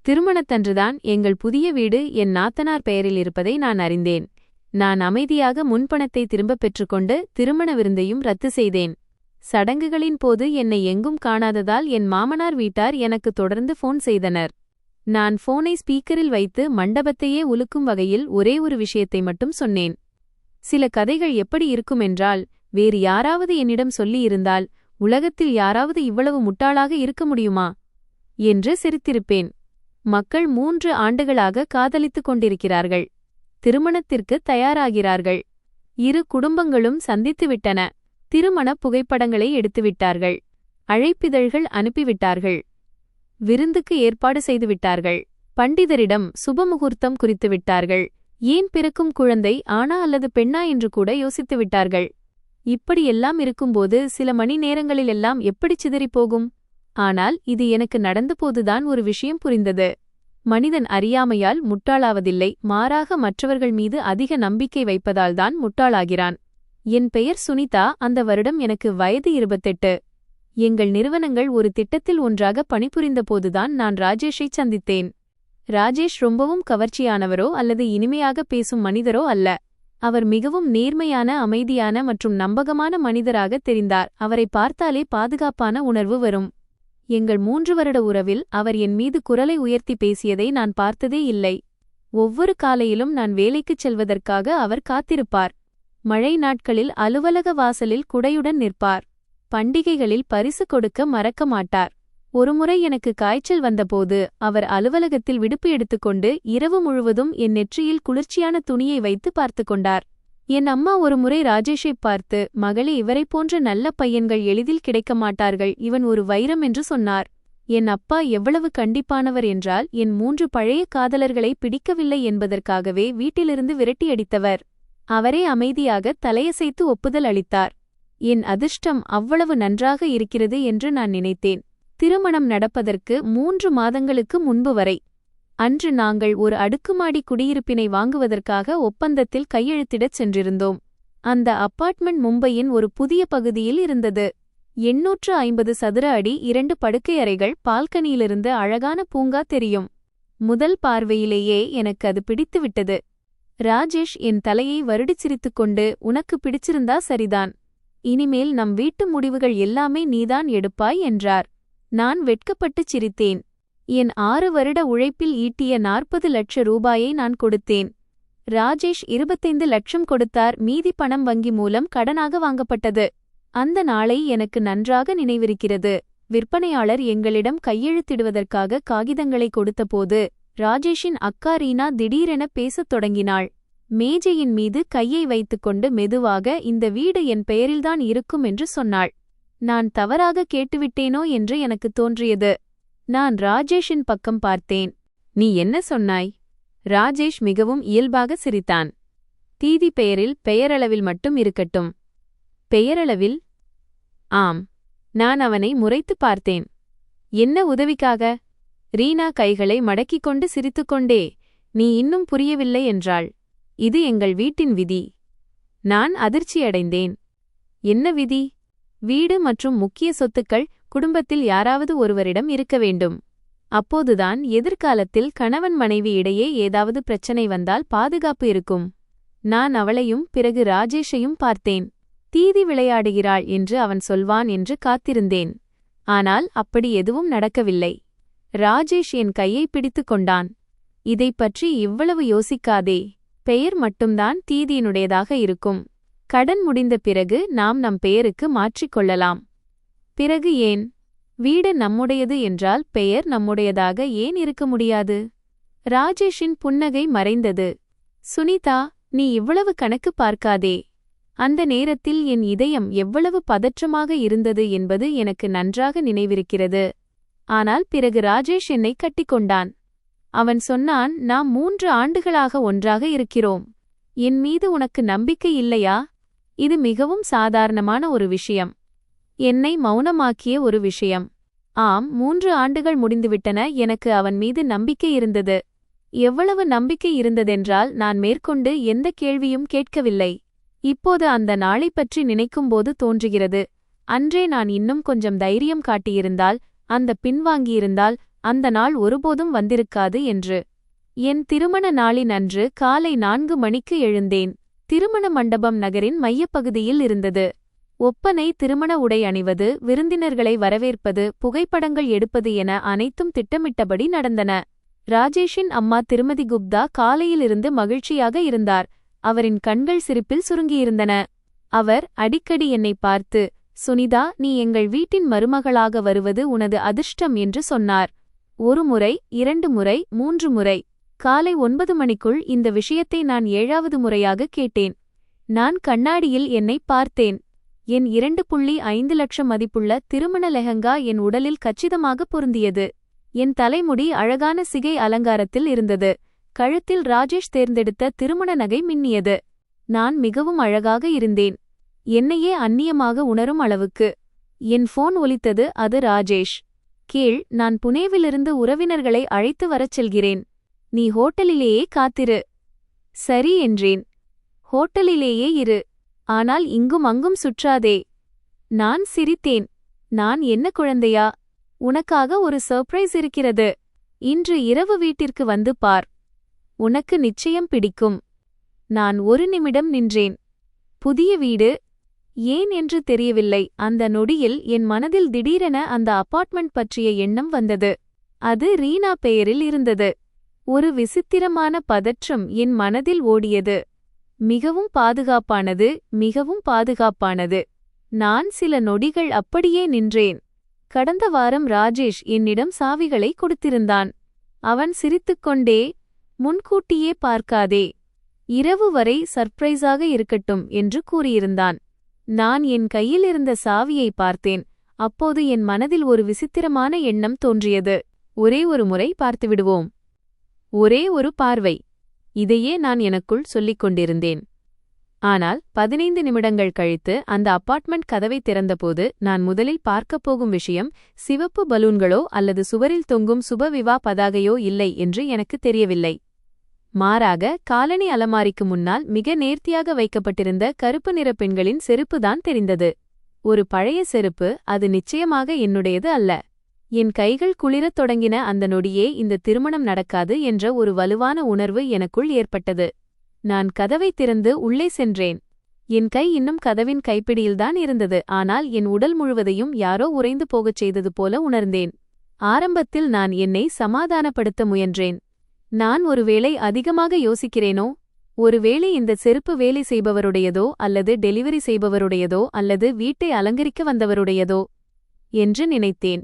திருமணத்தன்றுதான் எங்கள் புதிய வீடு என் நாத்தனார் பெயரில் இருப்பதை நான் அறிந்தேன். நான் அமைதியாக முன்பணத்தை திரும்பப் பெற்றுக்கொண்டு திருமண விருந்தையும் ரத்து செய்தேன். சடங்குகளின் போது என்னை எங்கும் காணாததால் என் மாமனார் வீட்டார் எனக்கு தொடர்ந்து ஃபோன் செய்தனர். நான் ஃபோனை ஸ்பீக்கரில் வைத்து மண்டபத்தையே உலுக்கும் வகையில் ஒரே ஒரு விஷயத்தை மட்டும் சொன்னேன். சில கதைகள் எப்படி இருக்குமென்றால், வேறு யாராவது என்னிடம் சொல்லியிருந்தால், உலகத்தில் யாராவது இவ்வளவு முட்டாளாக இருக்க முடியுமா என்று சிரித்திருப்பேன். மக்கள் 3 ஆண்டுகளாக காதலித்துக் கொண்டிருக்கிறார்கள். திருமணத்திற்கு தயாராகிறார்கள். இரு குடும்பங்களும் சந்தித்துவிட்டன. திருமண புகைப்படங்களை எடுத்துவிட்டார்கள். அழைப்பிதழ்கள் அனுப்பிவிட்டார்கள். விருந்துக்கு ஏற்பாடு செய்துவிட்டார்கள். பண்டிதரிடம் சுபமுகூர்த்தம் குறித்துவிட்டார்கள். ஏன் பிறக்கும் குழந்தை ஆணா அல்லது பெண்ணா என்று கூட யோசித்துவிட்டார்கள். இப்படியெல்லாம் இருக்கும்போது சில மணி நேரங்களிலெல்லாம் எப்படிச் சிதறிப்போகும்? ஆனால் இது எனக்கு நடந்தபோதுதான் ஒரு விஷயம் புரிந்தது. மனிதன் அறியாமையால் முட்டாளாவதில்லை, மாறாக மற்றவர்கள் மீது அதிக நம்பிக்கை வைப்பதால்தான் முட்டாளாகிறான். என் பெயர் சுனிதா. அந்த வருடம் எனக்கு வயது 28. எங்கள் நிறுவனங்கள் ஒரு திட்டத்தில் ஒன்றாக பணிபுரிந்தபோதுதான் நான் ராஜேஷை சந்தித்தேன். ராஜேஷ் ரொம்பவும் கவர்ச்சியானவரோ அல்லது இனிமையாக பேசும் மனிதரோ அல்ல. அவர் மிகவும் நேர்மையான, அமைதியான மற்றும் நம்பகமான மனிதராக தெரிந்தார். அவரை பார்த்தாலே பாதுகாப்பான உணர்வு வரும். எங்கள் 3 வருட உறவில் அவர் என் மீது குரலை உயர்த்தி பேசியதை நான் பார்த்ததே இல்லை. ஒவ்வொரு காலையிலும் நான் வேலைக்குச் செல்வதற்காக அவர் காத்திருப்பார். மழை நாட்களில் அலுவலக வாசலில் குடையுடன் நிற்பார். பண்டிகைகளில் பரிசு கொடுக்க மறக்க மாட்டார். ஒருமுறை எனக்கு காய்ச்சல் வந்தபோது அவர் அலுவலகத்தில் விடுப்பு எடுத்துக்கொண்டு இரவு முழுவதும் என் நெற்றியில் குளிர்ச்சியான துணியை வைத்து பார்த்து கொண்டார். என் அம்மா ஒருமுறை ராஜேஷைப் பார்த்து, மகளே, இவரைப் போன்ற நல்ல பையன்கள் எளிதில் கிடைக்க மாட்டார்கள், இவன் ஒரு வைரம் என்று சொன்னார். என் அப்பா எவ்வளவு கண்டிப்பானவர் என்றால், என் 3 பழைய காதலர்களை பிடிக்கவில்லை என்பதற்காகவே வீட்டிலிருந்து விரட்டியடித்தவர். அவரே அமைதியாக தலையசைத்து ஒப்புதல் அளித்தார். என் அதிர்ஷ்டம் அவ்வளவு நன்றாக இருக்கிறது என்று நான் நினைத்தேன். திருமணம் நடப்பதற்கு 3 மாதங்களுக்கு முன்பு வரை. அன்று நாங்கள் ஒரு அடுக்குமாடி குடியிருப்பினை வாங்குவதற்காக ஒப்பந்தத்தில் கையெழுத்திடச் சென்றிருந்தோம். அந்த அப்பார்ட்மெண்ட் மும்பையின் ஒரு புதிய பகுதியில் இருந்தது. 850 சதுர அடி, 2 படுக்கை அறைகள், பால்கனியிலிருந்து அழகான பூங்கா தெரியும். முதல் பார்வையிலேயே எனக்கு அது பிடித்துவிட்டது. ராஜேஷ் என் தலையை வருடிச் சிரித்துக்கொண்டு, உனக்கு பிடிச்சிருந்தா சரிதான், இனிமேல் நம் வீட்டு முடிவுகள் எல்லாமே நீதான் எடுப்பாய் என்றார். நான் வெட்கப்பட்டுச் சிரித்தேன். என் 6 வருட உழைப்பில் ஈட்டிய 40 லட்ச ரூபாயை நான் கொடுத்தேன். ராஜேஷ் 25 லட்சம் கொடுத்தார். மீதி பணம் வங்கி மூலம் கடனாக வாங்கப்பட்டது. அந்த நாளை எனக்கு நன்றாக நினைவிருக்கிறது. விற்பனையாளர் எங்களிடம் கையெழுத்திடுவதற்காக காகிதங்களை கொடுத்தபோது ராஜேஷின் அக்கா ரீனா திடீரென பேசத் தொடங்கினாள். மேஜையின் மீது கையை வைத்துக்கொண்டு மெதுவாக, இந்த வீடு என் பெயரில்தான் இருக்கும் என்று சொன்னாள். நான் தவறாக கேட்டுவிட்டேனோ என்று எனக்கு தோன்றியது. நான் ராஜேஷின் பக்கம் பார்த்தேன். நீ என்ன சொன்னாய்? ராஜேஷ் மிகவும் இயல்பாக சிரித்தான். தீதி பெயரில் பெயரளவில் மட்டும் இருக்கட்டும். பெயரளவில்? ஆம். நான் அவனை முறைத்துப் பார்த்தேன். என்ன உதவிக்காக? ரீனா கைகளை மடக்கிக் கொண்டு சிரித்துக்கொண்டே, நீ இன்னும் புரியவில்லை என்றாள். இது எங்கள் வீட்டின் விதி. நான் அதிர்ச்சியடைந்தேன். என்ன விதி? வீடு மற்றும் முக்கிய சொத்துக்கள் குடும்பத்தில் யாராவது ஒருவரிடம் இருக்க வேண்டும். அப்போதுதான் எதிர்காலத்தில் கணவன் மனைவி இடையே ஏதாவது பிரச்சனை வந்தால் பாதுகாப்பு இருக்கும். நான் அவளையும் பிறகு ராஜேஷையும் பார்த்தேன். தீதி விளையாடுகிறாள் என்று அவன் சொல்வான் என்று காத்திருந்தேன். ஆனால் அப்படி எதுவும் நடக்கவில்லை. ராஜேஷ் என் கையை பிடித்துக் கொண்டான். இதைப் பற்றி இவ்வளவு யோசிக்காதே. பெயர் மட்டும்தான் தீதியினுடையதாக இருக்கும். கடன் முடிந்த பிறகு நாம் நம் பெயருக்கு மாற்றிக்கொள்ளலாம். பிறகு ஏன்? வீடு நம்முடையது என்றால் பெயர் நம்முடையதாக ஏன் இருக்க முடியாது? ராஜேஷின் புன்னகை மறைந்தது. சுனிதா, நீ இவ்வளவு கணக்கு பார்க்காதே. அந்த நேரத்தில் என் இதயம் எவ்வளவு பதற்றமாக இருந்தது என்பது எனக்கு நன்றாக நினைவிருக்கிறது. ஆனால் பிறகு ராஜேஷ் என்னை கட்டிக்கொண்டான். அவன் சொன்னான், நாம் 3 ஆண்டுகளாக ஒன்றாக இருக்கிறோம். என் மீது உனக்கு நம்பிக்கை இல்லையா? இது மிகவும் சாதாரணமான ஒரு விஷயம். என்னை மௌனமாக்கிய ஒரு விஷயம். ஆம், 3 ஆண்டுகள் முடிந்துவிட்டன. எனக்கு அவன் மீது நம்பிக்கை இருந்தது. எவ்வளவு நம்பிக்கை இருந்ததென்றால் நான் மேற்கொண்டு எந்த கேள்வியும் கேட்கவில்லை. இப்போது அந்த நாளைப் பற்றி நினைக்கும்போது தோன்றுகிறது, அன்றே நான் இன்னும் கொஞ்சம் தைரியம் காட்டியிருந்தால், அந்த பின்வாங்கியிருந்தால், அந்த நாள் ஒருபோதும் வந்திருக்காது என்று. என் திருமண நாளின் அன்று காலை 4 மணிக்கு எழுந்தேன். திருமண மண்டபம் நகரின் மையப்பகுதியில் இருந்தது. ஒப்பனை, திருமண உடை அணிவது, விருந்தினர்களை வரவேற்பது, புகைப்படங்கள் எடுப்பது என அனைத்தும் திட்டமிட்டபடி நடந்தன. ராஜேஷின் அம்மா திருமதி குப்தா காலையிலிருந்து மகிழ்ச்சியாக இருந்தார். அவரின் கண்கள் சிரிப்பில் சுருங்கியிருந்தன. அவர் அடிக்கடி என்னை பார்த்து, சுனிதா, நீ எங்கள் வீட்டின் மருமகளாக வருவது உனது அதிர்ஷ்டம் என்று சொன்னார். 1 முறை, 2 முறை, 3 முறை. காலை 9 மணிக்குள் இந்த விஷயத்தை நான் 7வது முறையாக கேட்டேன். நான் கண்ணாடியில் என்னை பார்த்தேன். என் 2.5 லட்சம் மதிப்புள்ள திருமண லெஹங்கா என் உடலில் கச்சிதமாக பொருந்தியது. என் தலைமுடி அழகான சிகை அலங்காரத்தில் இருந்தது. கழுத்தில் ராஜேஷ் தேர்ந்தெடுத்த திருமண நகை மின்னியது. நான் மிகவும் அழகாக இருந்தேன், என்னையே அந்நியமாக உணரும் அளவுக்கு. என் போன் ஒலித்தது. அது ராஜேஷ். கேள், நான் புனேவிலிருந்து உறவினர்களை அழைத்து வரச் செல்கிறேன். நீ ஹோட்டலிலேயே காத்திரு. சரி என்றேன். ஹோட்டலிலேயே இரு, ஆனால் இங்கும் அங்கும் சுற்றாதே. நான் சிரித்தேன். நான் என்ன குழந்தையா? உனக்காக ஒரு சர்ப்ரைஸ் இருக்கிறது. இன்று இரவு வீட்டிற்கு வந்து பார். உனக்கு நிச்சயம் பிடிக்கும். நான் 1 நிமிடம் நின்றேன். புதிய வீடு? ஏன் என்று தெரியவில்லை. அந்த நொடியில் என் மனதில் திடீரென அந்த அபார்ட்மெண்ட் பற்றிய எண்ணம் வந்தது. அது ரீனா பெயரில் இருந்தது. ஒரு விசித்திரமான பதற்றம் என் மனதில் ஓடியது. மிகவும் பாதுகாப்பானது, மிகவும் பாதுகாப்பானது. நான் சில நொடிகள் அப்படியே நின்றேன். கடந்த வாரம் ராஜேஷ் என்னிடம் சாவிகளை கொடுத்திருந்தான். அவன் சிரித்துக்கொண்டே, முன்கூட்டியே பார்க்காதே, இரவு வரை சர்ப்ரைஸாக இருக்கட்டும் என்று கூறியிருந்தான். நான் என் கையில் இருந்த சாவியை பார்த்தேன். அப்போது என் மனதில் ஒரு விசித்திரமான எண்ணம் தோன்றியது. ஒரே ஒரு முறை பார்த்துவிடுவோம். ஒரே ஒரு பார்வை. இதையே நான் எனக்குள் சொல்லிக் கொண்டிருந்தேன். ஆனால் 15 நிமிடங்கள் கழித்து அந்த அபார்ட்மெண்ட் கதவை திறந்தபோது நான் முதலில் பார்க்கப் போகும் விஷயம் சிவப்பு பலூன்களோ அல்லது சுவரில் தொங்கும் சுபவிவா பதாகையோ இல்லை என்று எனக்கு தெரியவில்லை. மாறாக காலணி அலமாரிக்கு முன்னால் மிக நேர்த்தியாக வைக்கப்பட்டிருந்த கருப்பு நிற பெண்களின் செருப்புதான் தெரிந்தது. ஒரு பழைய செருப்பு. அது நிச்சயமாக என்னுடையது அல்ல. என் கைகள் குளிரத் தொடங்கின. அந்த நொடியே இந்த திருமணம் நடக்காது என்ற ஒரு வலுவான உணர்வு எனக்குள் ஏற்பட்டது. நான் கதவை திறந்து உள்ளே சென்றேன். என் கை இன்னும் கதவின் கைப்பிடியில்தான் இருந்தது. ஆனால் என் உடல் முழுவதையும் யாரோ உறைந்து போகச் செய்தது போல உணர்ந்தேன். ஆரம்பத்தில் நான் என்னை சமாதானப்படுத்த முயன்றேன். நான் ஒருவேளை அதிகமாக யோசிக்கிறேனோ? ஒருவேளை இந்த செருப்பு வேலை செய்பவருடையதோ அல்லது டெலிவரி செய்பவருடையதோ அல்லது வீட்டை அலங்கரிக்க வந்தவருடையதோ என்று நினைத்தேன்.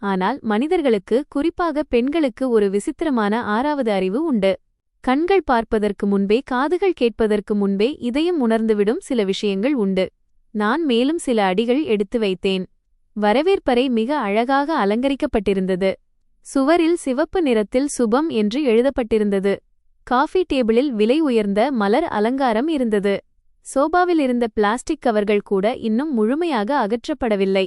ஆனால் மனிதர்களுக்கு, குறிப்பாக பெண்களுக்கு, ஒரு விசித்திரமான 6வது அறிவு உண்டு. கண்கள் பார்ப்பதற்கு முன்பே, காதுகள் கேட்பதற்கு முன்பே இதயம் உணர்ந்துவிடும் சில விஷயங்கள் உண்டு. நான் மேலும் சில அடிகள் எடுத்து வைத்தேன். வரவேற்பறை மிக அழகாக அலங்கரிக்கப்பட்டிருந்தது. சுவரில் சிவப்பு நிறத்தில் சுபம் என்று எழுதப்பட்டிருந்தது. காஃபி டேபிளில் விலை உயர்ந்த மலர் அலங்காரம் இருந்தது. சோபாவில் இருந்த பிளாஸ்டிக் கவர்கள் கூட இன்னும் முழுமையாக அகற்றப்படவில்லை.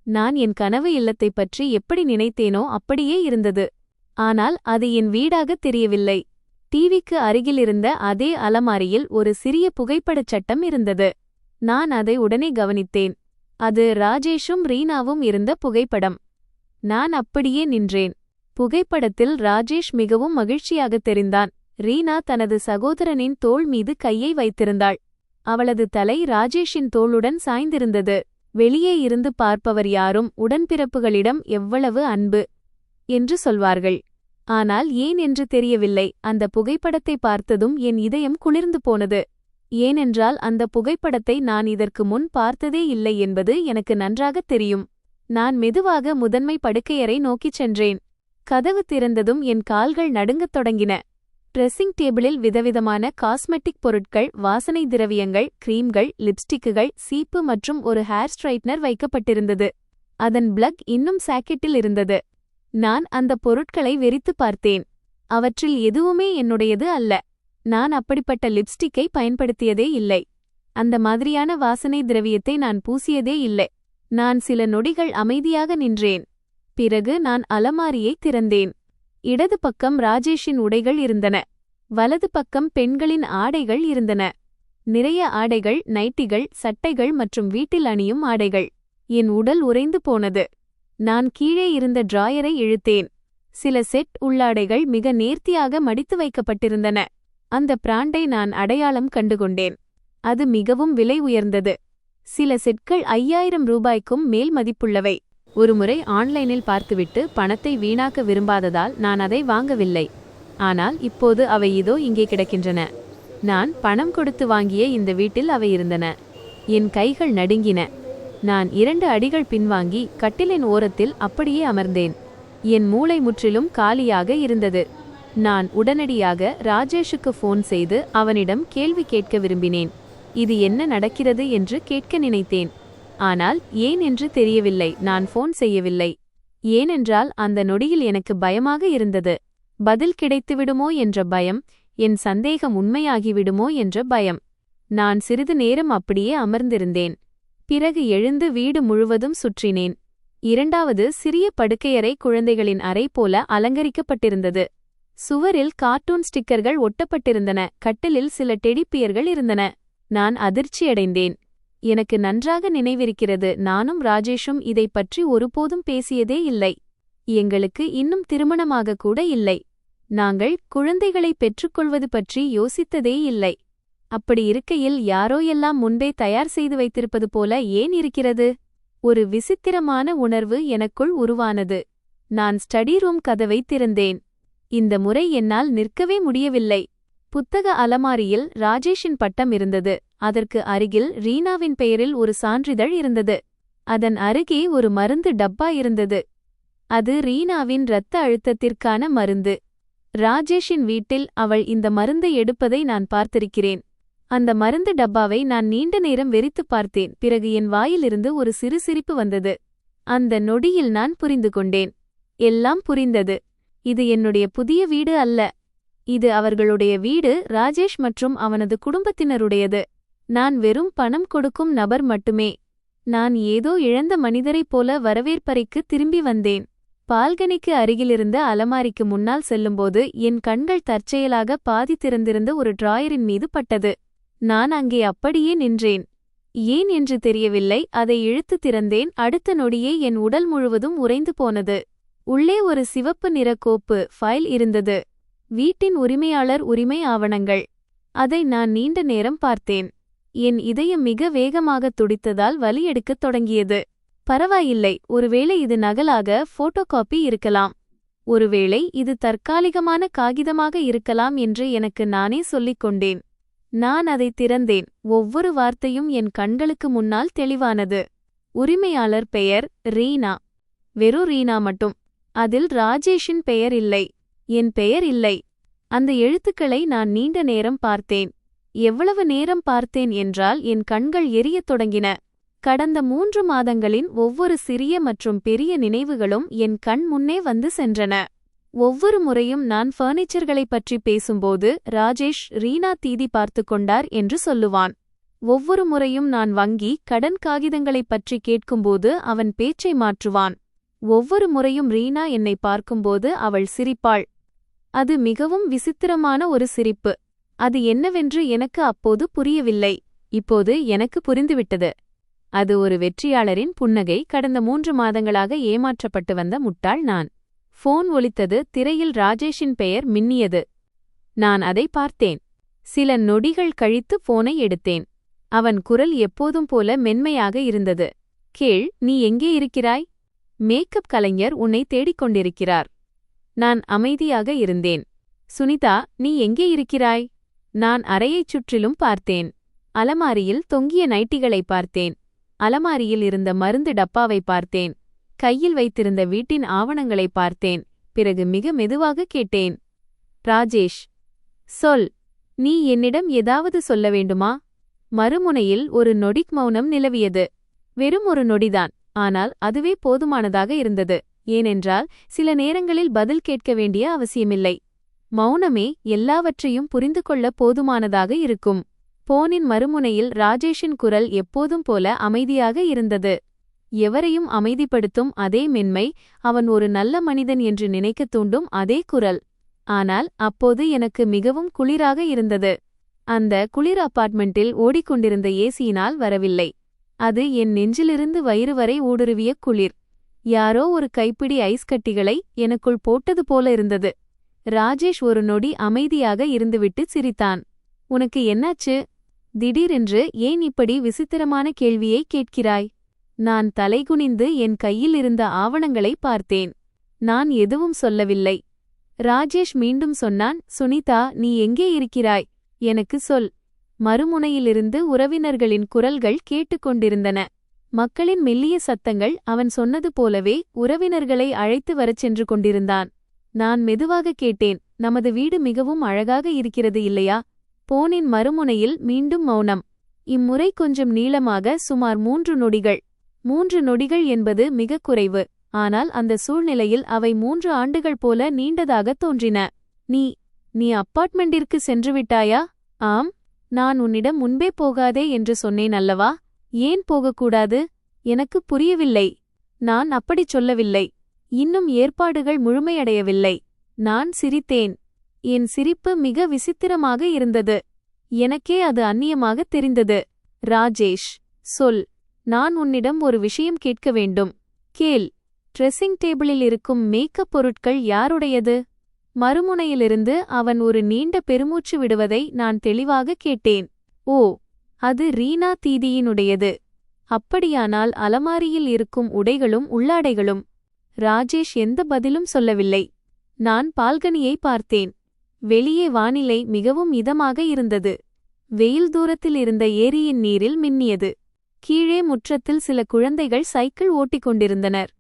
நான் என் கனவு இல்லத்தைப் பற்றி எப்படி நினைத்தேனோ அப்படியே இருந்தது. ஆனால் அது என் வீடாகத் தெரியவில்லை. டிவிக்கு அருகிலிருந்த அதே அலமாரியில் ஒரு சிறிய புகைப்படச் சட்டம் இருந்தது. நான் அதை உடனே கவனித்தேன். அது ராஜேஷும் ரீனாவும் இருந்த புகைப்படம். நான் அப்படியே நின்றேன். புகைப்படத்தில் ராஜேஷ் மிகவும் மகிழ்ச்சியாகத் தெரிந்தான். ரீனா தனது சகோதரனின் தோள் மீது கையை வைத்திருந்தாள். அவளது தலை ராஜேஷின் தோளுடன் சாய்ந்திருந்தது. வெளியே இருந்து பார்ப்பவர் யாரும் உடன்பிறப்புகளிடம் எவ்வளவு அன்பு என்று சொல்வார்கள். ஆனால் ஏன் என்று தெரியவில்லை. அந்த புகைப்படத்தை பார்த்ததும் என் இதயம் குளிர்ந்து போனது. ஏனென்றால் அந்த புகைப்படத்தை நான் இதற்கு முன் பார்த்ததே இல்லை என்பது எனக்கு நன்றாகத் தெரியும். நான் மெதுவாக முதன்மை படுக்கையறை நோக்கிச் சென்றேன். கதவு திறந்ததும் என் கால்கள் நடுங்கத் தொடங்கின. ட்ரெஸ்ஸிங் டேபிளில் விதவிதமான காஸ்மெட்டிக் பொருட்கள், வாசனை திரவியங்கள், கிரீம்கள், லிப்ஸ்டிக்குகள், சீப்பு மற்றும் ஒரு ஹேர் ஸ்ட்ரைட்னர் வைக்கப்பட்டிருந்தது. அதன் பிளக் இன்னும் சாக்கெட்டில் இருந்தது. நான் அந்த பொருட்களை வெறித்து பார்த்தேன். அவற்றில் எதுவுமே என்னுடையது அல்ல. நான் அப்படிப்பட்ட லிப்ஸ்டிக்கை பயன்படுத்தியதே இல்லை. அந்த மாதிரியான வாசனை திரவியத்தை நான் பூசியதே இல்லை. நான் சில நொடிகள் அமைதியாக நின்றேன். பிறகு நான் அலமாரியை திறந்தேன். இடது பக்கம் ராஜேஷின் உடைகள் இருந்தன. வலது பக்கம் பெண்களின் ஆடைகள் இருந்தன. நிறைய ஆடைகள், நைட்டிகள், சட்டைகள் மற்றும் வீட்டில் அணியும் ஆடைகள். என் உடல் உறைந்து போனது. நான் கீழே இருந்த டிராயரை இழுத்தேன். சில செட் உள்ளாடைகள் மிக நேர்த்தியாக மடித்து வைக்கப்பட்டிருந்தன. அந்த பிராண்டை நான் அடையாளம் கண்டுகொண்டேன். அது மிகவும் விலை உயர்ந்தது. சில செட்கள் 5000 ரூபாய்க்கும் மேல் மதிப்புள்ளவை. ஒருமுறை ஆன்லைனில் பார்த்துவிட்டு பணத்தை வீணாக்க விரும்பாததால் நான் அதை வாங்கவில்லை. ஆனால் இப்போது அவை இதோ இங்கே கிடக்கின்றன. நான் பணம் கொடுத்து வாங்கிய இந்த வீட்டில் அவை இருந்தன. என் கைகள் நடுங்கின. நான் 2 அடிகள் பின்வாங்கி கட்டிலின் ஓரத்தில் அப்படியே அமர்ந்தேன். என் மூளை முற்றிலும் காலியாக இருந்தது. நான் உடனடியாக ராஜேஷுக்கு ஃபோன் செய்து அவனிடம் கேள்வி கேட்க விரும்பினேன். இது என்ன நடக்கிறது என்று கேட்க நினைத்தேன். ஆனால் ஏன் என்று தெரியவில்லை. நான் ஃபோன் செய்யவில்லை. ஏனென்றால் அந்த நொடியில் எனக்கு பயமாக இருந்தது. பதில் கிடைத்துவிடுமோ என்ற பயம், என் சந்தேகம் உண்மையாகிவிடுமோ என்ற பயம். நான் சிறிது நேரம் அப்படியே அமர்ந்திருந்தேன். பிறகு எழுந்து வீடு முழுவதும் சுற்றினேன். 2வது சிறிய படுக்கையறை குழந்தைகளின் அறை போல அலங்கரிக்கப்பட்டிருந்தது. சுவரில் கார்ட்டூன் ஸ்டிக்கர்கள் ஒட்டப்பட்டிருந்தன. கட்டிலில் சில டெடிப்பியர்கள் இருந்தன. நான் அதிர்ச்சியடைந்தேன். எனக்கு நன்றாக நினைவிருக்கிறது, நானும் ராஜேஷும் இதை பற்றி ஒருபோதும் பேசியதே இல்லை. எங்களுக்கு இன்னும் திருமணமாக கூட இல்லை. நாங்கள் குழந்தைகளை பெற்றுக்கொள்வது பற்றி யோசித்ததே இல்லை. அப்படி இருக்கையில் யாரோ எல்லாம் முன்பே தயார் செய்து வைத்திருப்பது போல ஏன் இருக்கிறது? ஒரு விசித்திரமான உணர்வு எனக்குள் உருவானது. நான் ஸ்டடி ரூம் கதவை திறந்தேன். இந்த முறை என்னால் நிற்கவே முடியவில்லை. புத்தக அலமாரியில் ராஜேஷின் பட்டம் இருந்தது. அதற்கு அருகில் ரீனாவின் பெயரில் ஒரு சான்றிதழ் இருந்தது. அதன் அருகே ஒரு மருந்து டப்பா இருந்தது. அது ரீனாவின் இரத்த அழுத்தத்திற்கான மருந்து. ராஜேஷின் வீட்டில் அவள் இந்த மருந்தை எடுப்பதை நான் பார்த்திருக்கிறேன். அந்த மருந்து டப்பாவை நான் நீண்ட நேரம் வெறித்துப் பார்த்தேன். பிறகு என் வாயிலிருந்து ஒரு சிறு சிரிப்பு வந்தது. அந்த நொடியில் நான் புரிந்து கொண்டேன். எல்லாம் புரிந்தது. இது என்னுடைய புதிய வீடு அல்ல. இது அவர்களுடைய வீடு, ராஜேஷ் மற்றும் அவனது குடும்பத்தினருடையது. நான் வெறும் பணம் கொடுக்கும் நபர் மட்டுமே. நான் ஏதோ இழந்த மனிதரைப் போல வரவேற்பறைக்கு திரும்பி வந்தேன். பால்கனிக்கு அருகிலிருந்த அலமாரிக்கு முன்னால் செல்லும்போது என் கண்கள் தற்செயலாக பாதி திறந்திருந்த ஒரு டிராயரின் மீது பட்டது. நான் அங்கே அப்படியே நின்றேன். ஏன் என்று தெரியவில்லை. அதை இழுத்து திறந்தேன். அடுத்த நொடியே என் உடல் முழுவதும் உறைந்து போனது. உள்ளே ஒரு சிவப்பு நிற கோப்பு ஃபைல் இருந்தது. வீட்டின் உரிமையாளர் உரிமை ஆவணங்கள். அதை நான் நீண்ட நேரம் பார்த்தேன். என் இதயம் மிக வேகமாக துடித்ததால் வலி எடுக்கத் தொடங்கியது. பரவாயில்லை, ஒருவேளை இது நகலாக ஃபோட்டோகாப்பி இருக்கலாம். ஒருவேளை இது தற்காலிகமான காகிதமாக இருக்கலாம் என்று எனக்கு நானே சொல்லிக் கொண்டேன். நான் அதை திறந்தேன். ஒவ்வொரு வார்த்தையும் என் கண்களுக்கு முன்னால் தெளிவானது. உரிமையாளர் பெயர் ரீனா. வெறும் ரீனா மட்டும். அதில் ராஜேஷின் பெயர் இல்லை. என் பெயர் இல்லை. அந்த எழுத்துக்களை நான் நீண்ட நேரம் பார்த்தேன். எவ்வளவு நேரம் பார்த்தேன் என்றால் என் கண்கள் எரியத் தொடங்கின. கடந்த 3 மாதங்களின் ஒவ்வொரு சிறிய மற்றும் பெரிய நினைவுகளும் என் கண் முன்னே வந்து சென்றன. ஒவ்வொரு முறையும் நான் ஃபர்னிச்சர்களைப் பற்றி பேசும்போது ராஜேஷ் ரீனா தீதி பார்த்து கொண்டார் என்று சொல்லுவான். ஒவ்வொரு முறையும் நான் வங்கி கடன் காகிதங்களைப் பற்றி கேட்கும்போது அவன் பேச்சை மாற்றுவான். ஒவ்வொரு முறையும் ரீனா என்னை பார்க்கும்போது அவள் சிரிப்பாள். அது மிகவும் விசித்திரமான ஒரு சிரிப்பு. அது என்னவென்று எனக்கு அப்போது புரியவில்லை. இப்போது எனக்கு புரிந்துவிட்டது. அது ஒரு வெற்றியாளரின் புன்னகை. கடந்த 3 மாதங்களாக ஏமாற்றப்பட்டு வந்த முட்டாள் நான். ஃபோன் ஒலித்தது. திரையில் ராஜேஷின் பெயர் மின்னியது. நான் அதை பார்த்தேன். சில நொடிகள் கழித்து ஃபோனை எடுத்தேன். அவன் குரல் எப்போதும் போல மென்மையாக இருந்தது. கேள், நீ எங்கே இருக்கிறாய்? மேக்கப் கலைஞர் உன்னை தேடிக்கொண்டிருக்கிறார். நான் அமைதியாக இருந்தேன். சுனிதா, நீ எங்கே இருக்கிறாய்? நான் அறையைச் சுற்றிலும் பார்த்தேன். அலமாரியில் தொங்கிய நைட்டிகளை பார்த்தேன். அலமாரியில் இருந்த மருந்து டப்பாவை பார்த்தேன். கையில் வைத்திருந்த வீட்டின் ஆவணங்களை பார்த்தேன். பிறகு மிக மெதுவாக கேட்டேன். ராஜேஷ், சொல். நீ என்னிடம் ஏதாவது சொல்ல வேண்டுமா? மறுமுனையில் ஒரு நொடிக் மௌனம் நிலவியது. வெறும் ஒரு நொடிதான். ஆனால் அதுவே போதுமானதாக இருந்தது. ஏனென்றால் சில நேரங்களில் பதில் கேட்க வேண்டிய அவசியமில்லை. மௌனமே எல்லாவற்றையும் புரிந்து கொள்ள போதுமானதாக இருக்கும். போனின் மறுமுனையில் ராஜேஷின் குரல் எப்போதும் போல அமைதியாக இருந்தது. எவரையும் அமைதிப்படுத்தும் அதே மென்மை, அவன் ஒரு நல்ல மனிதன் என்று நினைக்கத் தூண்டும் அதே குரல். ஆனால் அப்போது எனக்கு மிகவும் குளிராக இருந்தது. அந்த குளிர் அபார்ட்மெண்டில் ஓடிக்கொண்டிருந்த ஏசியினால் வரவில்லை. அது என் நெஞ்சிலிருந்து வயிறு வரை ஊடுருவிய குளிர். யாரோ ஒரு கைப்பிடி ஐஸ் கட்டிகளை எனக்குள் போட்டது போல இருந்தது. ராஜேஷ் ஒரு நொடி அமைதியாக இருந்துவிட்டு சிரித்தான். உனக்கு என்னாச்சு? திடீரென்று ஏன் இப்படி விசித்திரமான கேள்வியை கேட்கிறாய்? நான் தலைகுனிந்து என் கையில் இருந்த ஆவணங்களை பார்த்தேன். நான் எதுவும் சொல்லவில்லை. ராஜேஷ் மீண்டும் சொன்னான், சுனிதா, நீ எங்கே இருக்கிறாய்? எனக்கு சொல். மறுமுனையிலிருந்து உறவினர்களின் குரல்கள் கேட்டுக்கொண்டிருந்தன. மக்களின் மெல்லிய சத்தங்கள். அவன் சொன்னது போலவே உறவினர்களை அழைத்து வரச் சென்று கொண்டிருந்தான். நான் மெதுவாக கேட்டேன், நமது வீடு மிகவும் அழகாக இருக்கிறது இல்லையா? போனின் மறுமுனையில் மீண்டும் மௌனம். இம்முறை கொஞ்சம் நீளமாக, சுமார் 3 நொடிகள். 3 நொடிகள் என்பது மிகக் குறைவு. ஆனால் அந்த சூழ்நிலையில் அவை 3 ஆண்டுகள் போல நீண்டதாகத் தோன்றின. நீ அப்பார்ட்மெண்டிற்கு சென்றுவிட்டாயா? ஆம். நான் உன்னிடம் முன்பே போகாதே என்று சொன்னேன் அல்லவா? ஏன் போகக்கூடாது? எனக்கு புரியவில்லை. நான் அப்படிச் சொல்லவில்லை. இன்னும் ஏற்பாடுகள் முழுமையடையவில்லை. நான் சிரித்தேன். என் சிரிப்பு மிக விசித்திரமாக இருந்தது. எனக்கே அது அந்நியமாகத் தெரிந்தது. ராஜேஷ், சொல். நான் உன்னிடம் ஒரு விஷயம் கேட்க வேண்டும். கேள். ட்ரெஸ்ஸிங் டேபிளில் இருக்கும் மேக்கப் பொருட்கள் யாருடையது? மறுமுனையிலிருந்து அவன் ஒரு நீண்ட பெருமூச்சு விடுவதை நான் தெளிவாக கேட்டேன். ஓ, அது ரீனா தீதியினுடையது. அப்படியானால் அலமாரியில் இருக்கும் உடைகளும் உள்ளாடைகளும்? ராஜேஷ் எந்த பதிலும் சொல்லவில்லை. நான் பால்கனியை பார்த்தேன். வெளியே வானிலை மிகவும் இதமாக இருந்தது. வெயில் தூரத்தில் இருந்த ஏரியின் நீரில் மின்னியது. கீழே முற்றத்தில் சில குழந்தைகள் சைக்கிள் ஓட்டிக் கொண்டிருந்தனர்.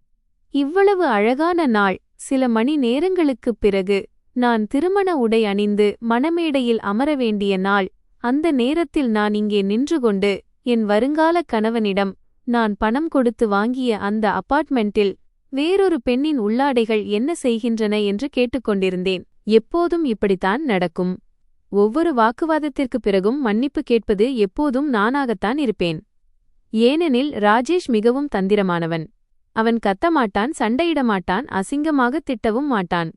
இவ்வளவு அழகான நாள். சில மணி நேரங்களுக்குப் பிறகு நான் திருமண உடை அணிந்து மணமேடையில் அமர வேண்டிய நாள். அந்த நேரத்தில் நான் இங்கே நின்று கொண்டு என் வருங்கால கணவனிடம் நான் பணம் கொடுத்து வாங்கிய அந்த அபார்ட்மெண்டில் வேறொரு பெண்ணின் உள்ளாடைகள் என்ன செய்கின்றன என்று கேட்டுக்கொண்டிருந்தேன். எப்போதும் இப்படித்தான் நடக்கும். ஒவ்வொரு வாக்குவாதத்திற்குப் பிறகும் மன்னிப்பு கேட்பது எப்போதும் நானாகத்தான் இருப்பேன். ஏனெனில் ராஜேஷ் மிகவும் தந்திரமானவன். அவன் கத்தமாட்டான், சண்டையிடமாட்டான், அசிங்கமாகத் திட்டவும் மாட்டான்.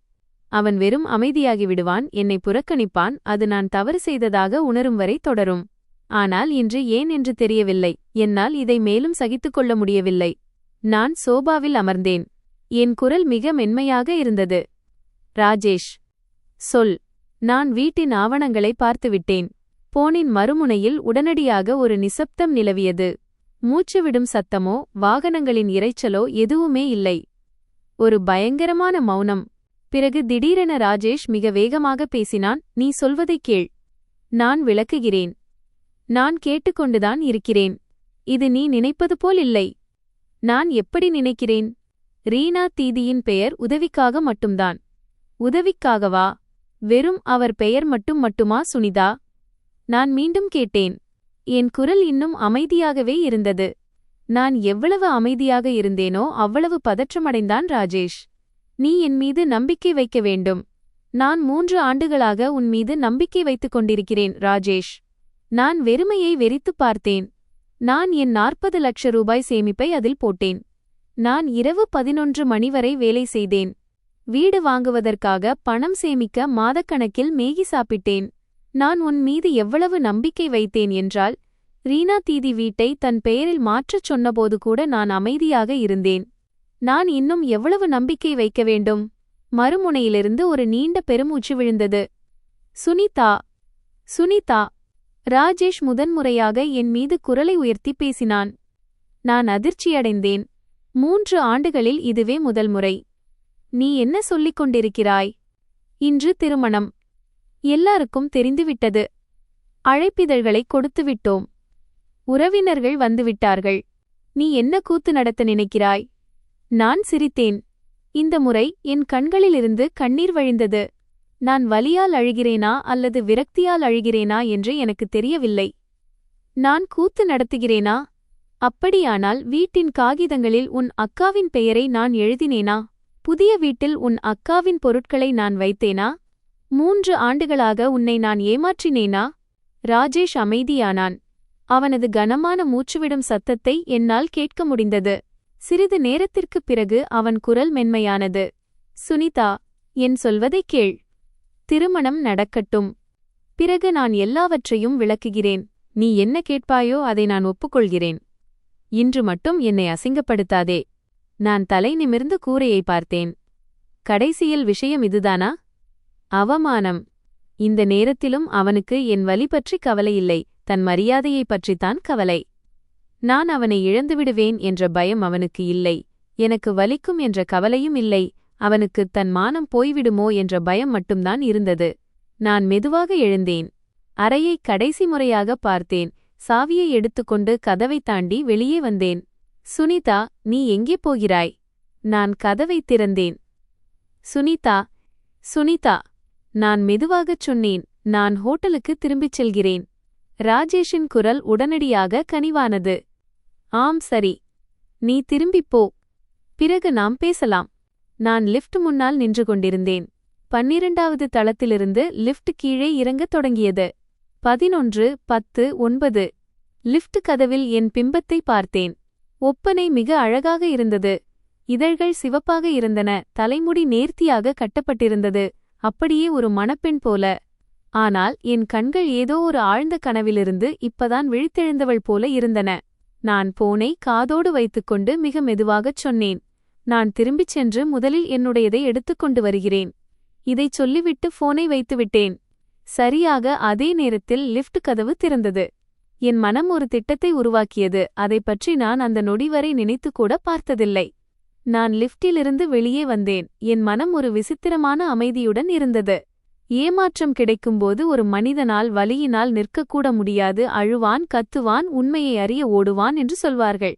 அவன் வெறும் அமைதியாகிவிடுவான், என்னை புறக்கணிப்பான். அது நான் தவறு செய்ததாக உணரும் வரை தொடரும். ஆனால் இன்று ஏன் என்று தெரியவில்லை. என்னால் இதை மேலும் சகித்துக்கொள்ள முடியவில்லை. நான் சோபாவில் அமர்ந்தேன். என் குரல் மிக மென்மையாக இருந்தது. ராஜேஷ், சொல். நான் வீட்டின் ஆவணங்களை பார்த்துவிட்டேன். போனின் மறுமுனையில் உடனடியாக ஒரு நிசப்தம் நிலவியது. மூச்சுவிடும் சத்தமோ வாகனங்களின் இரைச்சலோ எதுவுமே இல்லை. ஒரு பயங்கரமான மௌனம். பிறகு திடீரென ராஜேஷ் மிக வேகமாக பேசினான். நீ சொல்வதைக் கேள். நான் விளக்குகிறேன். நான் கேட்டுக்கொண்டுதான் இருக்கிறேன். இது நீ நினைப்பது போல் இல்லை. நான் எப்படி நினைக்கிறேன்? ரீனா தீதியின் பெயர் உதவிக்காக மட்டும்தான். உதவிக்காகவா? வெறும் அவர் பெயர் மட்டுமா சுனிதா? நான் மீண்டும் கேட்டேன். என் குரல் இன்னும் அமைதியாகவே இருந்தது. நான் எவ்வளவு அமைதியாக இருந்தேனோ அவ்வளவு பதற்றமடைந்தான் ராஜேஷ். நீ என் மீது நம்பிக்கை வைக்க வேண்டும். நான் 3 ஆண்டுகளாக உன் மீது நம்பிக்கை வைத்துக் கொண்டிருக்கிறேன் ராஜேஷ். நான் வெறுமையை வெறித்துப் பார்த்தேன். நான் என் 40 லட்ச ரூபாய் சேமிப்பை அதில் போட்டேன். நான் இரவு 11 மணி வரை வேலை செய்தேன். வீடு வாங்குவதற்காக பணம் சேமிக்க மாதக்கணக்கில் மேகி சாப்பிட்டேன். நான் உன் மீது எவ்வளவு நம்பிக்கை வைத்தேன் என்றால், ரீனா தீதி வீட்டை தன் பெயரில் மாற்றச் சொன்னபோது கூட நான் அமைதியாக இருந்தேன். நான் இன்னும் எவ்வளவு நம்பிக்கை வைக்க வேண்டும்? மறுமுனையிலிருந்து ஒரு நீண்ட பெருமூச்சு விழுந்தது. சுனிதா, சுனிதா. ராஜேஷ் முதன்முறையாக என் மீது குரலை உயர்த்தி பேசினான். நான் அதிர்ச்சியடைந்தேன். 3 ஆண்டுகளில் இதுவே முதல் முறை. நீ என்ன சொல்லிக் கொண்டிருக்கிறாய்? இன்று திருமணம். எல்லாருக்கும் தெரிந்துவிட்டது. அழைப்பிதழ்களை கொடுத்துவிட்டோம். உறவினர்கள் வந்துவிட்டார்கள். நீ என்ன கூத்து நடத்த நினைக்கிறாய்? நான் சிரித்தேன். இந்த முறை என் கண்களிலிருந்து கண்ணீர் வழிந்தது. நான் வலியால் அழுகிறேனா அல்லது விரக்தியால் அழுகிறேனா என்று எனக்கு தெரியவில்லை. நான் கூத்து நடத்துகிறேனா? அப்படியானால் வீட்டின் காகிதங்களில் உன் அக்காவின் பெயரை நான் எழுதினேனா? புதிய வீட்டில் உன் அக்காவின் பொருட்களை நான் வைத்தேனா? 3 ஆண்டுகளாக உன்னை நான் ஏமாற்றினேனா? ராஜேஷ் அமைதியானான். அவனது கனமான மூச்சுவிடும் சத்தத்தை என்னால் கேட்க முடிந்தது. சிறிது நேரத்திற்குப் பிறகு அவன் குரல் மென்மையானது. சுனிதா, என் சொல்வதைக் கேள். திருமணம் நடக்கட்டும். பிறகு நான் எல்லாவற்றையும் விளக்குகிறேன். நீ என்ன கேட்பாயோ அதை நான் ஒப்புக்கொள்கிறேன். இன்று மட்டும் என்னை அசிங்கப்படுத்தாதே. நான் தலை நிமிர்ந்து கூரையை பார்த்தேன். கடைசியில் விஷயம் இதுதானா? அவமானம். இந்த நேரத்திலும் அவனுக்கு என் வலி பற்றி கவலையில்லை, தன் மரியாதையைப் பற்றித்தான் கவலை. நான் அவனை இழந்துவிடுவேன் என்ற பயம் அவனுக்கு இல்லை. எனக்கு வலிக்கும் என்ற கவலையும் இல்லை. அவனுக்குத் தன் மானம் போய்விடுமோ என்ற பயம் மட்டும்தான் இருந்தது. நான் மெதுவாக எழுந்தேன். அறையை கடைசி முறையாக பார்த்தேன். சாவியை எடுத்துக்கொண்டு கதவைத் தாண்டி வெளியே வந்தேன். சுனிதா, நீ எங்கே போகிறாய்? நான் கதவைத் திறந்தேன். சுனிதா, சுனிதா. நான் மெதுவாகச் சொன்னேன். நான் ஹோட்டலுக்கு திரும்பிச் செல்கிறேன். ராஜேஷின் குரல் உடனடியாக கனிவானது. ஆம், சரி. நீ திரும்பிப் போ. பிறகு நாம் பேசலாம். நான் லிஃப்ட் முன்னால் நின்று கொண்டிருந்தேன். 12வது தளத்திலிருந்து லிஃப்ட் கீழே இறங்கத் தொடங்கியது. 11, 10, 9. லிஃப்ட் கதவில் என் பிம்பத்தை பார்த்தேன். ஒப்பனை மிக அழகாக இருந்தது. இதழ்கள் சிவப்பாக இருந்தன. தலைமுடி நேர்த்தியாக கட்டப்பட்டிருந்தது, அப்படியே ஒரு மணப்பெண் போல. ஆனால் என் கண்கள் ஏதோ ஒரு ஆழ்ந்த கனவிலிருந்து இப்பதான் விழித்தெழுந்தவள் போல இருந்தன. நான் போனை காதோடு வைத்துக்கொண்டு மிக மெதுவாகச் சொன்னேன். நான் திரும்பிச் சென்று முதலில் என்னுடையதை எடுத்துக்கொண்டு வருகிறேன். இதைச் சொல்லிவிட்டு போனை வைத்துவிட்டேன். சரியாக அதே நேரத்தில் லிஃப்ட் கதவு திறந்தது. என் மனம் ஒரு திட்டத்தை உருவாக்கியது. அதைப் பற்றி நான் அந்த நொடி வரை நினைத்துக்கூட பார்த்ததில்லை. நான் லிஃப்டிலிருந்து வெளியே வந்தேன். என் மனம் ஒரு விசித்திரமான அமைதியுடன் இருந்தது. ஏமாற்றம் கிடைக்கும்போது ஒரு மனிதனால் வலியினால் நிற்கக்கூட முடியாது. அழுவான், கத்துவான், உண்மையை அறிய ஓடுவான் என்று சொல்வார்கள்.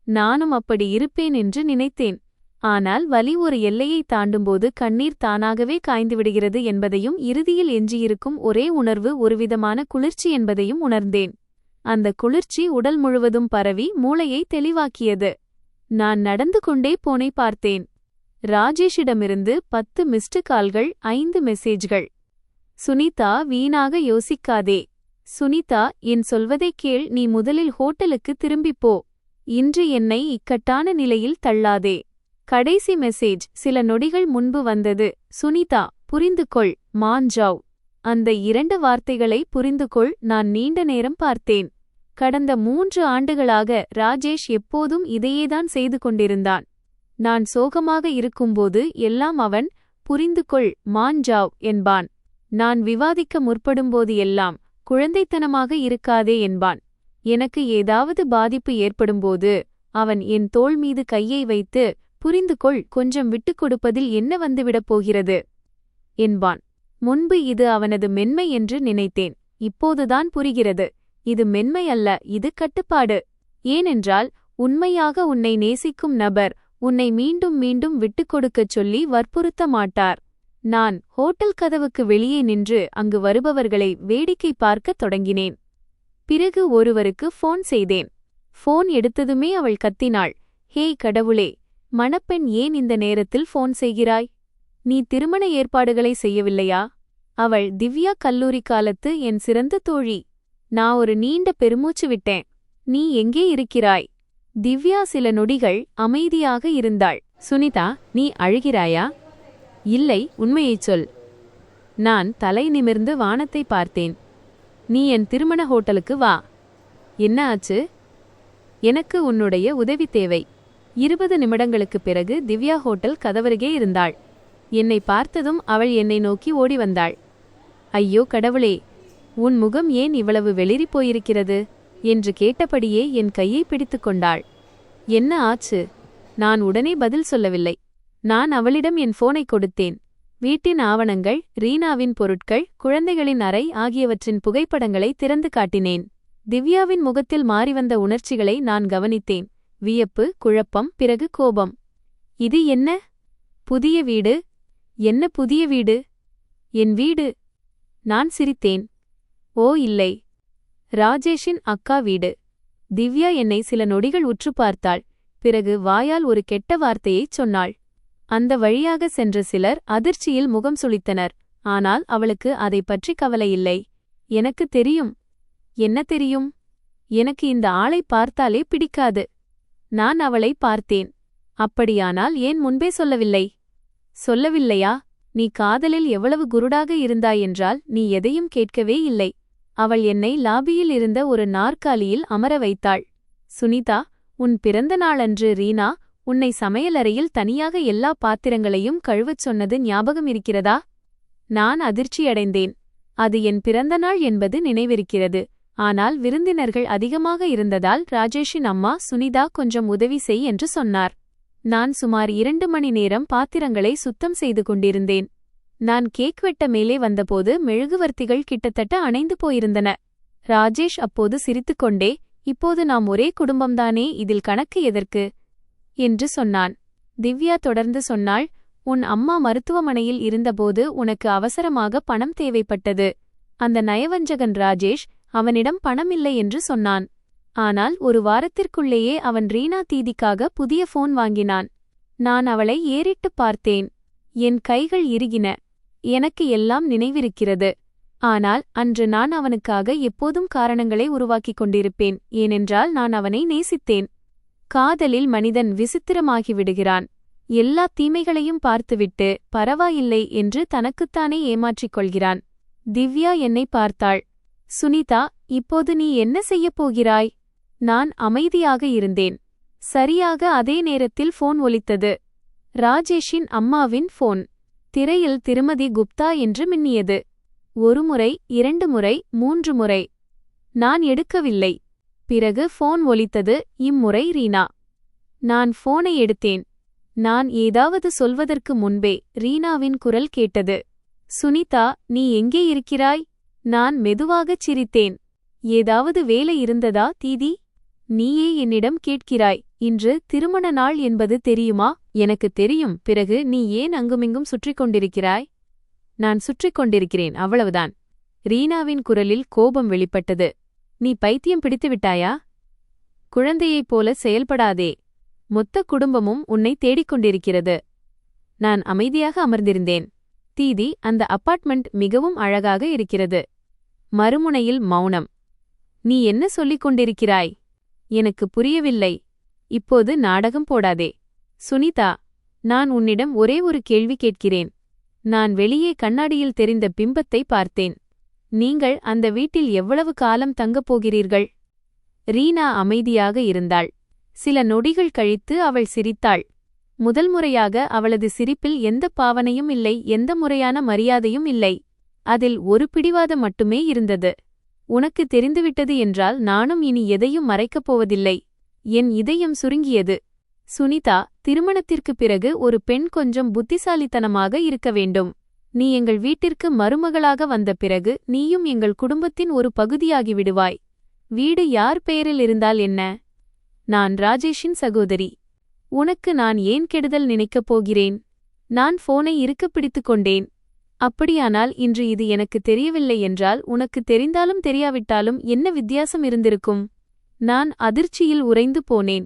நானும் அப்படி இருப்பேன் என்று நினைத்தேன். ஆனால் வலி ஒரு எல்லையை தாண்டும்போது கண்ணீர் தானாகவே காய்ந்துவிடுகிறது என்பதையும், இறுதியில் எஞ்சியிருக்கும் ஒரே உணர்வு ஒருவிதமான குளிர்ச்சி என்பதையும் உணர்ந்தேன். அந்த குளிர்ச்சி உடல் முழுவதும் பரவி மூளையை தெளிவாக்கியது. நான் நடந்து கொண்டே போனை பார்த்தேன். ராஜேஷிடமிருந்து 10 மிஸ்டு கால்கள், 5 மெசேஜ்கள். சுனிதா, வீணாக யோசிக்காதே. சுனிதா, என் சொல்வதைக் கேள். நீ முதலில் ஹோட்டலுக்கு திரும்பிப்போ. இன்று என்னை இக்கட்டான நிலையில் தள்ளாதே. கடைசி மெசேஜ் சில நொடிகள் முன்பு வந்தது. சுனிதா, புரிந்துகொள், மான்ஜாவ். அந்த 2 வார்த்தைகளை புரிந்துகொள். நான் நீண்ட நேரம் பார்த்தேன். கடந்த 3 ஆண்டுகளாக ராஜேஷ் எப்போதும் இதையேதான் செய்து கொண்டிருந்தான். நான் சோகமாக இருக்கும்போது எல்லாம் அவன் புரிந்துகொள், மான்ஜாவ் என்பான். நான் விவாதிக்க முற்படும்போது எல்லாம் குழந்தைத்தனமாக இருக்காதே என்பான். எனக்கு ஏதாவது பாதிப்பு ஏற்படும்போது அவன் என் தோள் மீது கையை வைத்து, புரிந்துகொள், கொஞ்சம் விட்டுக் கொடுப்பதில் என்ன வந்துவிடப் போகிறது என்பான். முன்பு இது அவனது மென்மை என்று நினைத்தேன். இப்போதுதான் புரிகிறது. இது மென்மை அல்ல, இது கட்டுப்பாடு. ஏனென்றால் உண்மையாக உன்னை நேசிக்கும் நபர் உன்னை மீண்டும் மீண்டும் விட்டுக் கொடுக்கச் சொல்லி வற்புறுத்த மாட்டார். நான் ஹோட்டல் கதவுக்கு வெளியே நின்று அங்கு வருபவர்களை வேடிக்கை பார்க்கத் தொடங்கினேன். பிறகு ஒருவருக்கு ஃபோன் செய்தேன். ஃபோன் எடுத்ததுமே அவள் கத்தினாள். ஹேய் கடவுளே, மணப்பெண் ஏன் இந்த நேரத்தில் ஃபோன் செய்கிறாய்? நீ திருமண ஏற்பாடுகளை செய்யவில்லையா? அவள் திவ்யா கல்லூரி காலத்து என் சிறந்த தோழி. நான் ஒரு நீண்ட பெருமூச்சு விட்டேன். நீ எங்கே இருக்கிறாய்? திவ்யா சில நொடிகள் அமைதியாக இருந்தாள். சுனிதா, நீ அழுகிறாயா? இல்லை, உண்மையைச் சொல். நான் தலை நிமிர்ந்து வானத்தை பார்த்தேன். நீ என் திருமண ஹோட்டலுக்கு வா. என்ன ஆச்சு? எனக்கு உன்னுடைய உதவி தேவை. 20 நிமிடங்களுக்குப் பிறகு திவ்யா ஹோட்டல் கதவருகே இருந்தாள். என்னை பார்த்ததும் அவள் என்னை நோக்கி ஓடி வந்தாள். ஐயோ கடவுளே, உன் முகம் ஏன் இவ்வளவு வெளிரி போயிருக்கிறது என்று கேட்டபடியே என் கையை பிடித்து கொண்டாள். என்ன ஆச்சு? நான் உடனே பதில் சொல்லவில்லை. நான் அவளிடம் என் போனை கொடுத்தேன். வீட்டின் ஆவணங்கள், ரீனாவின் பொருட்கள், குழந்தைகளின் அறை ஆகியவற்றின் புகைப்படங்களை திறந்து காட்டினேன். திவ்யாவின் முகத்தில் மாறிவந்த உணர்ச்சிகளை நான் கவனித்தேன். வியப்பு, குழப்பம், பிறகு கோபம். இது என்ன? புதிய வீடு? என்ன புதிய வீடு? என் வீடு. நான் சிரித்தேன். ஓ இல்லை, ராஜேஷின் அக்கா வீடு. திவ்யா என்னை சில நொடிகள் உற்று பார்த்தாள். பிறகு வாயால் ஒரு கெட்ட வார்த்தையைச் சொன்னாள். அந்த வழியாக சென்ற சிலர் அதிர்ச்சியில் முகம் சுளித்தனர். ஆனால் அவளுக்கு அதைப் பற்றி கவலையில்லை. எனக்கு தெரியும். என்ன தெரியும்? எனக்கு இந்த ஆளை பார்த்தாலே பிடிக்காது. நான் அவளை பார்த்தேன். அப்படியானால் ஏன் முன்பே சொல்லவில்லை? சொல்லவில்லையா? நீ காதலில் எவ்வளவு குருடாக இருந்தாயென்றால் நீ எதையும் கேட்கவே இல்லை. அவள் என்னை லாபியில் இருந்த ஒரு நாற்காலியில் அமர வைத்தாள். சுனிதா, உன் பிறந்த நாளன்று ரீனா உன்னை சமையலறையில் தனியாக எல்லா பாத்திரங்களையும் கழுவச் சொன்னது ஞாபகம் இருக்கிறதா? நான் அதிர்ச்சியடைந்தேன். அது என் பிறந்தநாள் என்பது நினைவிருக்கிறது. ஆனால் விருந்தினர்கள் அதிகமாக இருந்ததால் ராஜேஷின் அம்மா சுனிதா கொஞ்சம் உதவி செய் என்று சொன்னார். நான் சுமார் 2 மணி நேரம் பாத்திரங்களை சுத்தம் செய்து கொண்டிருந்தேன். நான் கேக் வெட்ட மேலே வந்தபோது மெழுகுவர்த்திகள் கிட்டத்தட்ட அணைந்து போயிருந்தன. ராஜேஷ் அப்போது சிரித்துக்கொண்டே, இப்போது நாம் ஒரே குடும்பம்தானே, இதில் கணக்கு எதற்கு என்று சொன்னான். திவ்யா தொடர்ந்து சொன்னாள், உன் அம்மா மருத்துவமனையில் இருந்தபோது உனக்கு அவசரமாக பணம் தேவைப்பட்டது. அந்த நயவஞ்சகன் ராஜேஷ் அவனிடம் பணம் இல்லை என்று சொன்னான். ஆனால் ஒரு வாரத்திற்குள்ளேயே அவன் ரீனா தீதிக்காக புதிய போன் வாங்கினான். நான் அவளை ஏறிட்டுப் பார்த்தேன். என் கைகள் இறுகின. எனக்கு எல்லாம் நினைவிருக்கிறது. ஆனால் அன்று நான் அவனுக்காக எப்போதும் காரணங்களை உருவாக்கிக் கொண்டிருப்பேன். ஏனென்றால் நான் அவனை நேசித்தேன். காதலில் மனிதன் விசித்திரமாகிவிடுகிறான். எல்லா தீமைகளையும் பார்த்துவிட்டு பரவாயில்லை என்று தனக்குத்தானே ஏமாற்றிக் கொள்கிறான். திவ்யா என்னை பார்த்தாள். சுனிதா, இப்போது நீ என்ன செய்யப் போகிறாய்? நான் அமைதியாக இருந்தேன். சரியாக அதே நேரத்தில் போன் ஒலித்தது. ராஜேஷின் அம்மாவின் போன். திரையில் திருமதி குப்தா என்று மின்னியது. 1 முறை, 2 முறை, 3 முறை. நான் எடுக்கவில்லை. பிறகு போன் ஒலித்தது. இம்முறை ரீனா. நான் போனை எடுத்தேன். நான் ஏதாவது சொல்வதற்கு முன்பே ரீனாவின் குரல் கேட்டது. சுனிதா, நீ எங்கே இருக்கிறாய்? நான் மெதுவாகச் சிரித்தேன். ஏதாவது வேலை இருந்ததா தீதி? நீயே என்னிடம் கேட்கிறாய். இன்று திருமண நாள் என்பது தெரியுமா? எனக்கு தெரியும். பிறகு நீ ஏன் அங்குமிங்கும் சுற்றிக் கொண்டிருக்கிறாய்? நான் சுற்றிக் கொண்டிருக்கிறேன், அவ்வளவுதான். ரீனாவின் குரலில் கோபம் வெளிப்பட்டது. நீ பைத்தியம் பிடித்துவிட்டாயா? குழந்தையைப் போல செயல்படாதே. மொத்த குடும்பமும் உன்னை தேடிக்கொண்டிருக்கிறது. நான் அமைதியாக அமர்ந்திருந்தேன். தீதி, அந்த அபார்ட்மெண்ட் மிகவும் அழகாக இருக்கிறது. மறுமுனையில் மௌனம். நீ என்ன சொல்லிக் கொண்டிருக்கிறாய்? எனக்கு புரியவில்லை. இப்போது நாடகம் போடாதே. சுனிதா, நான் உன்னிடம் ஒரே ஒரு கேள்வி கேட்கிறேன். நான் வெளியே கண்ணாடியில் தெரிந்த பிம்பத்தை பார்த்தேன். நீங்கள் அந்த வீட்டில் எவ்வளவு காலம் தங்கப் போகிறீர்கள்? ரீனா அமைதியாக இருந்தாள். சில நொடிகள் கழித்து அவள் சிரித்தாள். முதல் முறையாக அவளது சிரிப்பில் எந்த பாவனையும் இல்லை, எந்த முறையான மரியாதையும் இல்லை. அதில் ஒரு பிடிவாதம் மட்டுமே இருந்தது. உனக்கு தெரிந்துவிட்டது என்றால் நானும் இனி எதையும் மறைக்கப் போவதில்லை. என் இதயம் சுருங்கியது. சுனிதா, திருமணத்திற்குப் பிறகு ஒரு பெண் கொஞ்சம் புத்திசாலித்தனமாக இருக்க வேண்டும். நீ எங்கள் வீட்டிற்கு மருமகளாக வந்த பிறகு நீயும் எங்கள் குடும்பத்தின் ஒரு பகுதியாகி விடுவாய். வீடு யார் பெயரில் இருந்தால் என்ன? நான் ராஜேஷின் சகோதரி. உனக்கு நான் ஏன் கெடுதல் நினைக்கப் போகிறேன்? நான் போனை இறுக்கப் பிடித்துக் கொண்டேன். அப்படியானால் இன்று இது எனக்கு தெரியவில்லை என்றால் உனக்கு தெரிந்தாலும் தெரியாவிட்டாலும் என்ன வித்தியாசம் இருந்திருக்கும்? நான் அதிர்ச்சியில் உறைந்து போனேன்.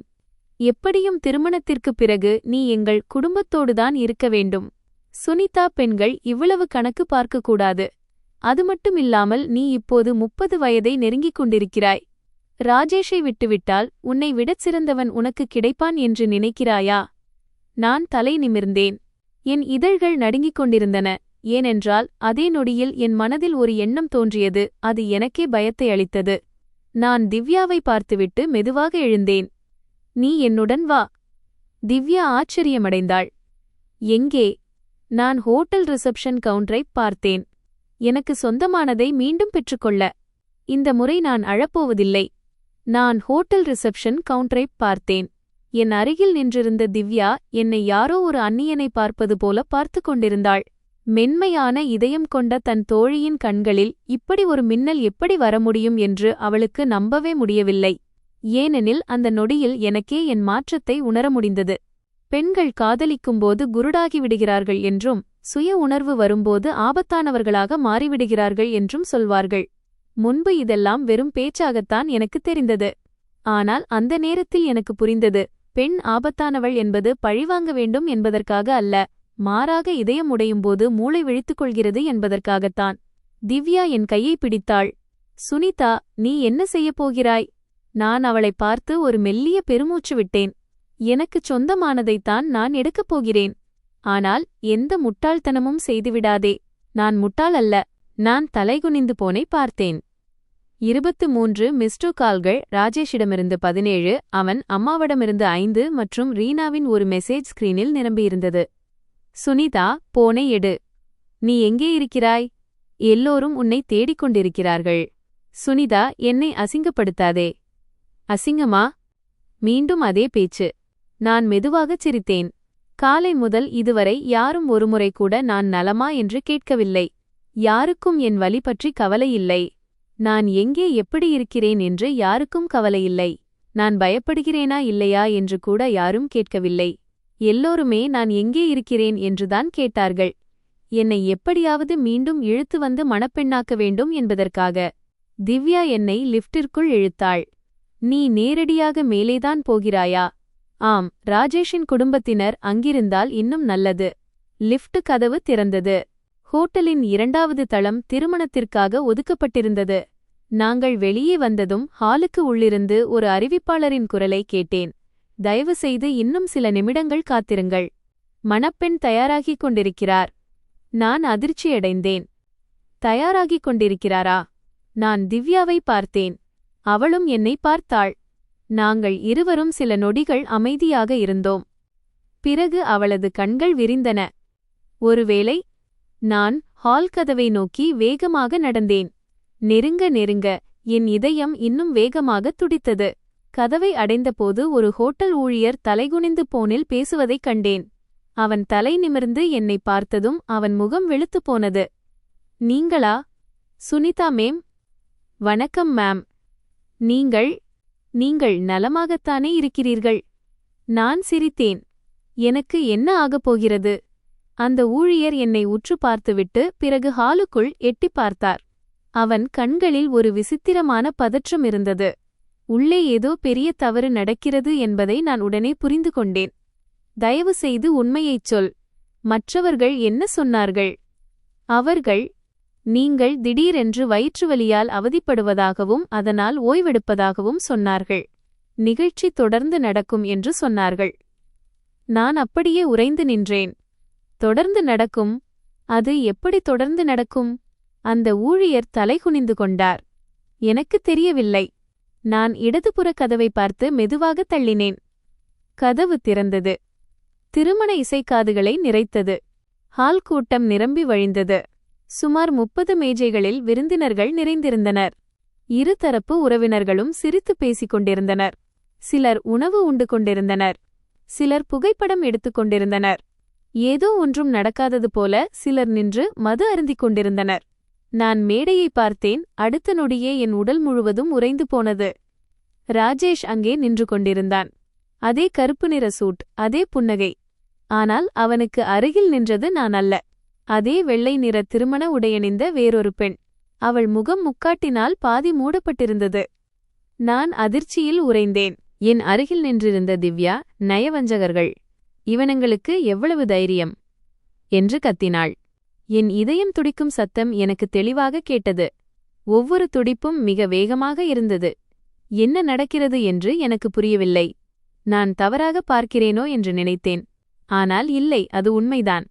எப்படியும் திருமணத்திற்குப் பிறகு நீ எங்கள் குடும்பத்தோடுதான் இருக்க வேண்டும். சுனிதா, பெண்கள் இவ்வளவு கணக்கு பார்க்கக்கூடாது. அது மட்டுமில்லாமல் நீ இப்போது 30 வயதை நெருங்கிக் கொண்டிருக்கிறாய். ராஜேஷை விட்டுவிட்டால் உன்னை விடச் சிறந்தவன் உனக்கு கிடைப்பான் என்று நினைக்கிறாயா? நான் தலை நிமிர்ந்தேன். என் இதழ்கள் நடுங்கிக் கொண்டிருந்தன. ஏனென்றால் அதே நொடியில் என் மனதில் ஒரு எண்ணம் தோன்றியது. அது எனக்கே பயத்தை அளித்தது. நான் திவ்யாவை பார்த்துவிட்டு மெதுவாக எழுந்தேன். நீ என்னுடன் வா. திவ்யா ஆச்சரியமடைந்தாள். எங்கே? நான் ஹோட்டல் ரிசப்ஷன் கவுண்டரைப் பார்த்தேன். எனக்கு சொந்தமானதை மீண்டும் பெற்றுக்கொள்ள. இந்த முறை நான் அழப்போவதில்லை. நான் ஹோட்டல் ரிசப்ஷன் கவுண்டரைப் பார்த்தேன். என் அருகில் நின்றிருந்த திவ்யா என்னை யாரோ ஒரு அந்நியனை பார்ப்பது போல பார்த்து கொண்டிருந்தாள். மென்மையான இதயம் கொண்ட தன் தோழியின் கண்களில் இப்படி ஒரு மின்னல் எப்படி வர முடியும் என்று அவளுக்கு நம்பவே முடியவில்லை. ஏனெனில் அந்த நொடியில் எனக்கே என் மாற்றத்தை உணர முடிந்தது. பெண்கள் காதலிக்கும்போது குருடாகிவிடுகிறார்கள் என்றும், சுய உணர்வு வரும்போது ஆபத்தானவர்களாக மாறிவிடுகிறார்கள் என்றும் சொல்வார்கள். முன்பு இதெல்லாம் வெறும் பேச்சாகத்தான் எனக்கு தெரிந்தது. ஆனால் அந்த நேரத்தில் எனக்கு புரிந்தது, பெண் ஆபத்தானவள் என்பது பழிவாங்க வேண்டும் என்பதற்காக அல்ல, மாறாக இதயம் உடையும்போது மூளை விழித்துக் கொள்கிறது என்பதற்காகத்தான். திவ்யா என் கையை பிடித்தாள். சுனிதா, நீ என்ன செய்யப் போகிறாய்? நான் அவளை பார்த்து ஒரு மெல்லிய பெருமூச்சு விட்டேன். எனக்குச் சொந்தமானதைத்தான் நான் எடுக்கப் போகிறேன். ஆனால் எந்த முட்டாள்தனமும் செய்துவிடாதே. நான் முட்டாள் அல்ல. நான் தலைகுனிந்து போனை பார்த்தேன். 23 மிஸ்டு கால்கள். ராஜேஷிடமிருந்து 17, அவன் அம்மாவிடமிருந்து 5 மற்றும் ரீனாவின் ஒரு மெசேஜ் ஸ்கிரீனில் நிரம்பியிருந்தது. சுனிதா, போனை எடு. நீ எங்கே இருக்கிறாய்? எல்லோரும் உன்னை தேடிக் கொண்டிருக்கிறார்கள். சுனிதா, என்னை அசிங்கப்படுத்தாதே. அசிங்கமா? மீண்டும் அதே பேச்சு. நான் மெதுவாகச் சிரித்தேன். காலை முதல் இதுவரை யாரும் ஒருமுறை கூட நான் நலமா என்று கேட்கவில்லை. யாருக்கும் என் வலி பற்றி கவலையில்லை. நான் எங்கே எப்படி இருக்கிறேன் என்று யாருக்கும் கவலையில்லை. நான் பயப்படுகிறேனா இல்லையா என்று கூட யாரும் கேட்கவில்லை. எல்லோருமே நான் எங்கே இருக்கிறேன் என்றுதான் கேட்டார்கள். என்னை எப்படியாவது மீண்டும் இழுத்து வந்து மணப்பெண்ணாக்க வேண்டும் என்பதற்காக. திவ்யா என்னை லிஃப்டிற்குள் இழுத்தாள். நீ நேரடியாக மேலேதான் போகிறாயா? ஆம், ராஜேஷின் குடும்பத்தினர் அங்கிருந்தால் இன்னும் நல்லது. லிஃப்ட் கதவு திறந்தது. ஹோட்டலின் 2வது தளம் திருமணத்திற்காக ஒதுக்கப்பட்டிருந்தது. நாங்கள் வெளியே வந்ததும் ஹாலுக்கு உள்ளிருந்து ஒரு அறிவிப்பாளரின் குரலை கேட்டேன். தயவுசெய்து இன்னும் சில நிமிடங்கள் காத்திருங்கள். மணப்பெண் தயாராகிக் கொண்டிருக்கிறார். நான் அதிர்ச்சியடைந்தேன். தயாராகிக் கொண்டிருக்கிறாரா? நான் திவ்யாவை பார்த்தேன். அவளும் என்னை பார்த்தாள். நாங்கள் இருவரும் சில நொடிகள் அமைதியாக இருந்தோம். பிறகு அவளது கண்கள் விரிந்தன. ஒருவேளை. நான் ஹால் கதவை நோக்கி வேகமாக நடந்தேன். நெருங்க நெருங்க என் இதயம் இன்னும் வேகமாக துடித்தது. கதவை அடைந்தபோது ஒரு ஹோட்டல் ஊழியர் தலைகுனிந்து போனில் பேசுவதைக் கண்டேன். அவன் தலை நிமிர்ந்து என்னை பார்த்ததும் அவன் முகம் வெளுத்துப் போனது. நீங்களா? சுனிதா மேம். வணக்கம் மேம். நீங்கள் நலமாகத்தானே இருக்கிறீர்கள்? நான் சிரித்தேன். எனக்கு என்ன ஆகப் போகிறது? அந்த ஊழியர் என்னை உற்று பார்த்துவிட்டு பிறகு ஹாலுக்குள் எட்டிப் பார்த்தார். அவன் கண்களில் ஒரு விசித்திரமான பதற்றம் இருந்தது. உள்ளே ஏதோ பெரிய தவறு நடக்கிறது என்பதை நான் உடனே புரிந்து கொண்டேன். தயவு செய்து உண்மையைச் சொல். மற்றவர்கள் என்ன சொன்னார்கள்? அவர்கள் நீங்கள் திடீரென்று வயிற்றுவலியால் அவதிப்படுவதாகவும் அதனால் ஓய்வெடுப்பதாகவும் சொன்னார்கள். நிகழ்ச்சி தொடர்ந்து நடக்கும் என்று சொன்னார்கள். நான் அப்படியே உறைந்து நின்றேன். தொடர்ந்து நடக்கும்? அது எப்படி தொடர்ந்து நடக்கும்? அந்த ஊழியர் தலைகுனிந்து கொண்டார். எனக்கு தெரியவில்லை. நான் இடதுபுற கதவை பார்த்து மெதுவாக தள்ளினேன். கதவு திறந்தது. திருமண இசைக்காதுகளை நிறைத்தது. ஹால் கூட்டம் நிரம்பி வழிந்தது. சுமார் 30 மேஜைகளில் விருந்தினர்கள் நிறைந்திருந்தனர். இருதரப்பு உறவினர்களும் சிரித்து பேசிக் கொண்டிருந்தனர். சிலர் உணவு உண்டு கொண்டிருந்தனர். சிலர் புகைப்படம் எடுத்துக் கொண்டிருந்தனர். ஏதோ ஒன்றும் நடக்காதது போல சிலர் நின்று மது அருந்திக் கொண்டிருந்தனர். நான் மேடையை பார்த்தேன். அடுத்த நொடியே என் உடல் முழுவதும் உறைந்து போனது. ராஜேஷ் அங்கே நின்று கொண்டிருந்தான். அதே கருப்பு நிற சூட், அதே புன்னகை. ஆனால் அவனுக்கு அருகில் நின்றது நான் அல்ல. அதே வெள்ளை நிற திருமண உடையணிந்த வேறொரு பெண். அவள் முகம் முக்காட்டினால் பாதி மூடப்பட்டிருந்தது. நான் அதிர்ச்சியில் உறைந்தேன். என் அருகில் நின்றிருந்த திவ்யா, நயவஞ்சகர்கள், இவனுங்களுக்கு எவ்வளவு தைரியம் என்று கத்தினாள். என் இதயம் துடிக்கும் சத்தம் எனக்கு தெளிவாக கேட்டது. ஒவ்வொரு துடிப்பும் மிக வேகமாக இருந்தது. என்ன நடக்கிறது என்று எனக்கு புரியவில்லை. நான் தவறாக பார்க்கிறேனோ என்று நினைத்தேன். ஆனால் இல்லை, அது உண்மைதான்.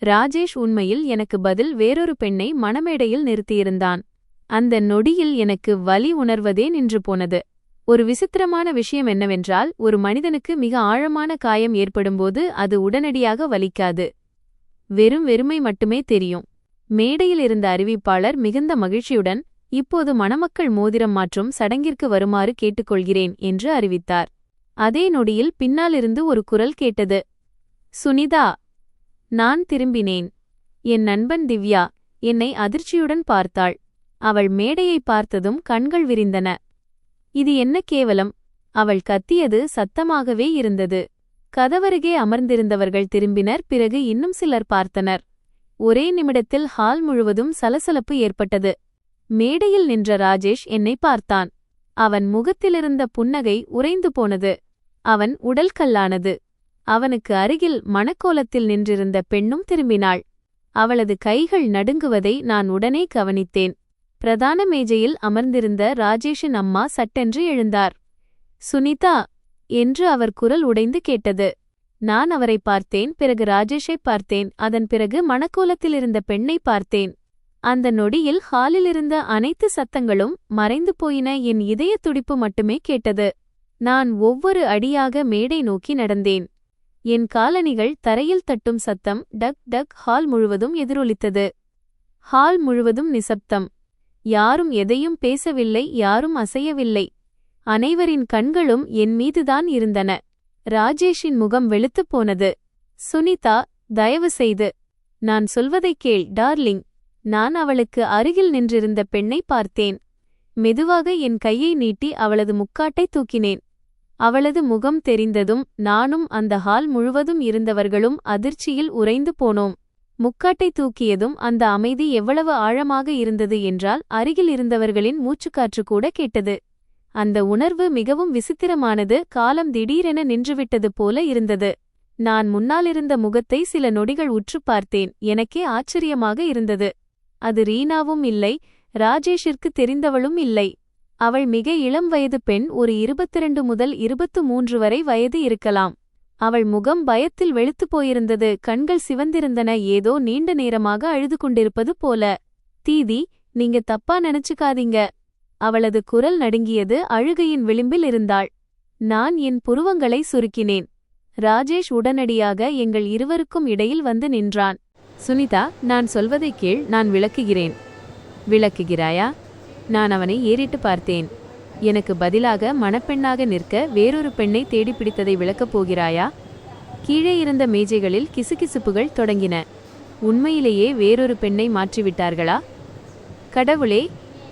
ராஜேஷ் உண்மையில் எனக்கு பதில் வேறொரு பெண்ணை மணமேடையில் நிறுத்தியிருந்தான். அந்த நொடியில் எனக்கு வலி உணர்வதே நின்று போனது. ஒரு விசித்திரமான விஷயம் என்னவென்றால், ஒரு மனிதனுக்கு மிக ஆழமான காயம் ஏற்படும்போது அது உடனடியாக வலிக்காது. வெறும் வெறுமை மட்டுமே தெரியும். மேடையில் இருந்த அறிவிப்பாளர் மிகுந்த மகிழ்ச்சியுடன், இப்போது மணமக்கள் மோதிரம் மாற்றும் சடங்கிற்கு வருமாறு கேட்டுக்கொள்கிறேன் என்று அறிவித்தார். அதே நொடியில் பின்னாலிருந்து ஒரு குரல் கேட்டது. சுனிதா. நான் திரும்பினேன். என் நண்பன் திவ்யா என்னை அதிர்ச்சியுடன் பார்த்தாள். அவள் மேடையை பார்த்ததும் கண்கள் விரிந்தன. இது என்ன கேவலம்! அவள் கத்தியது சத்தமாகவே இருந்தது. கதவருகே அமர்ந்திருந்தவர்கள் திரும்பினர். பிறகு இன்னும் சிலர் பார்த்தனர். ஒரே நிமிடத்தில் ஹால் முழுவதும் சலசலப்பு ஏற்பட்டது. மேடையில் நின்ற ராஜேஷ் என்னை பார்த்தான். அவன் முகத்திலிருந்த புன்னகை உறைந்து போனது. அவன் உடல் கல்லானது. அவனுக்கு அருகில் மணக்கோலத்தில் நின்றிருந்த பெண்ணும் திரும்பினாள். அவளது கைகள் நடுங்குவதை நான் உடனே கவனித்தேன். பிரதான மேஜையில் அமர்ந்திருந்த ராஜேஷின் அம்மா சட்டென்று எழுந்தார். சுனிதா என்று அவர் குரல் உடைந்து கேட்டது. நான் அவரை பார்த்தேன். பிறகு ராஜேஷை பார்த்தேன். அதன் பிறகு மணக்கோலத்திலிருந்த பெண்ணை பார்த்தேன். அந்த நொடியில் ஹாலிலிருந்த அனைத்து சத்தங்களும் மறைந்து போயின. என் இதய துடிப்பு மட்டுமே கேட்டது. நான் ஒவ்வொரு அடியாக மேடை நோக்கி நடந்தேன். என் காலணிகள் தரையில் தட்டும் சத்தம் டக் டக் ஹால் முழுவதும் எதிரொலித்தது. ஹால் முழுவதும் நிசப்தம். யாரும் எதையும் பேசவில்லை, யாரும் அசையவில்லை. அனைவரின் கண்களும் என் மீதுதான் இருந்தன. ராஜேஷின் முகம் வெளுத்துப் போனது. சுனிதா, தயவு செய்து நான் சொல்வதைக் கேள் டார்லிங். நான் அவளுக்கு அருகில் நின்றிருந்த பெண்ணை பார்த்தேன். மெதுவாக என் கையை நீட்டி அவளது முக்காட்டை தூக்கினேன். அவளது முகம் தெரிந்ததும் நானும் அந்த ஹால் முழுவதும் இருந்தவர்களும் அதிர்ச்சியில் உறைந்து போனோம். முக்காட்டை தூக்கியதும் அந்த அமைதி எவ்வளவு ஆழமாக இருந்தது என்றால் அருகில் இருந்தவர்களின் மூச்சுக்காற்று கூட கேட்டது. அந்த உணர்வு மிகவும் விசித்திரமானது. காலம் திடீரென நின்றுவிட்டது போல இருந்தது. நான் முன்னாலிருந்த முகத்தை சில நொடிகள் உற்று பார்த்தேன். எனக்கே ஆச்சரியமாக இருந்தது. அது ரீனாவும் இல்லை, ராஜேஷிற்கு தெரிந்தவளும் இல்லை. அவள் மிக இளம் வயது பெண். ஒரு 22 முதல் 23 வரை வயது இருக்கலாம். அவள் முகம் பயத்தில் வெளுத்துப் போயிருந்தது. கண்கள் சிவந்திருந்தன, ஏதோ நீண்ட நேரமாக அழுது கொண்டிருப்பது போல. தீதி, நீங்க தப்பா நினைச்சுக்காதீங்க. அவளது குரல் நடுங்கியது. அழுகையின் விளிம்பில் இருந்தாள். நான் என் புருவங்களை சுருக்கினேன். ராஜேஷ் உடனடியாக எங்கள் இருவருக்கும் இடையில் வந்து நின்றான். சுனிதா, நான் சொல்வதைக் கேள், நான் விளக்குகிறேன். விளக்குகிறாயா? நான் அவனை ஏறிட்டு பார்த்தேன். எனக்கு பதிலாக மணப்பெண்ணாக நிற்க வேறொரு பெண்ணை தேடிப்பிடித்ததை விளக்கப் போகிறாயா? கீழே இருந்த மேஜைகளில் கிசுகிசுப்புகள் தொடங்கின. உண்மையிலேயே வேறொரு பெண்ணை மாற்றிவிட்டார்களா? கடவுளே,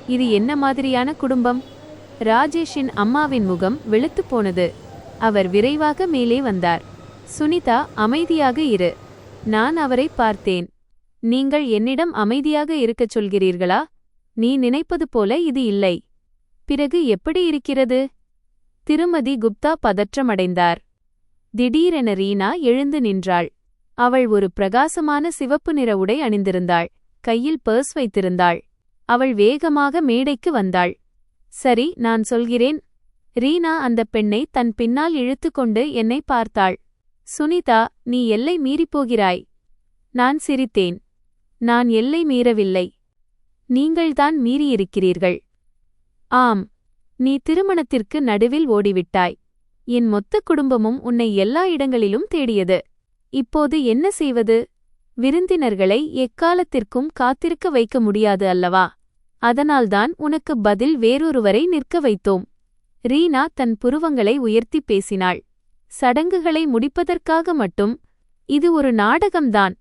இது என்ன மாதிரியான குடும்பம்? ராஜேஷின் அம்மாவின் முகம் வெளுத்துப் போனது. அவர் விரைவாக மேலே வந்தார். சுனிதா, அமைதியாக இரு. நான் அவரை பார்த்தேன். நீங்கள் என்னிடம் அமைதியாக இருக்கச் சொல்கிறீர்களா? நீ நினைப்பது போல இது இல்லை. பிறகு எப்படி இருக்கிறது? திருமதி குப்தா பதற்றமடைந்தார். திடீரென ரீனா எழுந்து நின்றாள். அவள் ஒரு பிரகாசமான சிவப்பு நிற உடை அணிந்திருந்தாள். கையில் பர்ஸ் வைத்திருந்தாள். அவள் வேகமாக மேடைக்கு வந்தாள். சரி, நான் சொல்கிறேன். ரீனா அந்த பெண்ணை தன் பின்னால் இழுத்துக்கொண்டு என்னை பார்த்தாள். சுனிதா, நீ எல்லை மீறிப்போகிறாய். நான் சிரித்தேன். நான் எல்லை மீறவில்லை. நீங்கள்தான் மீறியிருக்கிறீர்கள். ஆம், நீ திருமணத்திற்கு நடுவில் ஓடிவிட்டாய். என் மொத்த குடும்பமும் உன்னை எல்லா இடங்களிலும் தேடியது. இப்போது என்ன செய்வது? விருந்தினர்களை எக்காலத்திற்கும் காத்திருக்க வைக்க முடியாது அல்லவா? அதனால்தான் உனக்கு பதில் வேறொருவரை நிற்க வைத்தோம். ரீனா தன் புருவங்களை உயர்த்தி பேசினாள். சடங்குகளை முடிப்பதற்காக மட்டும். இது ஒரு நாடகம்தான்.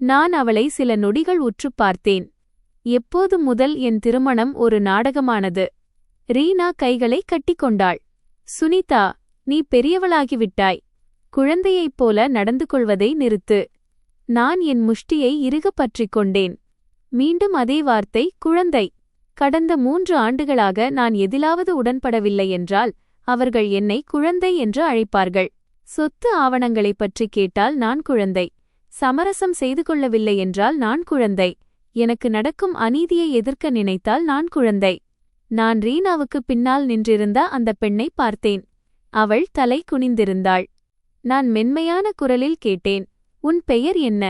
நான் அவளை சில நொடிகள் உற்றுப் பார்த்தேன். எப்போது முதல் என் திருமணம் ஒரு நாடகமானது? ரீனா கைகளை கட்டிக்கொண்டாள். சுனிதா, நீ பெரியவளாகிவிட்டாய். குழந்தையைப் போல நடந்து கொள்வதை நிறுத்து. நான் என் முஷ்டியை இறுகப் பற்றிக் கொண்டேன். மீண்டும் அதே வார்த்தை, குழந்தை. கடந்த 3 ஆண்டுகளாக நான் எதிலாவது உடன்படவில்லை என்றால் அவர்கள் என்னை குழந்தை என்று அழைப்பார்கள். சொத்து ஆவணங்களைப் பற்றி கேட்டால் நான் குழந்தை. சமரசம் செய்து கொள்ளவில்லை என்றால் நான் குழந்தை. எனக்கு நடக்கும் அநீதியை எதிர்க்க நினைத்தால் நான் குழந்தை. நான் ரீனாவுக்கு பின்னால் நின்றிருந்த அந்த பெண்ணை பார்த்தேன். அவள் தலை குனிந்திருந்தாள். நான் மென்மையான குரலில் கேட்டேன், உன் பெயர் என்ன?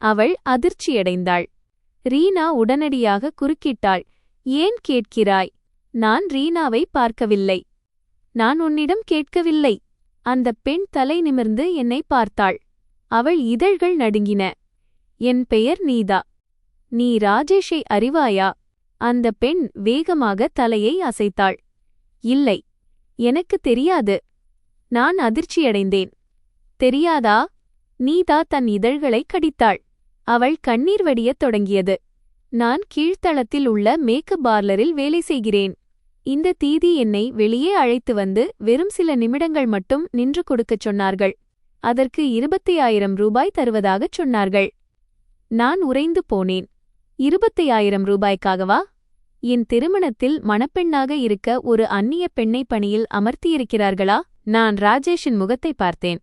அவள் அதிர்ச்சியடைந்தாள். ரீனா உடனடியாக குறுக்கிட்டாள். ஏன் கேட்கிறாய்? நான் ரீனாவை பார்க்கவில்லை. நான் உன்னிடம் கேட்கவில்லை. அந்த பெண் தலை நிமிர்ந்து என்னை பார்த்தாள். அவள் இதழ்கள் நடுங்கின. என் பெயர் நீதா. நீ ராஜேஷை அறிவாயா? அந்த பெண் வேகமாக தலையை அசைத்தாள். இல்லை, எனக்கு தெரியாது. நான் அதிர்ச்சியடைந்தேன். தெரியாதா? நீதா தன் இதழ்களை கடித்தாள். அவள் கண்ணீர் வடியத் தொடங்கியது. நான் கீழ்த்தளத்தில் உள்ள மேக்கப் பார்லரில் வேலை செய்கிறேன். இந்த தீதி என்னை வெளியே அழைத்து வந்து வெறும் சில நிமிடங்கள் மட்டும் நின்று கொடுக்கச் சொன்னார்கள். அதற்கு 25,000 ரூபாய் தருவதாகச் சொன்னார்கள். நான் உறைந்து போனேன். 25,000 ரூபாய்க்காகவா? என் திருமணத்தில் மணப்பெண்ணாக இருக்க ஒரு அந்நிய பெண்ணை பணியில் அமர்த்தியிருக்கிறார்களா? நான் ராஜேஷின் முகத்தை பார்த்தேன்.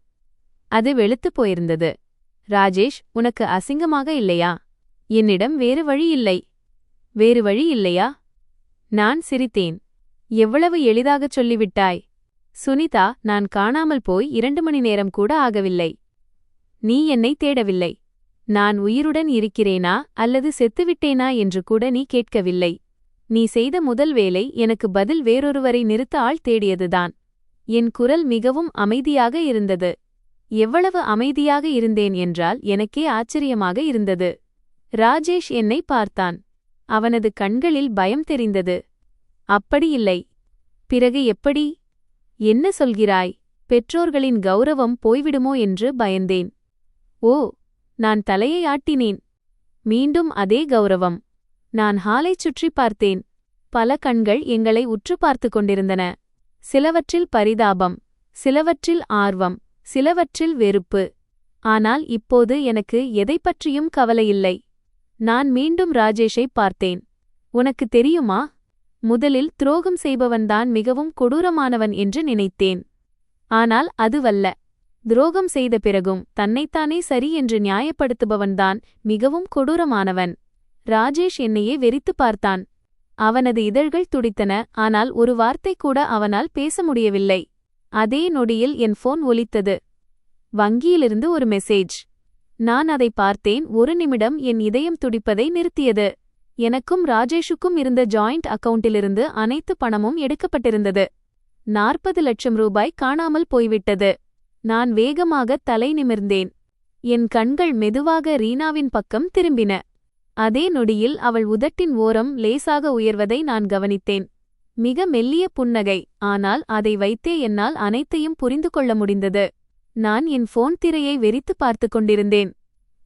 அது வெளுத்துப் போயிருந்தது. ராஜேஷ், உனக்கு அசிங்கமாக இல்லையா? என்னிடம் வேறு வழி இல்லை. வேறு வழி இல்லையா? நான் சிரித்தேன். எவ்வளவு எளிதாகச் சொல்லிவிட்டாய். சுனிதா, நான் காணாமல் போய் 2 மணி நேரம் கூட ஆகவில்லை. நீ என்னை தேடவில்லை. நான் உயிருடன் இருக்கிறேனா அல்லது செத்துவிட்டேனா என்று கூட நீ கேட்கவில்லை. நீ செய்த முதல் வேலை எனக்கு பதில் வேறொருவரை நிறுத்த ஆள் தேடியதுதான். என் குரல் மிகவும் அமைதியாக இருந்தது. எவ்வளவு அமைதியாக இருந்தேன் என்றால் எனக்கே ஆச்சரியமாக இருந்தது. ராஜேஷ் என்னை பார்த்தான். அவனது கண்களில் பயம் தெரிந்தது. அப்படியில்லை. பிறகு எப்படி? என்ன சொல்கிறாய்? பெற்றோர்களின் கௌரவம் போய்விடுமோ என்று பயந்தேன். ஓ, நான் தலையை ஆட்டினேன். மீண்டும் அதே கௌரவம். நான் ஹாலைச் சுற்றி பார்த்தேன். பல கண்கள் எங்களை உற்று பார்த்து கொண்டிருந்தன. சிலவற்றில் பரிதாபம், சிலவற்றில் ஆர்வம், சிலவற்றில் வெறுப்பு. ஆனால் இப்போது எனக்கு எதைப்பற்றியும் கவலையில்லை. நான் மீண்டும் ராஜேஷை பார்த்தேன். உனக்கு தெரியுமா, முதலில் துரோகம் செய்பவன்தான் மிகவும் கொடூரமானவன் என்று நினைத்தேன். ஆனால் அதுவல்ல. துரோகம் செய்த பிறகும் தன்னைத்தானே சரி என்று நியாயப்படுத்துபவன்தான் மிகவும் கொடூரமானவன். ராஜேஷ் என்னையே வெறித்து பார்த்தான். அவனது இதழ்கள் துடித்தன. ஆனால் ஒரு வார்த்தை கூட அவனால் பேச முடியவில்லை. அதே நொடியில் என் போன் ஒலித்தது. வங்கியிலிருந்து ஒரு மெசேஜ். நான் அதை பார்த்தேன். ஒரு நிமிடம் என் இதயம் துடிப்பதை நிறுத்தியது. எனக்கும் ராஜேஷுக்கும் இருந்த ஜாயிண்ட் அக்கவுண்டிலிருந்து அனைத்து பணமும் எடுக்கப்பட்டிருந்தது. 40 லட்சம் ரூபாய் காணாமல் போய்விட்டது. நான் வேகமாக தலை நிமிர்ந்தேன். என் கண்கள் மெதுவாக ரீனாவின் பக்கம் திரும்பின. அதே நொடியில் அவள் உதட்டின் ஓரம் லேசாக உயர்வதை நான் கவனித்தேன். மிக மெல்லிய புன்னகை. ஆனால் அதை வைத்தே என்னால் அனைத்தையும் புரிந்து கொள்ள முடிந்தது. நான் என் போன் திரையை வெறித்து பார்த்து கொண்டிருந்தேன்.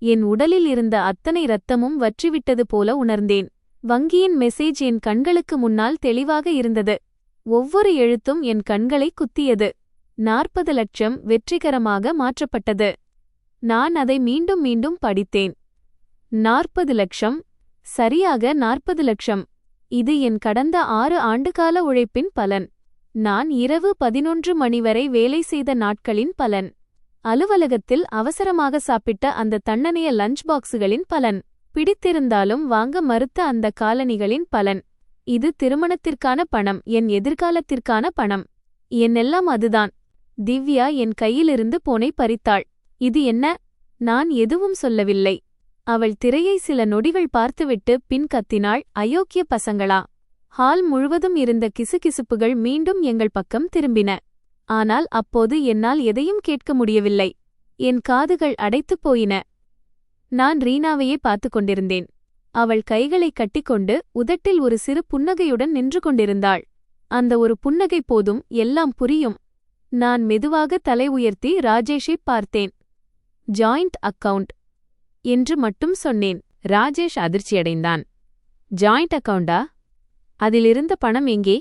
என் உடலில் இருந்த அத்தனை இரத்தமும் வற்றிவிட்டது போல உணர்ந்தேன். வங்கியின் மெசேஜ் என் கண்களுக்கு முன்னால் தெளிவாக இருந்தது. ஒவ்வொரு எழுத்தும் என் கண்களை குத்தியது. 40 லட்சம் வெற்றிகரமாக மாற்றப்பட்டது. நான் அதை மீண்டும் மீண்டும் படித்தேன். 40 லட்சம், சரியாக 40 லட்சம். இது என் கடந்த 6 ஆண்டுகால உழைப்பின் பலன். நான் இரவு 11 மணி வரை வேலை செய்த நாட்களின் பலன். அலுவலகத்தில் அவசரமாக சாப்பிட்ட அந்த தன்னனைய லஞ்ச் பாக்ஸுகளின் பலன். பிடித்திருந்தாலும் வாங்க மறுத்த அந்த காலணிகளின் பலன். இது திருமணத்திற்கான பணம், என் எதிர்காலத்திற்கான பணம். என்னெல்லாம் அதுதான். திவ்யா என் கையிலிருந்து போனை பறித்தாள். இது என்ன? நான் எதுவும் சொல்லவில்லை. அவள் திரையை சில நொடிகள் பார்த்துவிட்டு பின் கத்தினாள், அயோக்கிய பசங்களா. ஹால் முழுவதும் இருந்த கிசுகிசுப்புகள் மீண்டும் எங்கள் பக்கம் திரும்பின. ஆனால் அப்போது என்னால் எதையும் கேட்க முடியவில்லை. என் காதுகள் அடைத்துப் போயின. நான் ரீனாவையே பார்த்து கொண்டிருந்தேன். அவள் கைகளை கட்டிக்கொண்டு உதட்டில் ஒரு சிறு புன்னகையுடன் நின்று கொண்டிருந்தாள். அந்த ஒரு புன்னகை போதும், எல்லாம் புரியும். நான் மெதுவாக தலை உயர்த்தி ராஜேஷை பார்த்தேன். ஜாயிண்ட் அக்கவுண்ட் என்று மட்டும் சொன்னேன். ராஜேஷ் அதிர்ச்சியடைந்தான். ஜாயிண்ட் அக்கவுண்டா? அதிலிருந்த பணம் எங்கே?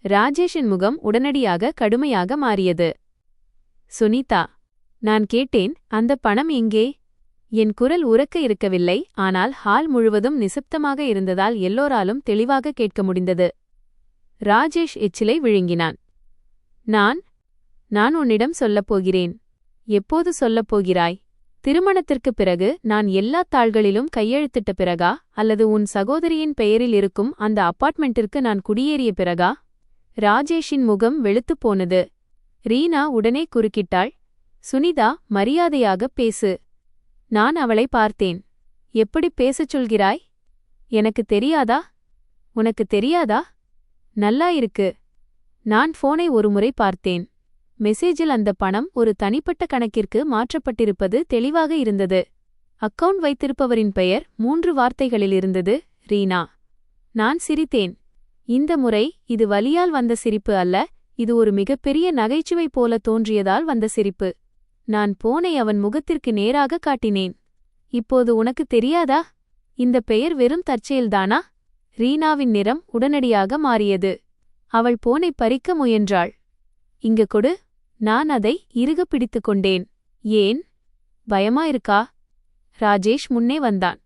ராஜேஷின் முகம் உடனடியாக கடுமையாக மாறியது. சுனிதா, நான் கேட்டேன், அந்த பணம் எங்கே? என் குரல் உரக்க இருக்கவில்லை. ஆனால் ஹால் முழுவதும் நிசப்தமாக இருந்ததால் எல்லோராலும் தெளிவாக கேட்க முடிந்தது. ராஜேஷ் எச்சிலை விழுங்கினான். நான் உன்னிடம் சொல்லப்போகிறேன். எப்போது சொல்லப்போகிறாய்? திருமணத்திற்குப் பிறகு நான் எல்லா தாள்களிலும் கையெழுத்திட்ட பிறகா, அல்லது உன் சகோதரியின் பெயரில் இருக்கும் அந்த அப்பார்ட்மெண்ட்டிற்கு நான் குடியேறிய பிறகா? ராஜேஷின் முகம் வெளுத்துப் போனது. ரீனா உடனே குறுக்கிட்டாள். சுனிதா, மரியாதையாகப் பேசு. நான் அவளை பார்த்தேன். எப்படி பேசச் சொல்கிறாய்? எனக்கு தெரியாதா? உனக்கு தெரியாதா? நல்லா இருக்கு. நான் போனை ஒருமுறை பார்த்தேன். மெசேஜில் அந்த பணம் ஒரு தனிப்பட்ட கணக்கிற்கு மாற்றப்பட்டிருப்பது தெளிவாக இருந்தது. அக்கவுண்ட் வைத்திருப்பவரின் பெயர் 3 வார்த்தைகளில் இருந்தது, ரீனா. நான் சிரித்தேன். இந்த முறை இது வலியால் வந்த சிரிப்பு அல்ல, இது ஒரு மிகப்பெரிய நகைச்சுவை போல தோன்றியதால் வந்த சிரிப்பு. நான் போனை அவன் முகத்திற்கு நேராக காட்டினேன். இப்போது உனக்கு தெரியாதா? இந்த பெயர் வெறும் தற்செயல்தானா? ரீனாவின் நிறம் உடனடியாக மாறியது. அவள் போனை பறிக்க முயன்றாள். இங்கு கொடு. நான் அதை இறுகப் பிடித்துக் கொண்டேன். ஏன்? பயமா இருக்கா? ராஜேஷ் முன்னே வந்தான்.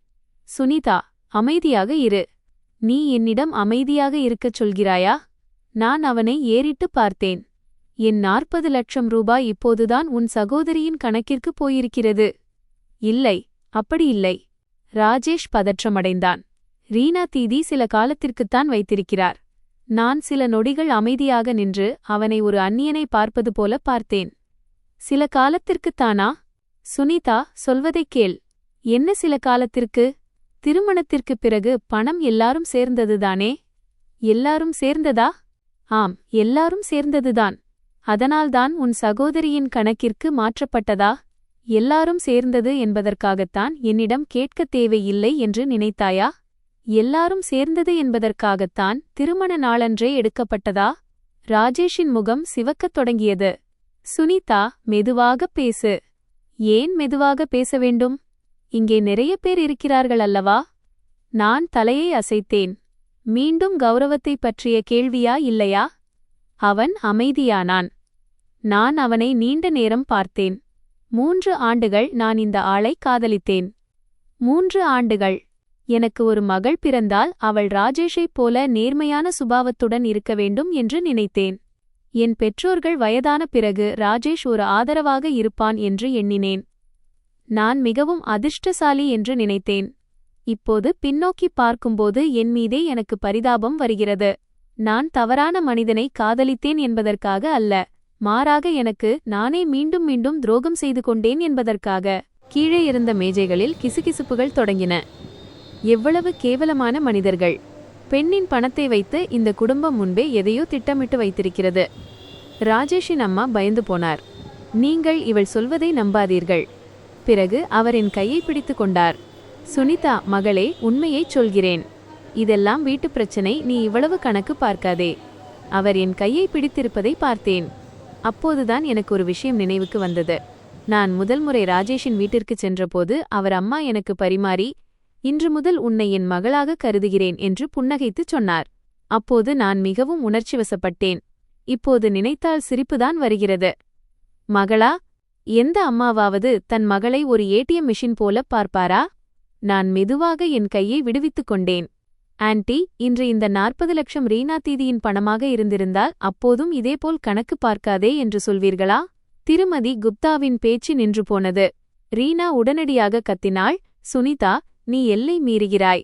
சுனிதா, அமைதியாக இரு. நீ என்னிடம் அமைதியாக இருக்கச் சொல்கிறாயா? நான் அவனை ஏறிட்டு பார்த்தேன். என் 40 லட்சம் ரூபாய் இப்போதுதான் உன் சகோதரியின் கணக்கிற்கு போயிருக்கிறது. இல்லை, அப்படி இல்லை. ராஜேஷ் பதற்றமடைந்தான். ரீனா தீதி சில காலத்திற்குத்தான் வைத்திருக்கிறார். நான் சில நொடிகள் அமைதியாக நின்று அவனை ஒரு அந்நியனை பார்ப்பது போல பார்த்தேன். சில காலத்திற்குத்தானா? சுனிதா, சொல்வதைக் கேள். என்ன சில காலத்திற்கு? திருமணத்திற்குப் பிறகு பணம் எல்லாரும் சேர்ந்ததுதானே? எல்லாரும் சேர்ந்ததா? ஆம், எல்லாரும் சேர்ந்ததுதான். அதனால்தான் உன் சகோதரியின் கணக்கிற்கு மாற்றப்பட்டதா? எல்லாரும் சேர்ந்தது என்பதற்காகத்தான் என்னிடம் கேட்கத் தேவையில்லை என்று நினைத்தாயா? எல்லாரும் சேர்ந்தது என்பதற்காகத்தான் திருமண நாளன்றே எடுக்கப்பட்டதா? ராஜேஷின் முகம் சிவக்கத் தொடங்கியது. சுனிதா, மெதுவாகப் பேசு. ஏன் மெதுவாக பேச வேண்டும்? இங்கே நிறைய பேர் இருக்கிறார்கள் அல்லவா? நான் தலையை அசைத்தேன். மீண்டும் கௌரவத்தைப் பற்றிய கேள்வியா இல்லையா? அவன் அமைதியானான். நான் அவனை நீண்ட நேரம் பார்த்தேன். 3 ஆண்டுகள் நான் இந்த ஆளை காதலித்தேன். 3 ஆண்டுகள். எனக்கு ஒரு மகள் பிறந்தால் அவள் ராஜேஷைப் போல நேர்மையான சுபாவத்துடன் இருக்க வேண்டும் என்று நினைத்தேன். என் பெற்றோர்கள் வயதான பிறகு ராஜேஷ் ஒரு ஆதரவாக இருப்பான் என்று எண்ணினேன். நான் மிகவும் அதிர்ஷ்டசாலி என்று நினைத்தேன். இப்போது பின்னோக்கிப் பார்க்கும்போது என் மீதே எனக்கு பரிதாபம் வருகிறது. நான் தவறான மனிதனை காதலித்தேன் என்பதற்காக அல்ல, மாறாக எனக்கு நானே மீண்டும் மீண்டும் துரோகம் செய்து கொண்டேன் என்பதற்காக. கீழே இருந்த மேஜைகளில் கிசுகிசுப்புகள் தொடங்கின. எவ்வளவு கேவலமான மனிதர்கள்! பெண்ணின் பணத்தை வைத்து இந்த குடும்பம் முன்பே எதையோ திட்டமிட்டு வைத்திருக்கிறது. ராஜேஷின் அம்மா பயந்து போனார். நீங்கள் இவள் சொல்வதை நம்பாதீர்கள். பிறகு அவர் என் கையை பிடித்து கொண்டார். சுனிதா, மகளே, உண்மையைச் சொல்கிறேன். இதெல்லாம் வீட்டுப் பிரச்சனை, நீ இவ்வளவு கணக்கு பார்க்காதே. அவர் என் கையை பிடித்திருப்பதை பார்த்தேன். அப்போதுதான் எனக்கு ஒரு விஷயம் நினைவுக்கு வந்தது. நான் முதல் முறை ராஜேஷின் வீட்டிற்குச் சென்றபோது அவர் அம்மா எனக்கு பரிமாறி, இன்று முதல் உன்னை என் மகளாக கருதுகிறேன் என்று புன்னகைத்துச் சொன்னார். அப்போது நான் மிகவும் உணர்ச்சிவசப்பட்டேன். இப்போது நினைத்தால் சிரிப்புதான் வருகிறது. மகளா? எந்த அம்மாவாவது தன் மகளை ஒரு ஏடிஎம் மிஷின் போல பார்ப்பாரா? நான் மெதுவாக என் கையை விடுவித்துக் கொண்டேன். ஆன்ட்டி, இன்று இந்த 40 லட்சம் ரீனா தீதியின் பணமாக இருந்திருந்தால் அப்போதும் இதேபோல் கணக்கு பார்க்காதே என்று சொல்வீர்களா? திருமதி குப்தாவின் பேச்சு நின்று போனது. ரீனா உடனடியாக கத்தினாள், சுனிதா, நீ எல்லை மீறுகிறாய்.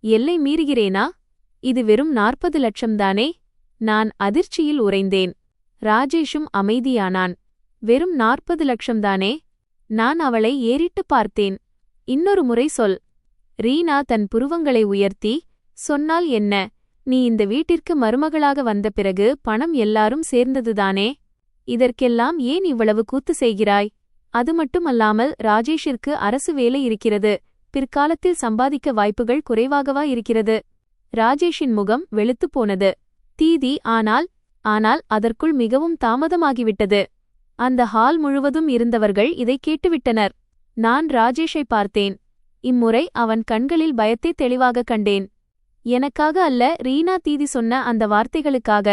எல்லை மீறுகிறேனா? இது வெறும் 40 லட்சம்தானே? நான் அதிர்ச்சியில் உறைந்தேன். ராஜேஷும் அமைதியானான். வெறும் 40 லட்சம்தானே? நான் அவளை ஏறிட்டு பார்த்தேன். இன்னொரு முறை சொல். ரீனா தன் புருவங்களை உயர்த்தி, சொன்னால் என்ன? நீ இந்த வீட்டிற்கு மருமகளாக வந்த பிறகு பணம் எல்லாரும் சேர்ந்ததுதானே? இதற்கெல்லாம் ஏன் இவ்வளவு கூத்து செய்கிறாய்? அது மட்டுமல்லாமல் ராஜேஷிற்கு அரசு வேலை இருக்கிறது. பிற்காலத்தில் சம்பாதிக்க வாய்ப்புகள் குறைவாகவா இருக்கிறது? ராஜேஷின் முகம் வெளுத்துப் போனது. தீதி, ஆனால் அதற்குள் மிகவும் தாமதமாகிவிட்டது. அந்த ஹால் முழுவதும் இருந்தவர்கள் இதை கேட்டுவிட்டனர். நான் ராஜேஷை பார்த்தேன். இம்முறை அவன் கண்களில் பயத்தை தெளிவாக கண்டேன். எனக்காக அல்ல, ரீனா தீதி சொன்ன அந்த வார்த்தைகளுக்காக.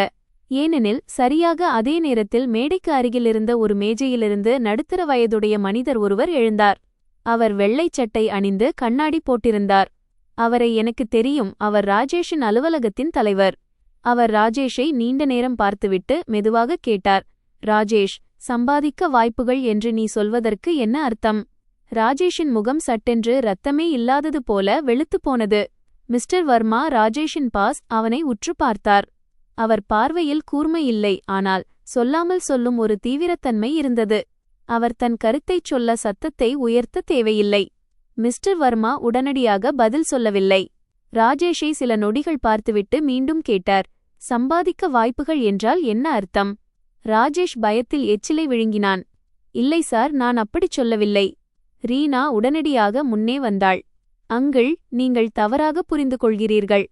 ஏனெனில் சரியாக அதே நேரத்தில் மேடைக்கு அருகிலிருந்த ஒரு மேஜையிலிருந்து நடுத்தர வயதுடைய மனிதர் ஒருவர் எழுந்தார். அவர் வெள்ளைச் சட்டை அணிந்து கண்ணாடி போட்டிருந்தார். அவரை எனக்கு தெரியும். அவர் ராஜேஷின் அலுவலகத்தின் தலைவர். அவர் ராஜேஷை நீண்ட நேரம் பார்த்துவிட்டு மெதுவாக கேட்டார், ராஜேஷ், சம்பாதிக்க வாய்ப்புகள் என்று நீ சொல்வதற்கு என்ன அர்த்தம்? ராஜேஷின் முகம் சட்டென்று இரத்தமே இல்லாதது போல வெளுத்துப் போனது. மிஸ்டர் வர்மா ராஜேஷின் பாஸ் அவனை உற்று பார்த்தார். அவர் பார்வையில் கூர்மை இல்லை, ஆனால் சொல்லாமல் சொல்லும் ஒரு தீவிரத்தன்மை இருந்தது. அவர் தன் கருத்தைச் சொல்ல சத்தத்தை உயர்த்த தேவையில்லை. மிஸ்டர் வர்மா உடனடியாக பதில் சொல்லவில்லை. ராஜேஷை சில நொடிகள் பார்த்துவிட்டு மீண்டும் கேட்டார், சம்பாதிக்க வாய்ப்புகள் என்றால் என்ன அர்த்தம்? ராஜேஷ் பயத்தில் எச்சிலை விழுங்கினான். இல்லை சார், நான் அப்படிச் சொல்லவில்லை. ரீனா உடனடியாக முன்னே வந்தாள். அங்கிள், நீங்கள் தவறாக புரிந்து கொள்கிறீர்கள்.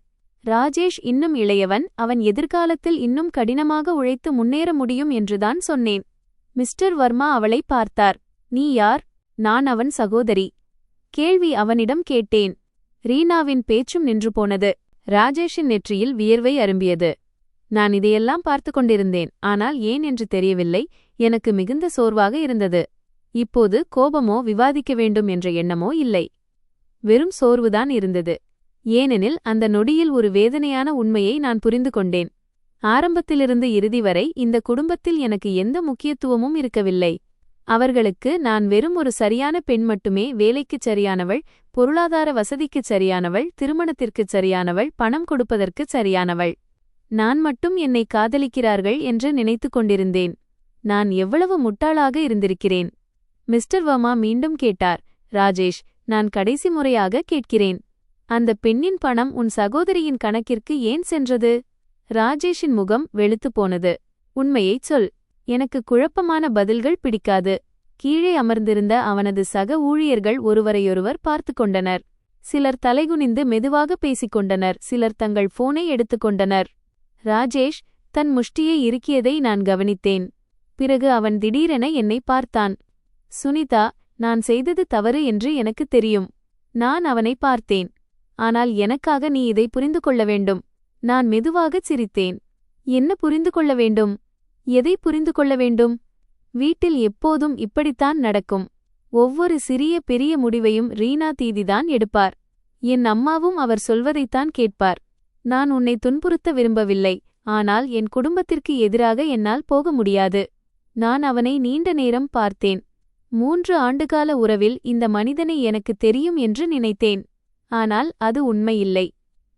ராஜேஷ் இன்னும் இளையவன். அவன் எதிர்காலத்தில் இன்னும் கடினமாக உழைத்து முன்னேற முடியும் என்றுதான் சொன்னேன். மிஸ்டர் வர்மா அவளை பார்த்தார். நீ யார்? நான் அவன் சகோதரி. கேள்வி அவனிடம் கேட்டேன். ரீனாவின் பேச்சும் நின்று போனது. ராஜேஷின் நெற்றியில் வியர்வை அரும்பியது. நான் இதையெல்லாம் பார்த்து கொண்டிருந்தேன். ஆனால் ஏன் என்று தெரியவில்லை. எனக்கு மிகுந்த சோர்வாக இருந்தது. இப்போது கோபமோ விவாதிக்க வேண்டும் என்ற எண்ணமோ இல்லை. வெறும் சோர்வுதான் இருந்தது. ஏனெனில் அந்த நொடியில் ஒரு வேதனையான உண்மையை நான் புரிந்து கொண்டேன். ஆரம்பத்திலிருந்து இறுதி வரை இந்த குடும்பத்தில் எனக்கு எந்த முக்கியத்துவமும் இருக்கவில்லை. அவர்களுக்கு நான் வெறும் ஒரு சரியான பெண் மட்டுமே. வேலைக்குச் சரியானவள், பொருளாதார வசதிக்குச் சரியானவள், திருமணத்திற்குச் சரியானவள், பணம் கொடுப்பதற்குச் சரியானவள். நான் மட்டும் என்னை காதலிக்கிறார்கள் என்று நினைத்து கொண்டிருந்தேன். நான் எவ்வளவு முட்டாளாக இருந்திருக்கிறேன். மிஸ்டர் வர்மா மீண்டும் கேட்டார், ராஜேஷ், நான் கடைசி முறையாக கேட்கிறேன். அந்த பெண்ணின் பணம் உன் சகோதரியின் கணக்கிற்கு ஏன் சென்றது? ராஜேஷின் முகம் வெளுத்துப் போனது. உண்மையைச் சொல். எனக்கு குழப்பமான பதில்கள் பிடிக்காது. கீழே அமர்ந்திருந்த அவனது சக ஊழியர்கள் ஒருவரையொருவர் பார்த்து கொண்டனர். சிலர் தலைகுனிந்து மெதுவாக பேசிக் கொண்டனர், சிலர் தங்கள் போனை எடுத்துக்கொண்டனர். ராஜேஷ் தன் முஷ்டியை இறுக்கியதை நான் கவனித்தேன். பிறகு அவன் திடீரென என்னை பார்த்தான். சுனிதா, நான் செய்தது தவறு என்று எனக்கு தெரியும். நான் அவனை பார்த்தேன். ஆனால் எனக்காக நீ இதை புரிந்து கொள்ள வேண்டும். நான் மெதுவாகச் சிரித்தேன். என்ன புரிந்து கொள்ள வேண்டும்? எதை புரிந்து கொள்ள வேண்டும்? வீட்டில் எப்போதும் இப்படித்தான் நடக்கும். ஒவ்வொரு சிறிய பெரிய முடிவையும் ரீனா தீதிதான் எடுப்பார். என் அம்மாவும் அவர் சொல்வதைத்தான் கேட்பார். நான் உன்னை துன்புறுத்த விரும்பவில்லை, ஆனால் என் குடும்பத்திற்கு எதிராக என்னால் போக முடியாது. நான் அவனை நீண்ட நேரம் பார்த்தேன். 3 ஆண்டுகால உறவில் இந்த மனிதனை எனக்கு தெரியும் என்று நினைத்தேன். ஆனால் அது உண்மையில்லை.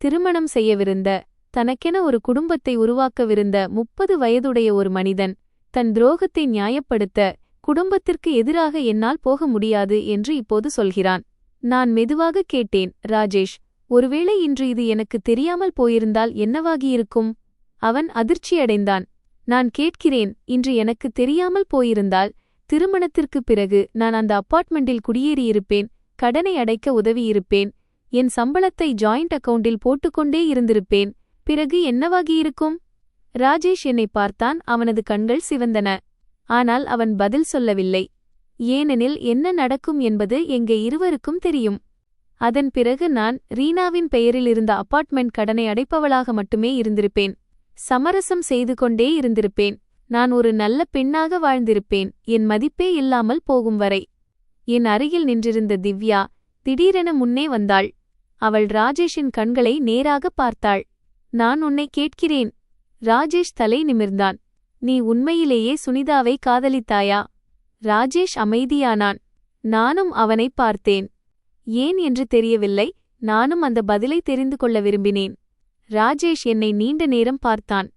திருமணம் செய்யவிருந்த, தனக்கென ஒரு குடும்பத்தை உருவாக்கவிருந்த 30 வயதுடைய ஒரு மனிதன் தன் துரோகத்தை நியாயப்படுத்த குடும்பத்திற்கு எதிராக என்னால் போக முடியாது என்று இப்போது சொல்கிறான். நான் மெதுவாக கேட்டேன், ராஜேஷ், ஒருவேளை இன்று இது எனக்கு தெரியாமல் போயிருந்தால் என்னவாகியிருக்கும்? அவன் அதிர்ச்சியடைந்தான். நான் கேட்கிறேன், இன்று எனக்கு தெரியாமல் போயிருந்தால் திருமணத்திற்குப் பிறகு நான் அந்த அப்பார்ட்மெண்டில் குடியேறியிருப்பேன், கடனை அடைக்க உதவியிருப்பேன், என் சம்பளத்தை ஜாயிண்ட் அக்கவுண்டில் போட்டுக்கொண்டே இருந்திருப்பேன். பிறகு என்னவாகியிருக்கும்? ராஜேஷ் என்னை பார்த்தான். அவனது கண்கள் சிவந்தன. ஆனால் அவன் பதில் சொல்லவில்லை. ஏனெனில் என்ன நடக்கும் என்பது எங்க இருவருக்கும் தெரியும். அதன் பிறகு நான் ரீனாவின் பெயரில் இருந்த அப்பார்ட்மெண்ட் கடனை அடைப்பவளாக மட்டுமே இருந்திருப்பேன். சமரசம் செய்து கொண்டே இருந்திருப்பேன். நான் ஒரு நல்ல பெண்ணாக வாழ்ந்திருப்பேன், என் மதிப்பே இல்லாமல் போகும் வரை. என் அருகில் நின்றிருந்த திவ்யா திடீரென முன்னே வந்தாள். அவள் ராஜேஷின் கண்களை நேராக பார்த்தாள். நான் உன்னை கேட்கிறேன். ராஜேஷ் தலை நிமிர்ந்தான். நீ உண்மையிலேயே சுனிதாவை காதலித்தாயா? ராஜேஷ் அமைதியானான். நானும் அவனை பார்த்தேன். ஏன் என்று தெரியவில்லை. நானும் அந்த பதிலை தெரிந்து கொள்ள விரும்பினேன். ராஜேஷ் என்னை நீண்ட நேரம் பார்த்தான்.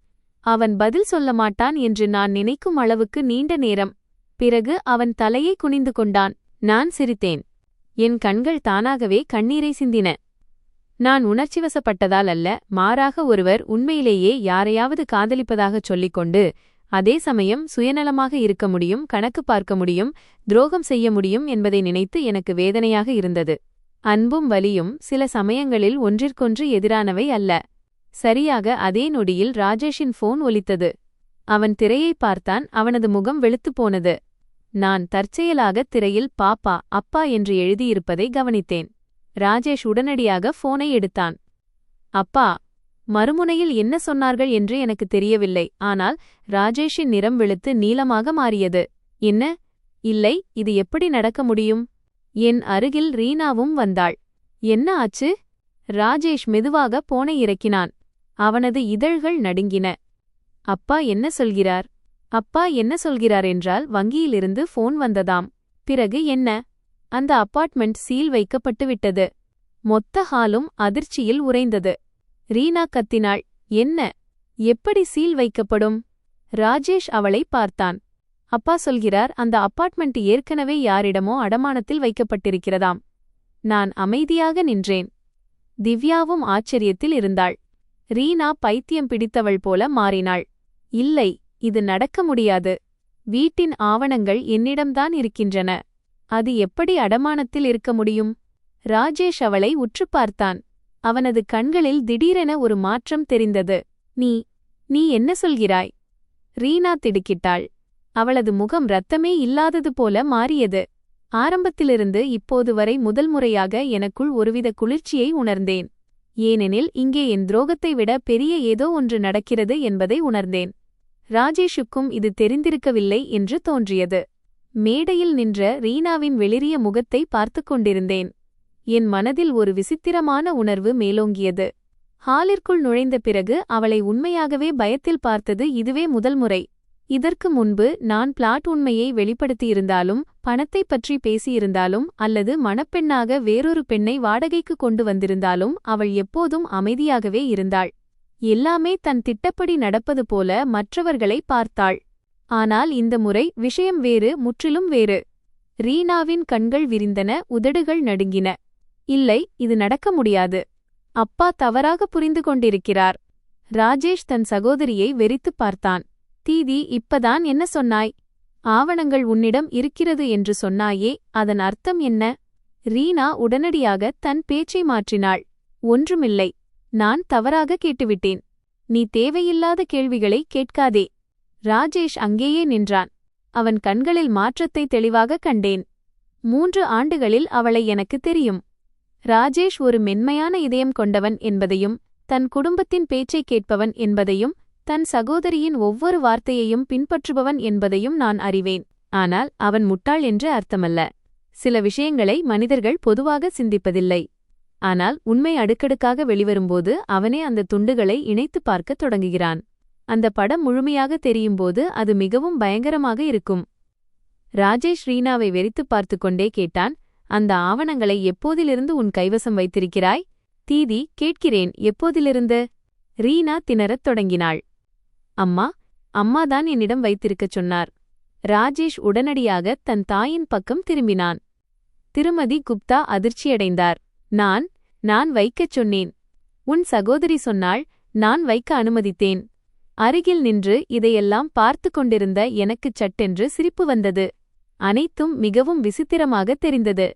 அவன் பதில் சொல்ல மாட்டான் என்று நான் நினைக்கும் அளவுக்கு நீண்ட நேரம். பிறகு அவன் தலையை குனிந்து கொண்டான். நான் சிரித்தேன். என் கண்கள் தானாகவே கண்ணீரை சிந்தின. நான் உணர்ச்சிவசப்பட்டதால் அல்ல, மாறாக ஒருவர் உண்மையிலேயே யாரையாவது காதலிப்பதாகச் சொல்லிக்கொண்டு அதே சமயம் சுயநலமாக இருக்க முடியும், கணக்கு பார்க்க முடியும், துரோகம் செய்ய முடியும் என்பதை நினைத்து எனக்கு வேதனையாக இருந்தது. அன்பும் வலியும் சில சமயங்களில் ஒன்றிற்கொன்று எதிரானவை அல்ல. சரியாக அதே நொடியில் ராஜேஷின் போன் ஒலித்தது. அவன் திரையை பார்த்தான். அவனது முகம் வெளுத்துப் போனது. நான் தற்செயலாக திரையில் பாப்பா, அப்பா என்று எழுதியிருப்பதை கவனித்தேன். ராஜேஷ் உடனடியாக போனை எடுத்தான். அப்பா. மறுமுனையில் என்ன சொன்னார்கள் என்று எனக்கு தெரியவில்லை. ஆனால் ராஜேஷின் நிறம் வெளுத்து நீலமாக மாறியது. என்ன? இல்லை, இது எப்படி நடக்க முடியும்? என் அருகில் ரீனாவும் வந்தாள். என்ன ஆச்சு? ராஜேஷ் மெதுவாக போனை இறக்கினான். அவனது இதழ்கள் நடுங்கின. அப்பா என்ன சொல்கிறார்? அப்பா என்ன சொல்கிறார் என்றால் வங்கியிலிருந்து போன் வந்ததாம். பிறகு என்ன? அந்த அப்பார்ட்மெண்ட் சீல் வைக்கப்பட்டுவிட்டது. மொத்த ஹாலும் அதிர்ச்சியில் உறைந்தது. ரீனா கத்தினாள். என்ன? எப்படி சீல் வைக்கப்படும்? ராஜேஷ் அவளை பார்த்தான். அப்பா சொல்கிறார், அந்த அப்பார்ட்மெண்ட் ஏற்கனவே யாரிடமோ அடமானத்தில் வைக்கப்பட்டிருக்கிறதாம். நான் அமைதியாக நின்றேன். திவ்யாவும் ஆச்சரியத்தில் இருந்தாள். ரீனா பைத்தியம் பிடித்தவள் போல மாறினாள். இல்லை, இது நடக்க முடியாது. வீட்டின் ஆவணங்கள் என்னிடம்தான் இருக்கின்றன. அது எப்படி அடமானத்தில் இருக்க முடியும்? ராஜேஷ் அவளை உற்று பார்த்தான். அவனது கண்களில் திடீரென ஒரு மாற்றம் தெரிந்தது. நீ என்ன சொல்கிறாய்? ரீனா திடுக்கிட்டாள். அவளது முகம் இரத்தமே இல்லாதது போல மாறியது. ஆரம்பத்திலிருந்து இப்போது வரை முதல் முறையாக எனக்குள் ஒருவித குளிர்ச்சியை உணர்ந்தேன். ஏனெனில் இங்கே என் துரோகத்தை விட பெரிய ஏதோ ஒன்று நடக்கிறது என்பதை உணர்ந்தேன். ராஜேஷுக்கும் இது தெரிந்திருக்கவில்லை என்று தோன்றியது. மேடையில் நின்ற ரீனாவின் வெளிரிய முகத்தை பார்த்துக் கொண்டிருந்தேன். என் மனதில் ஒரு விசித்திரமான உணர்வு மேலோங்கியது. ஹாலிற்குள் நுழைந்த பிறகு அவளை உண்மையாகவே பயத்தில் பார்த்தது இதுவே முதல் முறை. இதற்கு முன்பு நான் பிளாட் உண்மையை வெளிப்படுத்தியிருந்தாலும், பணத்தைப் பற்றி பேசியிருந்தாலும், அல்லது மணப்பெண்ணாக வேறொரு பெண்ணை வாடகைக்கு கொண்டு வந்திருந்தாலும் அவள் எப்போதும் அமைதியாகவே இருந்தாள். எல்லாமே தன் திட்டப்படி நடப்பது போல மற்றவர்களை பார்த்தாள். ஆனால் இந்த முறை விஷயம் வேறு, முற்றிலும் வேறு. ரீனாவின் கண்கள் விரிந்தன, உதடுகள் நடுங்கின. இல்லை, இது நடக்க முடியாது. அப்பா தவறாக புரிந்து கொண்டிருக்கிறார். ராஜேஷ் தன் சகோதரியை வெறித்துப் பார்த்தான். தீதி, இப்பதான் என்ன சொன்னாய்? ஆவணங்கள் உன்னிடம் இருக்கிறது என்று சொன்னாயே, அதன் அர்த்தம் என்ன? ரீனா உடனடியாக தன் பேச்சை மாற்றினாள். ஒன்றுமில்லை, நான் தவறாக கேட்டுவிட்டேன். நீ தேவையில்லாத கேள்விகளை கேட்காதே. ராஜேஷ் அங்கேயே நின்றான். அவன் கண்களில் மாற்றத்தை தெளிவாக கண்டேன். 3 ஆண்டுகளில் அவளை எனக்கு தெரியும். ராஜேஷ் ஒரு மென்மையான இதயம் கொண்டவன் என்பதையும், தன் குடும்பத்தின் பேச்சைக் கேட்பவன் என்பதையும், தன் சகோதரியின் ஒவ்வொரு வார்த்தையையும் பின்பற்றுபவன் என்பதையும் நான் அறிவேன். ஆனால் அவன் முட்டாள் என்று அர்த்தமல்ல. சில விஷயங்களை மனிதர்கள் பொதுவாக சிந்திப்பதில்லை. ஆனால் உண்மை அடுக்கடுக்காக வெளிவரும்போது அவனே அந்த துண்டுகளை இணைத்துப் பார்க்கத் தொடங்குகிறான். அந்த படம் முழுமையாக தெரியும்போது அது மிகவும் பயங்கரமாக இருக்கும். ராஜேஷ் ரீனாவை வெறித்துப் பார்த்து கொண்டே கேட்டான், அந்த ஆவணங்களை எப்போதிலிருந்து உன் கைவசம் வைத்திருக்கிறாய்? தீதி, கேட்கிறேன், எப்போதிலிருந்து? ரீனா திணறத் தொடங்கினாள். அம்மாதான் என்னிடம் வைத்திருக்கச் சொன்னார். ராஜேஷ் உடனடியாக தன் தாயின் பக்கம் திரும்பினான். திருமதி குப்தா அதிர்ச்சியடைந்தார். நான் வைக்கச் சொன்னேன். உன் சகோதரி சொன்னாள், நான் வைக்க அனுமதித்தேன். அருகில் நின்று இதையெல்லாம் பார்த்து கொண்டிருந்த எனக்குச் சட்டென்று சிரிப்பு வந்தது. அனைத்தும் மிகவும் விசித்திரமாக தெரிந்தது.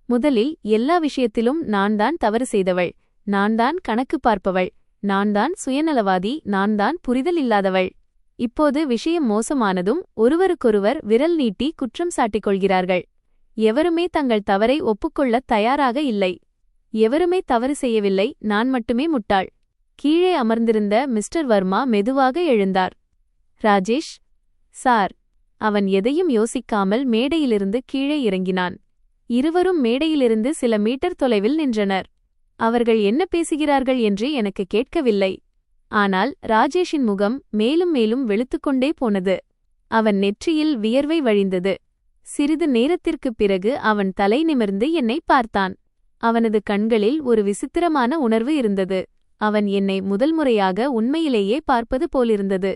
முதலில் எல்லா விஷயத்திலும் நான்தான் தவறு செய்தவள், நான்தான் கணக்கு பார்ப்பவள், நான்தான் சுயநலவாதி, நான்தான் புரிதல் இல்லாதவள். இப்போது விஷயம் மோசமானதும் ஒருவருக்கொருவர் விரல் நீட்டி குற்றம் சாட்டிக் கொள்கிறார்கள். எவருமே தங்கள் தவறை ஒப்புக்கொள்ளத் தயாராக இல்லை. எவருமே தவறு செய்யவில்லை, நான் மட்டுமே முட்டாள். கீழே அமர்ந்திருந்த மிஸ்டர் வர்மா மெதுவாக எழுந்தார். ராஜேஷ் சார். அவன் எதையும் யோசிக்காமல் மேடையிலிருந்து கீழே இறங்கினான். இருவரும் மேடையிலிருந்து சில மீட்டர் தொலைவில் நின்றனர். அவர்கள் என்ன பேசுகிறார்கள் என்று எனக்கு கேட்கவில்லை. ஆனால் ராஜேஷின் முகம் மேலும் மேலும் வெளுத்துக்கொண்டே போனது. அவன் நெற்றியில் வியர்வை வழிந்தது. சிறிது நேரத்திற்குப் பிறகு அவன் தலை நிமிர்ந்து என்னை பார்த்தான். அவனது கண்களில் ஒரு விசித்திரமான உணர்வு இருந்தது. அவன் என்னை முதல் முறையாக உண்மையிலேயே பார்ப்பது போலிருந்தது.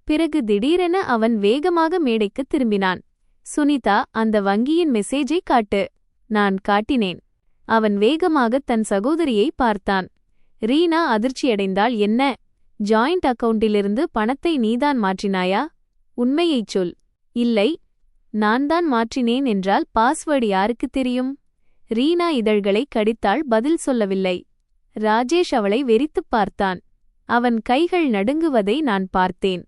பிறகு திடீரென அவன் வேகமாக மேடைக்குத் திரும்பினான். சுனிதா, அந்த வங்கியின் மெசேஜை காட்டு. நான் காட்டினேன். அவன் வேகமாக தன் சகோதரியை பார்த்தான். ரீனா அதிர்ச்சியடைந்தாள். என்ன? ஜாயிண்ட் அக்கவுண்டிலிருந்து பணத்தை நீதான் மாற்றினாயா? உண்மையைச் சொல். இல்லை, நான்தான் மாற்றினேன் என்றால் பாஸ்வேர்டு யாருக்குத் தெரியும்? ரீனா இதழ்களை கடித்தாள், பதில் சொல்லவில்லை. ராஜேஷ் அவளை வெறித்துப் பார்த்தான். அவன் கைகள் நடுங்குவதை நான் பார்த்தேன்.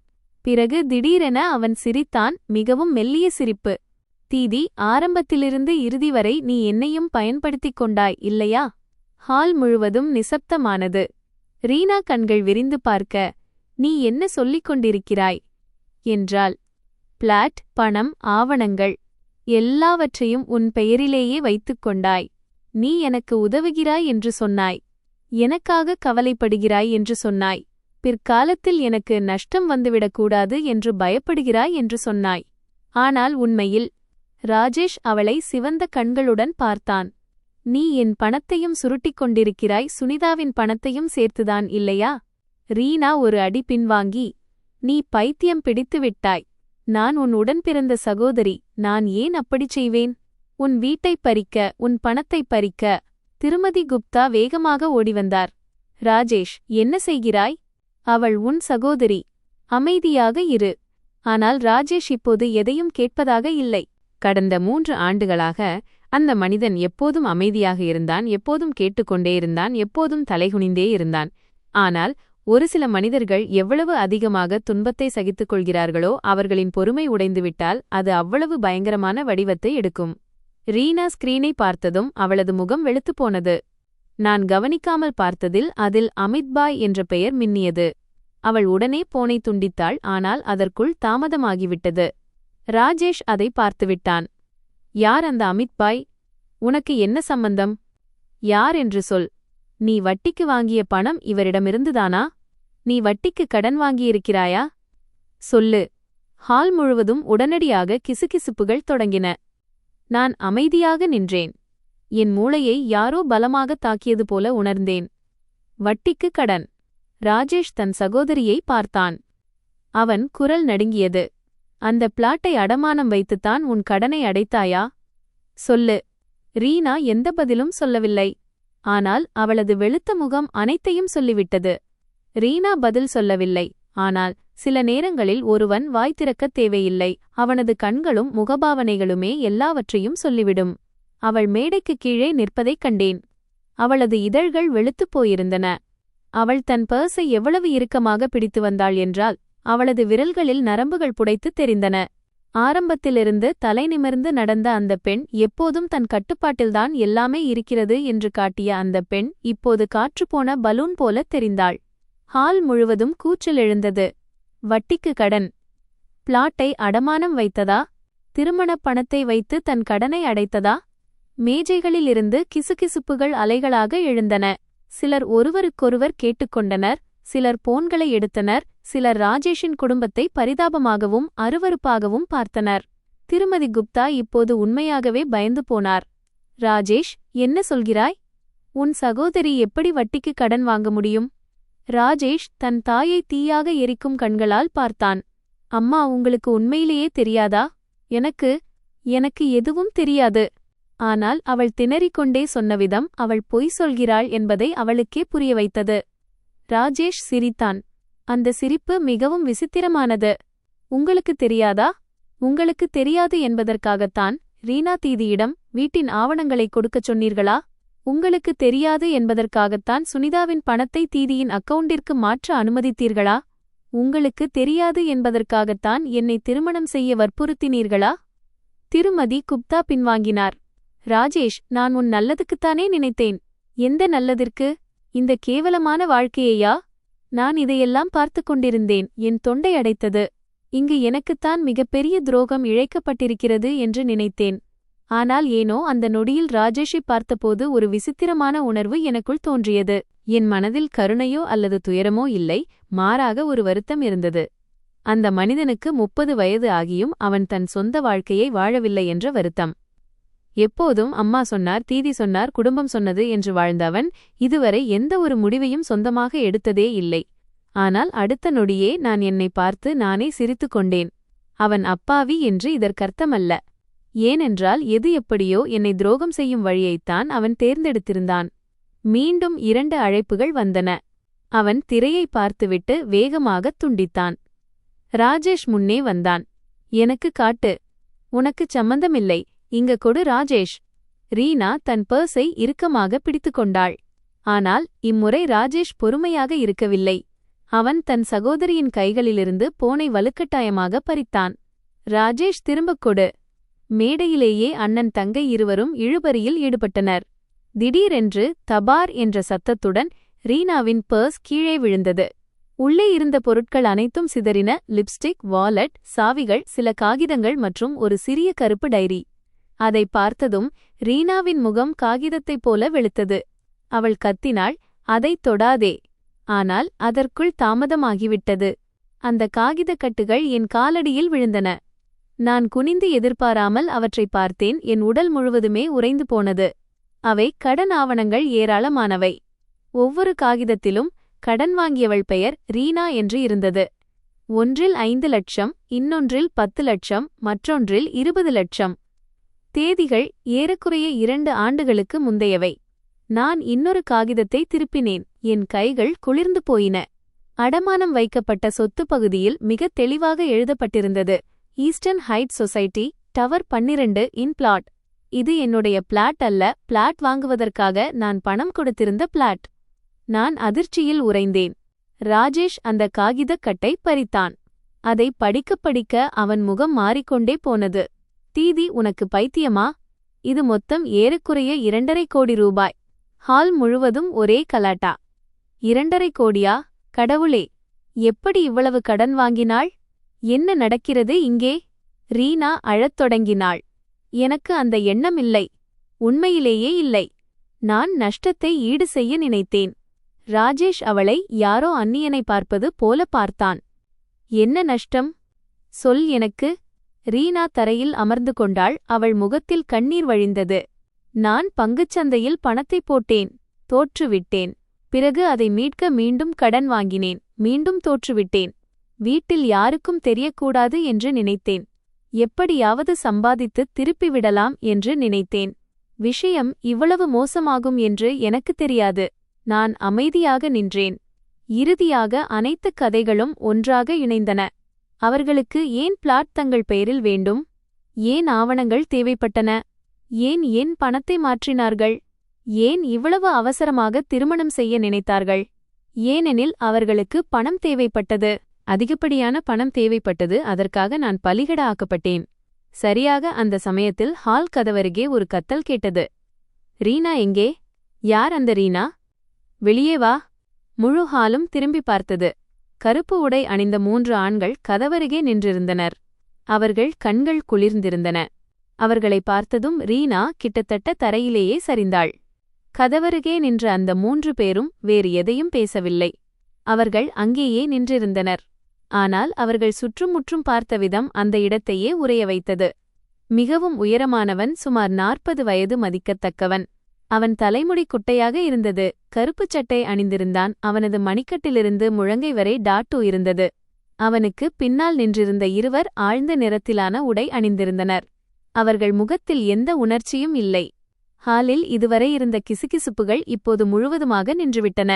பிறகு திடீரென அவன் சிரித்தான், மிகவும் மெல்லிய சிரிப்பு. தீதி, ஆரம்பத்திலிருந்து இறுதி வரை நீ என்னையும் பயன்படுத்திக் கொண்டாய், இல்லையா? ஹால் முழுவதும் நிசப்தமானது. ரீனா கண்கள் விரிந்து பார்க்க, நீ என்ன சொல்லிக் கொண்டிருக்கிறாய் என்றாள். பிளாட், பணம், ஆவணங்கள் எல்லாவற்றையும் உன் பெயரிலேயே வைத்துக் கொண்டாய். நீ எனக்கு உதவுகிறாய் என்று சொன்னாய். எனக்காக கவலைப்படுகிறாய் என்று சொன்னாய். பிற்காலத்தில் எனக்கு நஷ்டம் வந்துவிடக்கூடாது என்று பயப்படுகிறாய் என்று சொன்னாய். ஆனால் உண்மையில்... ராஜேஷ் அவளை சிவந்த கண்களுடன் பார்த்தான். நீ என் பணத்தையும் சுருட்டிக் கொண்டிருக்கிறாய், சுனிதாவின் பணத்தையும் சேர்த்துதான், இல்லையா? ரீனா ஒரு அடி பின்வாங்கி, நீ பைத்தியம் பிடித்து விட்டாய். நான் உன் உடன் பிறந்த சகோதரி, நான் ஏன் அப்படிச் செய்வேன்? உன் வீட்டைப் பறிக்க, உன் பணத்தைப் பறிக்க. திருமதி குப்தா வேகமாக ஓடிவந்தார். ராஜேஷ், என்ன செய்கிறாய்? அவள் உன் சகோதரி. அமைதியாக இரு. ஆனால் ராஜேஷ் இப்போது எதையும் கேட்பதாக இல்லை. கடந்த 3 ஆண்டுகளாக அந்த மனிதன் எப்போதும் அமைதியாக இருந்தான், எப்போதும் கேட்டுக்கொண்டே இருந்தான், எப்போதும் தலைகுனிந்தே இருந்தான். ஆனால் ஒரு சில மனிதர்கள் எவ்வளவு அதிகமாக துன்பத்தை சகித்துக் கொள்கிறார்களோ அவர்களின் பொறுமை உடைந்துவிட்டால் அது அவ்வளவு பயங்கரமான வடிவத்தை எடுக்கும். ரீனா ஸ்கிரீனை பார்த்ததும் அவளது முகம் வெளுத்துப் போனது. நான் கவனிக்காமல் பார்த்ததில் அதில் அமித்பாய் என்ற பெயர் மின்னியது. அவள் உடனே போனை துண்டித்தாள். ஆனால் அதற்குள் தாமதமாகிவிட்டது. ராஜேஷ் அதை பார்த்துவிட்டான். யார் அந்த அமித்பாய்? உனக்கு என்ன சம்பந்தம்? யார் என்று சொல். நீ வட்டிக்கு வாங்கிய பணம் இவரிடமிருந்துதானா? நீ வட்டிக்கு கடன் வாங்கியிருக்கிறாயா? சொல்லு. ஹால் முழுவதும் உடனடியாக கிசுகிசுப்புகள் தொடங்கின. நான் அமைதியாக நின்றேன். என் மூளையை யாரோ பலமாகத் தாக்கியது போல உணர்ந்தேன். வட்டிக்கு கடன். ராஜேஷ் தன் சகோதரியை பார்த்தான். அவன் குரல் நடுங்கியது. அந்த பிளாட்டை அடமானம் வைத்துத்தான் உன் கடனை அடைத்தாயா? சொல்லு. ரீனா எந்த பதிலும் சொல்லவில்லை. ஆனால் அவளது வெளுத்த முகம் அனைத்தையும் சொல்லிவிட்டது. ரீனா பதில் சொல்லவில்லை. ஆனால் சில நேரங்களில் ஒருவன் வாய் திறக்கத் தேவையில்லை, அவனது கண்களும் முகபாவனைகளுமே எல்லாவற்றையும் சொல்லிவிடும். அவள் மேடைக்கு கீழே நிற்பதைக் கண்டேன். அவளது இதழ்கள் வெளுத்துப் போயிருந்தன. அவள் தன் பர்ஸை எவ்வளவு இறுக்கமாக பிடித்து வந்தாள் என்றால் அவளது விரல்களில் நரம்புகள் புடைத்துத் தெரிந்தன. ஆரம்பத்திலிருந்து தலை நிமிர்ந்து நடந்த அந்த பெண், எப்போதும் தன் கட்டுப்பாட்டில்தான் எல்லாமே இருக்கிறது என்று காட்டிய அந்த பெண் இப்போது காற்றுப்போன பலூன் போலத் தெரிந்தாள். ஹால் முழுவதும் கூச்சல் எழுந்தது. வட்டிக்கு கடன். பிளாட்டை அடமானம் வைத்ததா? திருமணப் பணத்தை வைத்து தன் கடனை அடைத்ததா? மேஜைகளிலிருந்து கிசுகிசுப்புகள் அலைகளாக எழுந்தன. சிலர் ஒருவருக்கொருவர் கேட்டுக்கொண்டனர், சிலர் போன்களை எடுத்தனர், சிலர் ராஜேஷின் குடும்பத்தை பரிதாபமாகவும் அருவருப்பாகவும் பார்த்தனர். திருமதி குப்தா இப்போது உண்மையாகவே பயந்து போனார். ராஜேஷ், என்ன சொல்கிறாய்? உன் சகோதரி எப்படி வட்டிக்கு கடன் வாங்க முடியும்? ராஜேஷ் தன் தாயை தீயாக எரிக்கும் கண்களால் பார்த்தான். அம்மா, உங்களுக்கு உண்மையிலேயே தெரியாதா? எனக்கு எதுவும் தெரியாது. ஆனால் அவள் திணறிக்கொண்டே சொன்ன விதம் அவள் பொய் சொல்கிறாள் என்பதை அவளுக்கே புரிய வைத்தது. ராஜேஷ் சிரித்தான். அந்த சிரிப்பு மிகவும் விசித்திரமானது. உங்களுக்கு தெரியாதா? உங்களுக்கு தெரியாது என்பதற்காகத்தான் ரீனா தீதியிடம் வீட்டின் ஆவணங்களை கொடுக்கச் சொன்னீர்களா? உங்களுக்கு தெரியாது என்பதற்காகத்தான் சுனிதாவின் பணத்தை தீதியின் அக்கவுண்டிற்கு மாற்ற அனுமதித்தீர்களா? உங்களுக்கு தெரியாது என்பதற்காகத்தான் என்னை திருமணம் செய்ய வற்புறுத்தினீர்களா? திருமதி குப்தா பின்வாங்கினார். ராஜேஷ், நான் உன் நல்லதுக்குத்தானே நினைத்தேன். எந்த நல்லதிற்கு? இந்த கேவலமான வாழ்க்கையையா? நான் இதையெல்லாம் பார்த்து கொண்டிருந்தேன். என் தொண்டை அடைத்தது. இங்கு எனக்குத்தான் மிகப்பெரிய துரோகம் இழைக்கப்பட்டிருக்கிறது என்று நினைத்தேன். ஆனால் ஏனோ அந்த நொடியில் ராஜேஷை பார்த்தபோது ஒரு விசித்திரமான உணர்வு எனக்குள் தோன்றியது. என் மனதில் கருணையோ அல்லது துயரமோ இல்லை, மாறாக ஒரு வருத்தம் இருந்தது. அந்த மனிதனுக்கு 30 வயது ஆகியும் அவன் தன் சொந்த வாழ்க்கையை வாழவில்லை என்ற வருத்தம். எப்போதும் அம்மா சொன்னார், தீதி சொன்னார், குடும்பம் சொன்னது என்று வாழ்ந்த அவன் இதுவரை எந்த ஒரு முடிவையும் சொந்தமாக எடுத்ததே இல்லை. ஆனால் அடுத்த நொடியே நான் என்னை பார்த்து நானே சிரித்துக் கொண்டேன். அவன் அப்பாவி என்று இதற்கர்த்தமல்ல. ஏனென்றால் எது எப்படியோ என்னை துரோகம் செய்யும் வழியைத்தான் அவன் தேர்ந்தெடுத்திருந்தான். மீண்டும் 2 அழைப்புகள் வந்தன. அவன் திரையை பார்த்துவிட்டு வேகமாகத் துண்டித்தான். ராஜேஷ் முன்னே வந்தான். எனக்கு காட்டு. உனக்குச் சம்மந்தமில்லை. இங்க கொடு ராஜேஷ். ரீனா தன் பர்ஸை இறுக்கமாக பிடித்துக்கொண்டாள். ஆனால் இம்முறை ராஜேஷ் பொறுமையாக இருக்கவில்லை. அவன் தன் சகோதரியின் கைகளிலிருந்து போனை வலுக்கட்டாயமாக பறித்தான். ராஜேஷ், திரும்பக் கொடு. மேடையிலேயே அண்ணன் தங்கை இருவரும் இழுபறியில் ஈடுபட்டனர். திடீரென்று தபார் என்ற சத்தத்துடன் ரீனாவின் பர்ஸ் கீழே விழுந்தது. உள்ளே இருந்த பொருட்கள் அனைத்தும் சிதறின. லிப்ஸ்டிக், வாலெட், சாவிகள், சில காகிதங்கள் மற்றும் ஒரு சிறிய கருப்பு டைரி. அதை பார்த்ததும் ரீனாவின் முகம் காகிதத்தைப் போல வெளுத்தது. அவள் கத்தினாள், அதைத் தொடாதே. ஆனால் அதற்குள் தாமதமாகிவிட்டது. அந்த காகிதக்கட்டுகள் என் காலடியில் விழுந்தன. நான் குனிந்து எதிர்பாராமல் அவற்றை பார்த்தேன். என் உடல் முழுவதுமே உறைந்து போனது. அவை கடன் ஆவணங்கள், ஏராளமானவை. ஒவ்வொரு காகிதத்திலும் கடன் வாங்கியவள் பெயர் ரீனா என்று இருந்தது. ஒன்றில் 5 லட்சம், இன்னொன்றில் 10 லட்சம், மற்றொன்றில் 20 லட்சம். தேதிகள் ஏறக்குறைய 2 ஆண்டுகளுக்கு முந்தையவை. நான் இன்னொரு காகிதத்தை திருப்பினேன். என் கைகள் குளிர்ந்து போயின. அடமானம் வைக்கப்பட்ட சொத்து பகுதியில் மிக தெளிவாக எழுதப்பட்டிருந்தது, ஈஸ்டர்ன் ஹைட்ஸ் சொசைட்டி, டவர் 12 இன் பிளாட். இது என்னுடைய பிளாட் அல்ல, பிளாட் வாங்குவதற்காக நான் பணம் கொடுத்திருந்த பிளாட். நான் அதிர்ச்சியில் உறைந்தேன். ராஜேஷ் அந்த காகிதக் கட்டை பறித்தான். அதை படிக்கப் படிக்க அவன் முகம் மாறிக்கொண்டே போனது. தீதி, உனக்கு பைத்தியமா? இது மொத்தம் ஏறக்குறைய 2.5 கோடி ரூபாய். ஹால் முழுவதும் ஒரே கலாட்டா. 2.5 கோடியா? கடவுளே, எப்படி இவ்வளவு கடன் வாங்கினாள்? என்ன நடக்கிறது இங்கே? ரீனா அழத் தொடங்கினாள். எனக்கு அந்த எண்ணம் இல்லை. உண்மையிலேயே இல்லை. நான் நஷ்டத்தை ஈடு செய்ய நினைத்தேன். ராஜேஷ் அவளை யாரோ அந்நியனை பார்ப்பது போல பார்த்தான். என்ன நஷ்டம்? சொல் எனக்கு. ரீனா தரையில் அமர்ந்து கொண்டாள். அவள் முகத்தில் கண்ணீர் வழிந்தது. நான் பங்குச்சந்தையில் பணத்தை போட்டேன். தோற்றுவிட்டேன். பிறகு அதை மீட்க மீண்டும் கடன் வாங்கினேன். மீண்டும் தோற்றுவிட்டேன். வீட்டில் யாருக்கும் தெரியக்கூடாது என்று நினைத்தேன். எப்படியாவது சம்பாதித்து திருப்பிவிடலாம் என்று நினைத்தேன். விஷயம் இவ்வளவு மோசமாகும் என்று எனக்கு தெரியாது. நான் அமைதியாக நின்றேன். இறுதியாக அனைத்து கதைகளும் ஒன்றாக இணைந்தன. அவர்களுக்கு ஏன் பிளாட் தங்கள் பெயரில் வேண்டும்? ஏன் ஆவணங்கள் தேவைப்பட்டன? ஏன் என் பணத்தை மாற்றினார்கள்? ஏன் இவ்வளவு அவசரமாக திருமணம் செய்ய நினைத்தார்கள்? ஏனெனில் அவர்களுக்கு பணம் தேவைப்பட்டது. அதிகப்படியான பணம் தேவைப்பட்டது. அதற்காக நான் பலிகட ஆக்கப்பட்டேன். சரியாக அந்த சமயத்தில் ஹால் கதவருகே ஒரு கத்தல் கேட்டது. ரீனா எங்கே? யார் அந்த ரீனா? வெளியே வா. முழு ஹாலும் திரும்பி பார்த்தது. கருப்பு உடை அணிந்த 3 ஆண்கள் கதவருகே நின்றிருந்தனர். அவர்கள் கண்கள் குளிர்ந்திருந்தன. அவர்களை பார்த்ததும் ரீனா கிட்டத்தட்ட தரையிலேயே சரிந்தாள். கதவருகே நின்ற அந்த 3 பேரும் வேறு எதையும் பேசவில்லை. அவர்கள் அங்கேயே நின்றிருந்தனர். ஆனால் அவர்கள் சுற்றுமுற்றும் பார்த்த விதம் அந்த இடத்தையே உறைய வைத்தது. மிகவும் உயரமானவன், சுமார் 40 வயது மதிக்கத்தக்கவன். அவன் தலைமுடி குட்டையாக இருந்தது. கருப்புச் சட்டை அணிந்திருந்தான். அவனது மணிக்கட்டிலிருந்து முழங்கை வரை டாட்டூ இருந்தது. அவனுக்கு பின்னால் நின்றிருந்த இருவர் ஆழ்ந்த நிறத்திலான உடை அணிந்திருந்தனர். அவர்கள் முகத்தில் எந்த உணர்ச்சியும் இல்லை. ஹாலில் இதுவரை இருந்த கிசுகிசுப்புகள் இப்போது முழுவதுமாக நின்றுவிட்டன.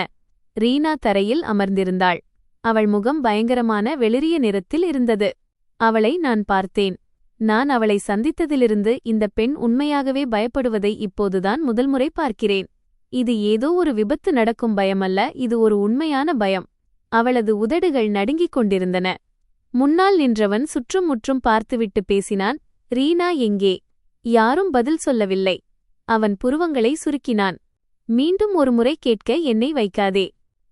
ரீனா தரையில் அமர்ந்திருந்தாள். அவள் முகம் பயங்கரமான வெளிரிய நிறத்தில் இருந்தது. அவளை நான் பார்த்தேன். நான் அவளை சந்தித்ததிலிருந்து இந்த பெண் உண்மையாகவே பயப்படுவதை இப்போதுதான் முதல்முறை பார்க்கிறேன். இது ஏதோ ஒரு விபத்து நடக்கும் பயமல்ல, இது ஒரு உண்மையான பயம். அவளது உதடுகள் நடுங்கிக் கொண்டிருந்தன. முன்னால் நின்றவன் சுற்றும் முற்றும் பார்த்துவிட்டு பேசினான். ரீனா எங்கே? யாரும் பதில் சொல்லவில்லை. அவன் புருவங்களை சுருக்கினான். மீண்டும் ஒருமுறை கேட்க என்னை வைக்காதே.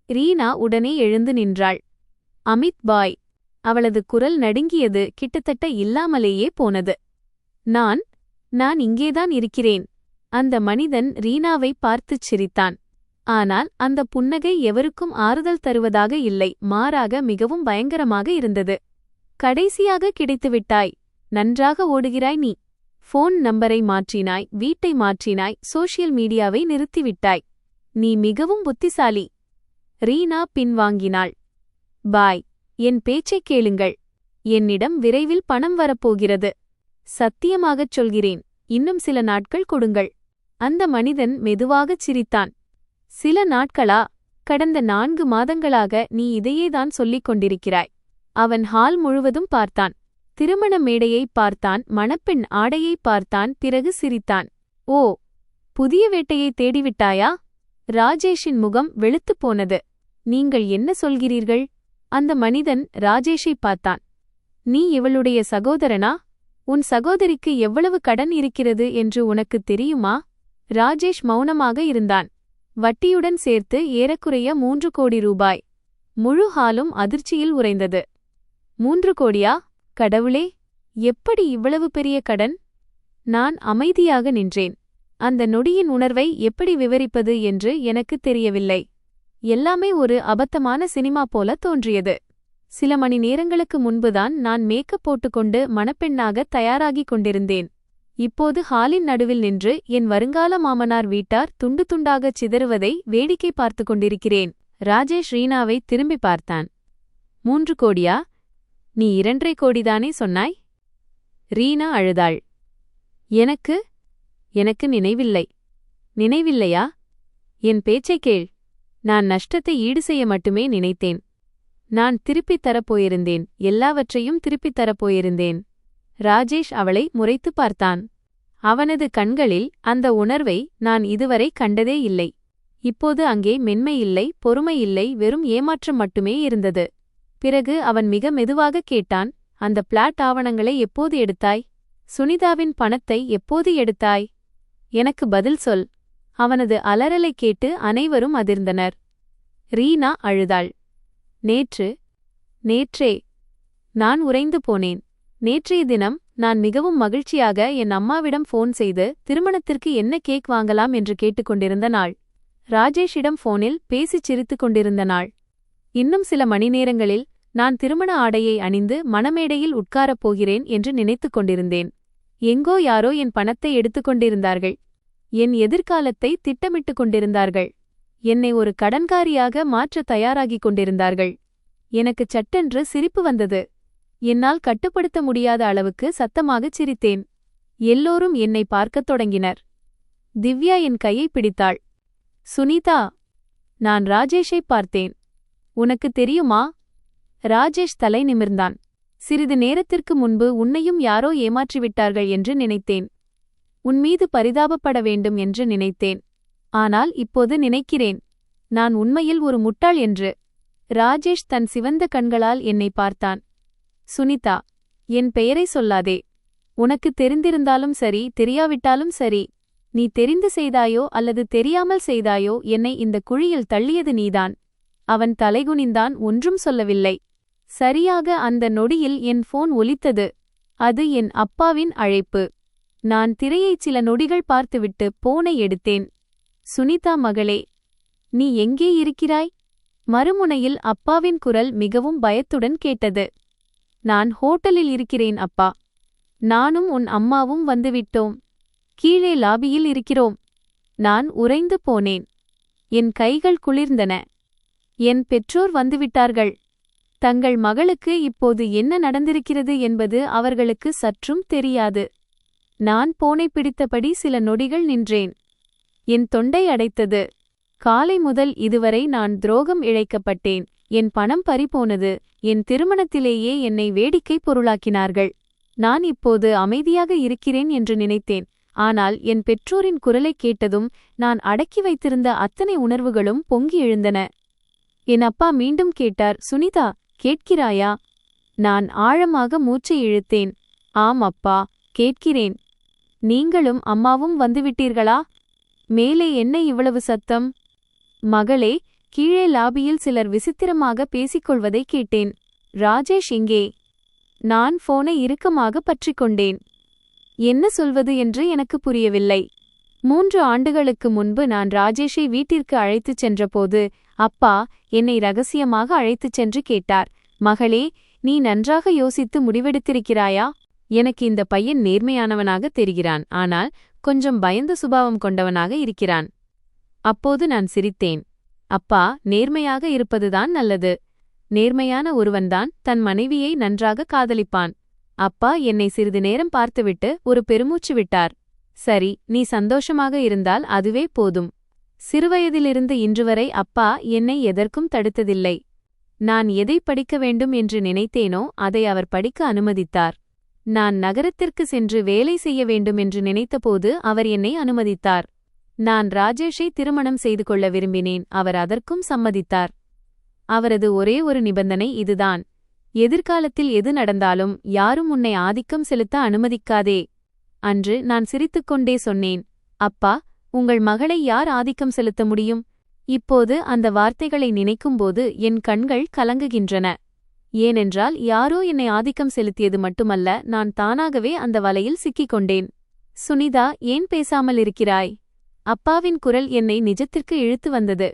ரீனா உடனே எழுந்து நின்றாள். அமித் பாய். அவளது குரல் நடுங்கியது, கிட்டத்தட்ட இல்லாமலேயே போனது. நான் இங்கேதான் இருக்கிறேன். அந்த மனிதன் ரீனாவை பார்த்துச் சிரித்தான். ஆனால் அந்த புன்னகை எவருக்கும் ஆறுதல் தருவதாக இல்லை, மாறாக மிகவும் பயங்கரமாக இருந்தது. கடைசியாக கிடைத்துவிட்டாய். நன்றாக ஓடுகிறாய் நீ. ஃபோன் நம்பரை மாற்றினாய், வீட்டை மாற்றினாய், சோஷியல் மீடியாவை நிறுத்திவிட்டாய். நீ மிகவும் புத்திசாலி. ரீனா பின்வாங்கினாள். பாய், என் பேச்சைக் கேளுங்கள். என்னிடம் விரைவில் பணம் வரப்போகிறது. சத்தியமாகச் சொல்கிறேன். இன்னும் சில நாட்கள் கொடுங்கள். அந்த மனிதன் மெதுவாகச் சிரித்தான். சில நாட்களா? கடந்த 4 மாதங்களாக நீ இதையேதான் சொல்லிக் கொண்டிருக்கிறாய். அவன் ஹால் முழுவதும் பார்த்தான். திருமண மேடையைப் பார்த்தான், மணப்பெண் ஆடையைப் பார்த்தான், பிறகு சிரித்தான். ஓ, புதிய வேட்டையை தேடிவிட்டாயா? ராஜேஷின் முகம் வெளுத்துப் போனது. நீங்கள் என்ன சொல்கிறீர்கள்? அந்த மனிதன் ராஜேஷை பார்த்தான். நீ இவளுடைய சகோதரனா? உன் சகோதரிக்கு எவ்வளவு கடன் இருக்கிறது என்று உனக்குத் தெரியுமா? ராஜேஷ் மௌனமாக இருந்தான். வட்டியுடன் சேர்த்து ஏறக்குறைய 3 கோடி ரூபாய். முழு ஹாலும் அதிர்ச்சியில் உறைந்தது. 3 கோடியா? கடவுளே, எப்படி இவ்வளவு பெரிய கடன்? நான் அமைதியாக நின்றேன். அந்த நொடியின் உணர்வை எப்படி விவரிப்பது என்று எனக்குத் தெரியவில்லை. எல்லாமே ஒரு அபத்தமான சினிமா போல தோன்றியது. சில மணி நேரங்களுக்கு முன்புதான் நான் மேக்கப் போட்டுக்கொண்டு மணப்பெண்ணாக தயாராகிக் கொண்டிருந்தேன். இப்போது ஹாலின் நடுவில் நின்று என் வருங்கால மாமனார் வீட்டார் துண்டு துண்டாகச் சிதறுவதை வேடிக்கை பார்த்து கொண்டிருக்கிறேன். ராஜேஷ் ரீனாவை திரும்பி பார்த்தான். 3 கோடியா? நீ 2.5 கோடிதானே சொன்னாய்? ரீனா அழுதாள். எனக்கு நினைவில்லை. நினைவில்லையா? என் பேச்சைக் கேள். நான் நஷ்டத்தை ஈடு செய்ய மட்டுமே நினைத்தேன். நான் திருப்பித் தரப்போயிருந்தேன். எல்லாவற்றையும் திருப்பித் தரப்போயிருந்தேன். ராஜேஷ் அவளை முறைத்துப் பார்த்தான். அவனது கண்களில் அந்த உணர்வை நான் இதுவரை கண்டதே இல்லை. இப்போது அங்கே மென்மையில்லை, பொறுமையில்லை, வெறும் ஏமாற்றம் மட்டுமே இருந்தது. பிறகு அவன் மிக மெதுவாக கேட்டான், அந்த பிளாட் ஆவணங்களை எப்போது எடுத்தாய்? சுனிதாவின் பணத்தை எப்போது எடுத்தாய்? எனக்கு பதில் சொல். அவனது அலறலைக் கேட்டு அனைவரும் அதிர்ந்தனர். ரீனா அழுதாள். நேற்றே. நான் உறைந்து போனேன். நேற்றைய தினம் நான் மிகவும் மகிழ்ச்சியாக என் அம்மாவிடம் ஃபோன் செய்து திருமணத்திற்கு என்ன கேக் வாங்கலாம் என்று கேட்டுக்கொண்டிருந்த நாள். ராஜேஷிடம் ஃபோனில் பேசிச் சிரித்துக் கொண்டிருந்த நாள். இன்னும் சில மணி நேரங்களில் நான் திருமண ஆடையை அணிந்து மணமேடையில் உட்காரப் போகிறேன் என்று நினைத்துக் கொண்டிருந்தேன். எங்கோ யாரோ என் பணத்தை எடுத்துக்கொண்டிருந்தார்கள். என் எதிர்காலத்தை திட்டமிட்டுக் கொண்டிருந்தார்கள். என்னை ஒரு கடன்காரியாக மாற்ற தயாராகிக் கொண்டிருந்தார்கள். எனக்கு சட்டென்று சிரிப்பு வந்தது. என்னால் கட்டுப்படுத்த முடியாத அளவுக்கு சத்தமாகச் சிரித்தேன். எல்லோரும் என்னை பார்க்கத் தொடங்கினர். திவ்யா என் கையை பிடித்தாள். சுனிதா, நான் ராஜேஷை பார்த்தேன். உனக்கு தெரியுமா? ராஜேஷ் தலை நிமிர்ந்தான். சிறிது நேரத்திற்கு முன்பு உன்னையும் யாரோ ஏமாற்றிவிட்டார்கள் என்று நினைத்தேன். உன்மீது பரிதாபப்பட வேண்டும் என்று நினைத்தேன். ஆனால் இப்போது நினைக்கிறேன், நான் உண்மையில் ஒரு முட்டாள் என்று. ராஜேஷ் தன் சிவந்த கண்களால் என்னை பார்த்தான். சுனிதா, என் பெயரை சொல்லாதே. உனக்கு தெரிந்திருந்தாலும் சரி, தெரியாவிட்டாலும் சரி, நீ தெரிந்து செய்தாயோ அல்லது தெரியாமல் செய்தாயோ என்னை இந்த குழியில் தள்ளியது நீதான். அவன் தலைகுனிந்தான், ஒன்றும் சொல்லவில்லை. சரியாக அந்த நொடியில் என் போன் ஒலித்தது. அது என் அப்பாவின் அழைப்பு. நான் திரையைச் சில நொடிகள் பார்த்துவிட்டு போனை எடுத்தேன். சுனிதா மகளே, நீ எங்கே இருக்கிறாய்? மறுமுனையில் அப்பாவின் குரல் மிகவும் பயத்துடன் கேட்டது. நான் ஹோட்டலில் இருக்கிறேன் அப்பா. நானும் உன் அம்மாவும் வந்துவிட்டோம். கீழே லாபியில் இருக்கிறோம். நான் உறைந்து போனேன். என் கைகள் குளிர்ந்தன. என் பெற்றோர் வந்துவிட்டார்கள். தங்கள் மகளுக்கு இப்போது என்ன நடந்திருக்கிறது என்பது அவர்களுக்கு சற்றும் தெரியாது. நான் போனை பிடித்தபடி சில நொடிகள் நின்றேன். என் தொண்டை அடைத்தது. காலை முதல் இதுவரை நான் துரோகம் இழைக்கப்பட்டேன். என் பணம் பறிபோனது. என் திருமணத்திலேயே என்னை வேடிக்கை பொருளாக்கினார்கள். நான் இப்போது அமைதியாக இருக்கிறேன் என்று நினைத்தேன். ஆனால் என் பெற்றோரின் குரலைக் கேட்டதும் நான் அடக்கி வைத்திருந்த அத்தனை உணர்வுகளும் பொங்கி எழுந்தன. என் அப்பா மீண்டும் கேட்டார், சுனிதா, கேட்கிறாயா? நான் ஆழமாக மூச்சை இழுத்தேன். ஆம் அப்பா, கேட்கிறேன். நீங்களும் அம்மாவும் வந்துவிட்டீர்களா? மேலே என்ன இவ்வளவு சத்தம்? மகளே, கீழே லாபியில் சிலர் விசித்திரமாக பேசிக்கொள்வதை கேட்டேன். ராஜேஷ் இங்கே. நான் போனை இறுக்கமாக பற்றிக்கொண்டேன். என்ன சொல்வது என்று எனக்கு புரியவில்லை. 3 ஆண்டுகளுக்கு முன்பு நான் ராஜேஷை வீட்டிற்கு அழைத்துச் சென்றபோது அப்பா என்னை ரகசியமாக அழைத்துச் சென்று கேட்டார், மகளே, நீ நன்றாக யோசித்து முடிவெடுத்திருக்கிறாயா? எனக்கு இந்த பையன் நேர்மையானவனாக தெரிகிறான், ஆனால் கொஞ்சம் பயந்த சுபாவம் கொண்டவனாக இருக்கிறான். அப்போது நான் சிரித்தேன். அப்பா, நேர்மையாக இருப்பதுதான் நல்லது. நேர்மையான ஒருவன்தான் தன் மனைவியை நன்றாக காதலிப்பான். அப்பா என்னை சிறிது நேரம் பார்த்துவிட்டு ஒரு பெருமூச்சு விட்டார். சரி, நீ சந்தோஷமாக இருந்தால் அதுவே போதும். சிறுவயதிலிருந்து இன்றுவரை அப்பா என்னை எதற்கும் தடுத்ததில்லை. நான் எதை படிக்க வேண்டும் என்று நினைத்தேனோ அதை அவர் படிக்க அனுமதித்தார். நான் நகரத்திற்கு சென்று வேலை செய்ய வேண்டும் என்று நினைத்தபோது அவர் என்னை அனுமதித்தார். நான் ராஜேஷை திருமணம் செய்து கொள்ள விரும்பினேன். அவர் அதற்கும் சம்மதித்தார். அவரது ஒரே ஒரு நிபந்தனை இதுதான், எதிர்காலத்தில் எது நடந்தாலும் யாரும் உன்னை ஆதிக்கம் செலுத்த அனுமதிக்காதே. அன்று நான் சிரித்துக்கொண்டே சொன்னேன், அப்பா, உங்கள் மகளை யார் ஆதிக்கம் செலுத்த முடியும்? இப்போது அந்த வார்த்தைகளை நினைக்கும்போது என் கண்கள் கலங்குகின்றன. ஏனென்றால் யாரோ என்னை ஆதிக்கம் செலுத்தியது மட்டுமல்ல, நான் தானாகவே அந்த வலையில் சிக்கிக்கொண்டேன். சுனிதா, ஏன் பேசாமல் இருக்கிறாய்? அப்பாவின் குரல் என்னை நிஜத்திற்கு இழுத்து வந்தது.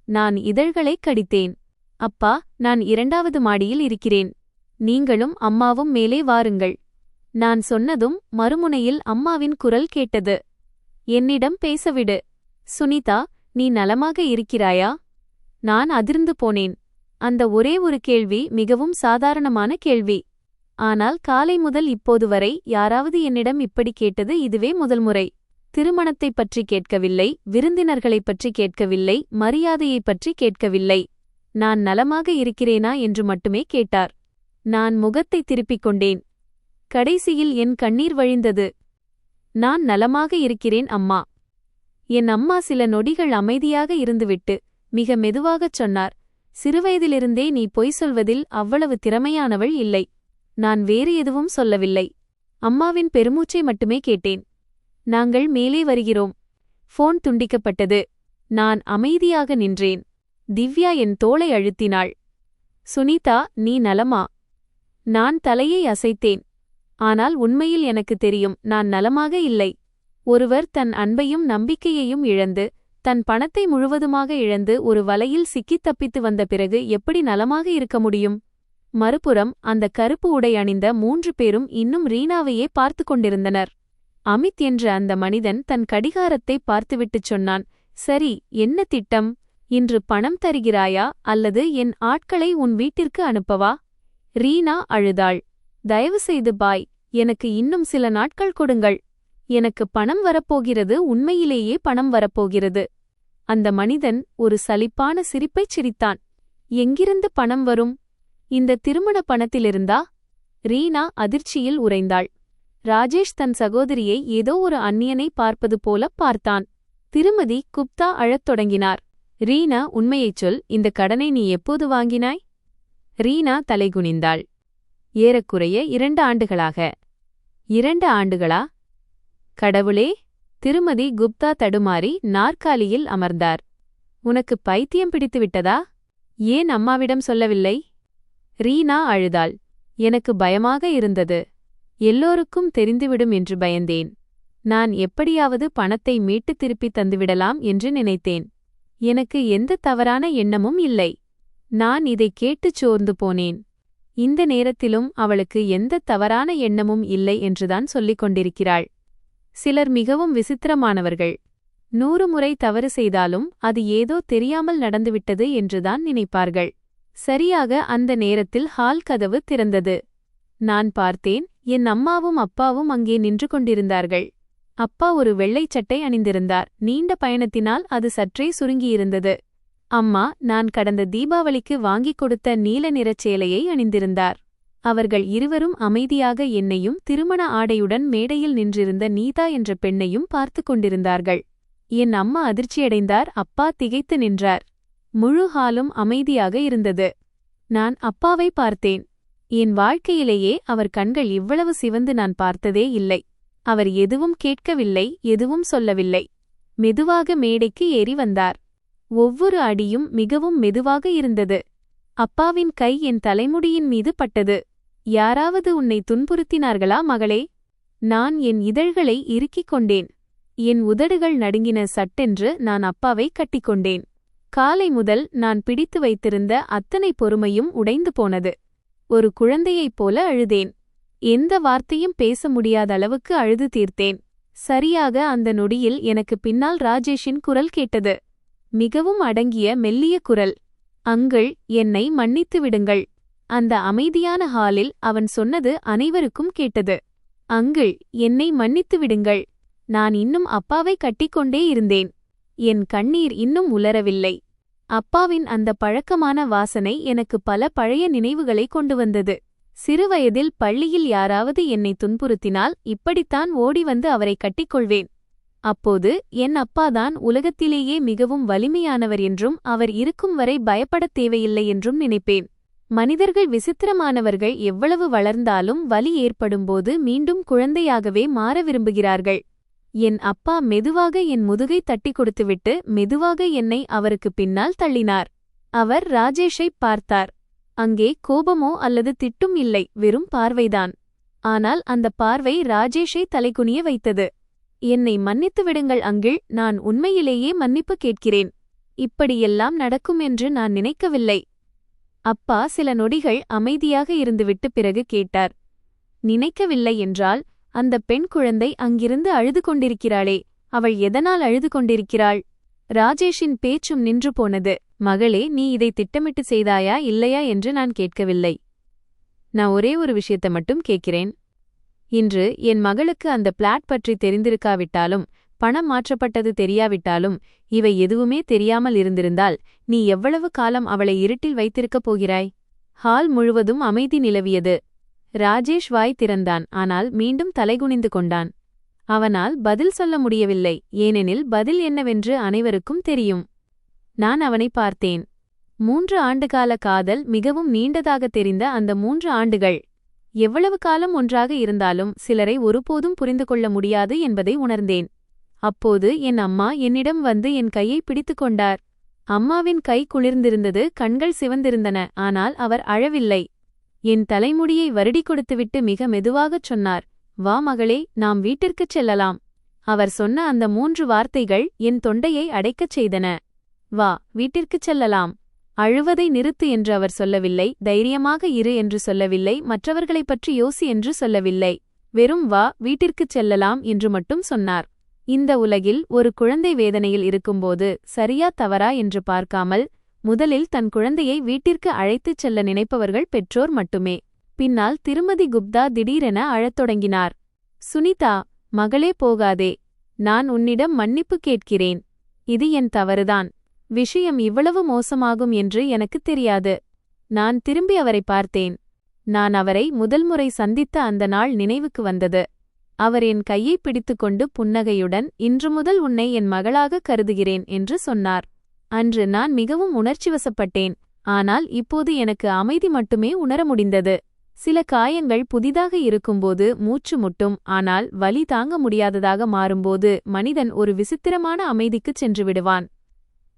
நான் இதழ்களைக் கடித்தேன். அப்பா, நான் 2வது மாடியில் இருக்கிறேன். நீங்களும் அம்மாவும் மேலே வாருங்கள். நான் சொன்னதும் மறுமுனையில் அம்மாவின் குரல் கேட்டது. என்னிடம் பேசவிடு. சுனிதா, நீ நலமாக இருக்கிறாயா? நான் அதிர்ந்து போனேன். அந்த ஒரே ஒரு கேள்வி மிகவும் சாதாரணமான கேள்வி. ஆனால் காலை முதல் இப்போது வரை யாராவது என்னிடம் இப்படி கேட்டது இதுவே முதல் முறை. திருமணத்தைப் பற்றி கேட்கவில்லை, விருந்தினர்களைப் பற்றி கேட்கவில்லை, மரியாதையைப் பற்றி கேட்கவில்லை. நான் நலமாக இருக்கிறேனா என்று மட்டுமே கேட்டார். நான் முகத்தை திருப்பிக் கொண்டேன். கடைசியில் என் கண்ணீர் வழிந்தது. நான் நலமாக இருக்கிறேன் அம்மா. என் அம்மா சில நொடிகள் அமைதியாக இருந்துவிட்டு மிக மெதுவாகச் சொன்னார், சிறுவயதிலிருந்தே நீ பொய் சொல்வதில் அவ்வளவு திறமையானவள் இல்லை. நான் வேறு எதுவும் சொல்லவில்லை. அம்மாவின் பெருமூச்சை மட்டுமே கேட்டேன். நாங்கள் மேலே வருகிறோம். போன் துண்டிக்கப்பட்டது. நான் அமைதியாக நின்றேன். திவ்யா என் தோளை அழுத்தினாள். சுனிதா, நீ நலமா? நான் தலையை அசைத்தேன். ஆனால் உண்மையில் எனக்கு தெரியும், நான் நலமாக இல்லை. ஒருவர் தன் அன்பையும் நம்பிக்கையையும் இழந்து, தன் பணத்தை முழுவதுமாக இழந்து ஒரு வலையில் சிக்கித் தப்பித்து வந்த பிறகு எப்படி நலமாக இருக்க முடியும்? மறுபுறம் அந்த கருப்பு உடை அணிந்த 3 பேரும் இன்னும் ரீனாவையே பார்த்து கொண்டிருந்தனர். அமித் என்ற அந்த மனிதன் தன் கடிகாரத்தை பார்த்துவிட்டுச் சொன்னான், சரி, என்ன திட்டம்? இன்று பணம் தருகிறாயா அல்லது என் ஆட்களை உன் வீட்டிற்கு அனுப்பவா? ரீனா அழுதாள். தயவுசெய்து பாய், எனக்கு இன்னும் சில நாட்கள் கொடுங்கள். எனக்கு பணம் வரப்போகிறது, உண்மையிலேயே பணம் வரப்போகிறது. அந்த மனிதன் ஒரு சலிப்பான சிரிப்பைச் சிரித்தான். எங்கிருந்து பணம் வரும்? இந்த திருமண பணத்திலிருந்தா? ரீனா அதிர்ச்சியில் உறைந்தாள். ராஜேஷ் தன் சகோதரியை ஏதோ ஒரு அந்நியனை பார்ப்பது போலப் பார்த்தான். திருமதி குப்தா அழத் தொடங்கினார். ரீனா, உண்மையைச் சொல், இந்த கடனை நீ எப்போது வாங்கினாய்? ரீனா தலைகுனிந்தாள். ஏறக்குறைய 2 ஆண்டுகளாக. 2 ஆண்டுகளா? கடவுளே! திருமதி குப்தா தடுமாறி நாற்காலியில் அமர்ந்தார். உனக்கு பைத்தியம் பிடித்துவிட்டதா? ஏன் அம்மாவிடம் சொல்லவில்லை? ரீனா அழுதாள். எனக்கு பயமாக இருந்தது. எல்லோருக்கும் தெரிந்துவிடும் என்று பயந்தேன். நான் எப்படியாவது பணத்தை மீட்டு திருப்பி தந்துவிடலாம் என்று நினைத்தேன். எனக்கு எந்த தவறான எண்ணமும் இல்லை. நான் இதைக் கேட்டுச் சோர்ந்து போனேன். இந்த நேரத்திலும் அவளுக்கு எந்த தவறான எண்ணமும் இல்லை என்றுதான் சொல்லிக் கொண்டிருக்கிறாள். சிலர் மிகவும் விசித்திரமானவர்கள். 100 முறை தவறு செய்தாலும் அது ஏதோ தெரியாமல் நடந்துவிட்டது என்றுதான் நினைப்பார்கள். சரியாக அந்த நேரத்தில் ஹால் கதவு திறந்தது. நான் பார்த்தேன். என் அம்மாவும் அப்பாவும் அங்கே நின்று கொண்டிருந்தார்கள். அப்பா ஒரு வெள்ளைச் சட்டை அணிந்திருந்தார். நீண்ட பயணத்தினால் அது சற்றே சுருங்கியிருந்தது. அம்மா நான் கடந்த தீபாவளிக்கு வாங்கிக் கொடுத்த நீல நிறச் சேலையை அணிந்திருந்தார். அவர்கள் இருவரும் அமைதியாக என்னையும் திருமண ஆடையுடன் மேடையில் நின்றிருந்த நீதா என்ற பெண்ணையும் பார்த்து கொண்டிருந்தார்கள். என் அம்மா அதிர்ச்சியடைந்தார். அப்பா திகைத்து நின்றார். முழு ஹாலும் அமைதியாக இருந்தது. நான் அப்பாவை பார்த்தேன். என் வாழ்க்கையிலேயே அவர் கண்கள் இவ்வளவு சிவந்து நான் பார்த்ததே இல்லை. அவர் எதுவும் கேட்கவில்லை, எதுவும் சொல்லவில்லை. மெதுவாக மேடைக்கு ஏறி வந்தார். ஒவ்வொரு அடியும் மிகவும் மெதுவாக இருந்தது. அப்பாவின் கை என் தலைமுடியின் மீது பட்டது. யாராவது உன்னை துன்புறுத்தினார்களா மகளே? நான் என் இதழ்களை இறுக்கிக் கொண்டேன். என் உதடுகள் நடுங்கின. சட்டென்று நான் அப்பாவை கட்டிக்கொண்டேன். காலை முதல் நான் பிடித்து வைத்திருந்த அத்தனை பொறுமையும் உடைந்து போனது. ஒரு குழந்தையைப் போல அழுதேன். எந்த வார்த்தையும் பேச முடியாத அளவுக்கு அழுது தீர்த்தேன். சரியாக அந்த நொடியில் எனக்கு பின்னால் ராஜேஷின் குரல் கேட்டது. மிகவும் அடங்கிய மெல்லிய குரல். அங்கிள், என்னை மன்னித்து விடுங்கள். அந்த அமைதியான ஹாலில் அவன் சொன்னது அனைவருக்கும் கேட்டது. அங்கிள், என்னை மன்னித்து விடுங்கள். நான் இன்னும் அப்பாவை கட்டிக்கொண்டே இருந்தேன். என் கண்ணீர் இன்னும் உலரவில்லை. அப்பாவின் அந்த பழக்கமான வாசனை எனக்கு பல பழைய நினைவுகளை கொண்டு வந்தது. சிறுவயதில் பள்ளியில் யாராவது என்னை துன்புறுத்தினால் இப்படித்தான் ஓடி வந்து அவரை கட்டிக்கொள்வேன். அப்போது என் அப்பாதான் உலகத்திலேயே மிகவும் வலிமையானவர் என்றும் அவர் இருக்கும் வரை பயப்படத் தேவையில்லை என்றும் நினைப்பேன். மனிதர்கள் விசித்திரமானவர்கள். எவ்வளவு வளர்ந்தாலும் வலி ஏற்படும்போது மீண்டும் குழந்தையாகவே மாற விரும்புகிறார்கள். என் அப்பா மெதுவாக என் முதுகை தட்டி கொடுத்துவிட்டு மெதுவாக என்னை அவருக்கு பின்னால் தள்ளினார். அவர் ராஜேஷைப் பார்த்தார். அங்கே கோபமோ அல்லது திட்டும் இல்லை, வெறும் பார்வைதான். ஆனால் அந்த பார்வை ராஜேஷை தலைகுனிய வைத்தது. என்னை மன்னித்து விடுங்கள் அங்கிள், நான் உண்மையிலேயே மன்னிப்பு கேட்கிறேன். இப்படியெல்லாம் நடக்கும் என்று நான் நினைக்கவில்லை. அப்பா சில நொடிகள் அமைதியாக இருந்துவிட்டு பிறகு கேட்டார். நினைக்கவில்லை என்றால் அந்த பெண் குழந்தை அங்கிருந்து அழுது கொண்டிருக்கிறாளே, அவள் எதனால் அழுது கொண்டிருக்கிறாள்? ராஜேஷின் பேச்சும் நின்று போனது. மகளே, நீ இதை திட்டமிட்டு செய்தாயா இல்லையா என்று நான் கேட்கவில்லை. நான் ஒரே ஒரு விஷயத்தை மட்டும் கேட்கிறேன். இன்று என் மகளுக்கு அந்த பிளாட் பற்றி தெரிந்திருக்காவிட்டாலும், பணம் மாற்றப்பட்டது தெரியாவிட்டாலும், இவை எதுவுமே தெரியாமல் இருந்திருந்தால் நீ எவ்வளவு காலம் அவளை இருட்டில் வைத்திருக்கப் போகிறாய்? ஹால் முழுவதும் அமைதி நிலவியது. ராஜேஷ் வாய் திறந்தான். ஆனால் மீண்டும் தலைகுனிந்து கொண்டான். அவனால் பதில் சொல்ல முடியவில்லை. ஏனெனில் பதில் என்னவென்று அனைவருக்கும் தெரியும். நான் அவனை பார்த்தேன். 3 ஆண்டுகால காதல் மிகவும் நீண்டதாக தெரிந்த அந்த 3 ஆண்டுகள். எவ்வளவு காலம் ஒன்றாக இருந்தாலும் சிலரை ஒருபோதும் புரிந்து கொள்ள முடியாது என்பதை உணர்ந்தேன். அப்போது என் அம்மா என்னிடம் வந்து என் கையை பிடித்துக் கொண்டார். அம்மாவின் கை குளிர்ந்திருந்தது, கண்கள் சிவந்திருந்தன. ஆனால் அவர் அழவில்லை. என் தலைமுடியை வருடி கொடுத்துவிட்டு மிக மெதுவாகச் சொன்னார், வா மகளே, நாம் வீட்டிற்குச் செல்லலாம். அவர் சொன்ன அந்த 3 வார்த்தைகள் என் தொண்டையை அடைக்கச் செய்தன. வா, வீட்டிற்குச் செல்லலாம். அழுவதை நிறுத்து என்று அவர் சொல்லவில்லை. தைரியமாக இரு என்று சொல்லவில்லை. மற்றவர்களைப் பற்றி யோசி என்று சொல்லவில்லை. வெறும் வா, வீட்டிற்குச் செல்லலாம் என்று மட்டும் சொன்னார். இந்த உலகில் ஒரு குழந்தை வேதனையில் இருக்கும்போது சரியா தவறா என்று பார்க்காமல் முதலில் தன் குழந்தையை வீட்டிற்கு அழைத்துச் செல்ல நினைப்பவர்கள் பெற்றோர் மட்டுமே. பின்னால் திருமதி குப்தா திடீரென அழத் தொடங்கினார். சுனிதா, மகளே போகாதே. நான் உன்னிடம் மன்னிப்பு கேட்கிறேன். இது என் தவறுதான். விஷயம் இவ்வளவு மோசமாகும் என்று எனக்குத் தெரியாது. நான் திரும்பி அவரை பார்த்தேன். நான் அவரை முதல் முறை சந்தித்த அந்த நாள் நினைவுக்கு வந்தது. அவர் என் கையை பிடித்துக்கொண்டு புன்னகையுடன், இன்று முதல் உன்னை என் மகளாக கருதுகிறேன் என்று சொன்னார். அன்று நான் மிகவும் உணர்ச்சிவசப்பட்டேன். ஆனால் இப்போது எனக்கு அமைதி மட்டுமே உணர முடிந்தது. சில காயங்கள் புதிதாக இருக்கும்போது மூச்சு முட்டும், ஆனால் வலி தாங்க முடியாததாக மாறும்போது மனிதன் ஒரு விசித்திரமான அமைதிக்குச் சென்று விடுவான்.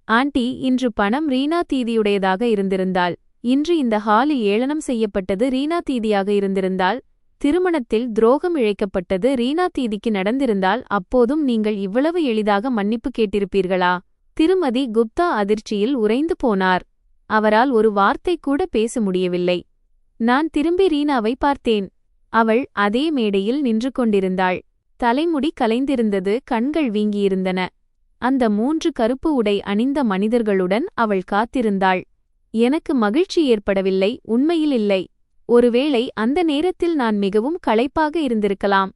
ஆண்டி, இன்று பணம் ரீனா தீதியுடையதாக இருந்திருந்தால், இன்று இந்த ஹாலில் ஏளனம் செய்யப்பட்டது ரீனா தீதியாக இருந்திருந்தால், திருமணத்தில் துரோகம் இழைக்கப்பட்டது ரீனா தீதிக்கு நடந்திருந்தால், அப்போதும் நீங்கள் இவ்வளவு எளிதாக மன்னிப்பு கேட்டிருப்பீர்களா? திருமதி குப்தா அதிர்ச்சியில் உறைந்து போனார். அவரால் ஒரு வார்த்தை கூட பேச முடியவில்லை. நான் திரும்பி ரீனாவை பார்த்தேன். அவள் அதே மேடையில் நின்று கொண்டிருந்தாள். தலைமுடி கலைந்திருந்தது, கண்கள் வீங்கியிருந்தன. அந்த 3 கருப்பு உடை அணிந்த மனிதர்களுடன் அவள் காத்திருந்தாள். எனக்கு மகிழ்ச்சி ஏற்படவில்லை, உண்மையில் இல்லை. ஒருவேளை அந்த நேரத்தில் நான் மிகவும் களைப்பாக இருந்திருக்கலாம்.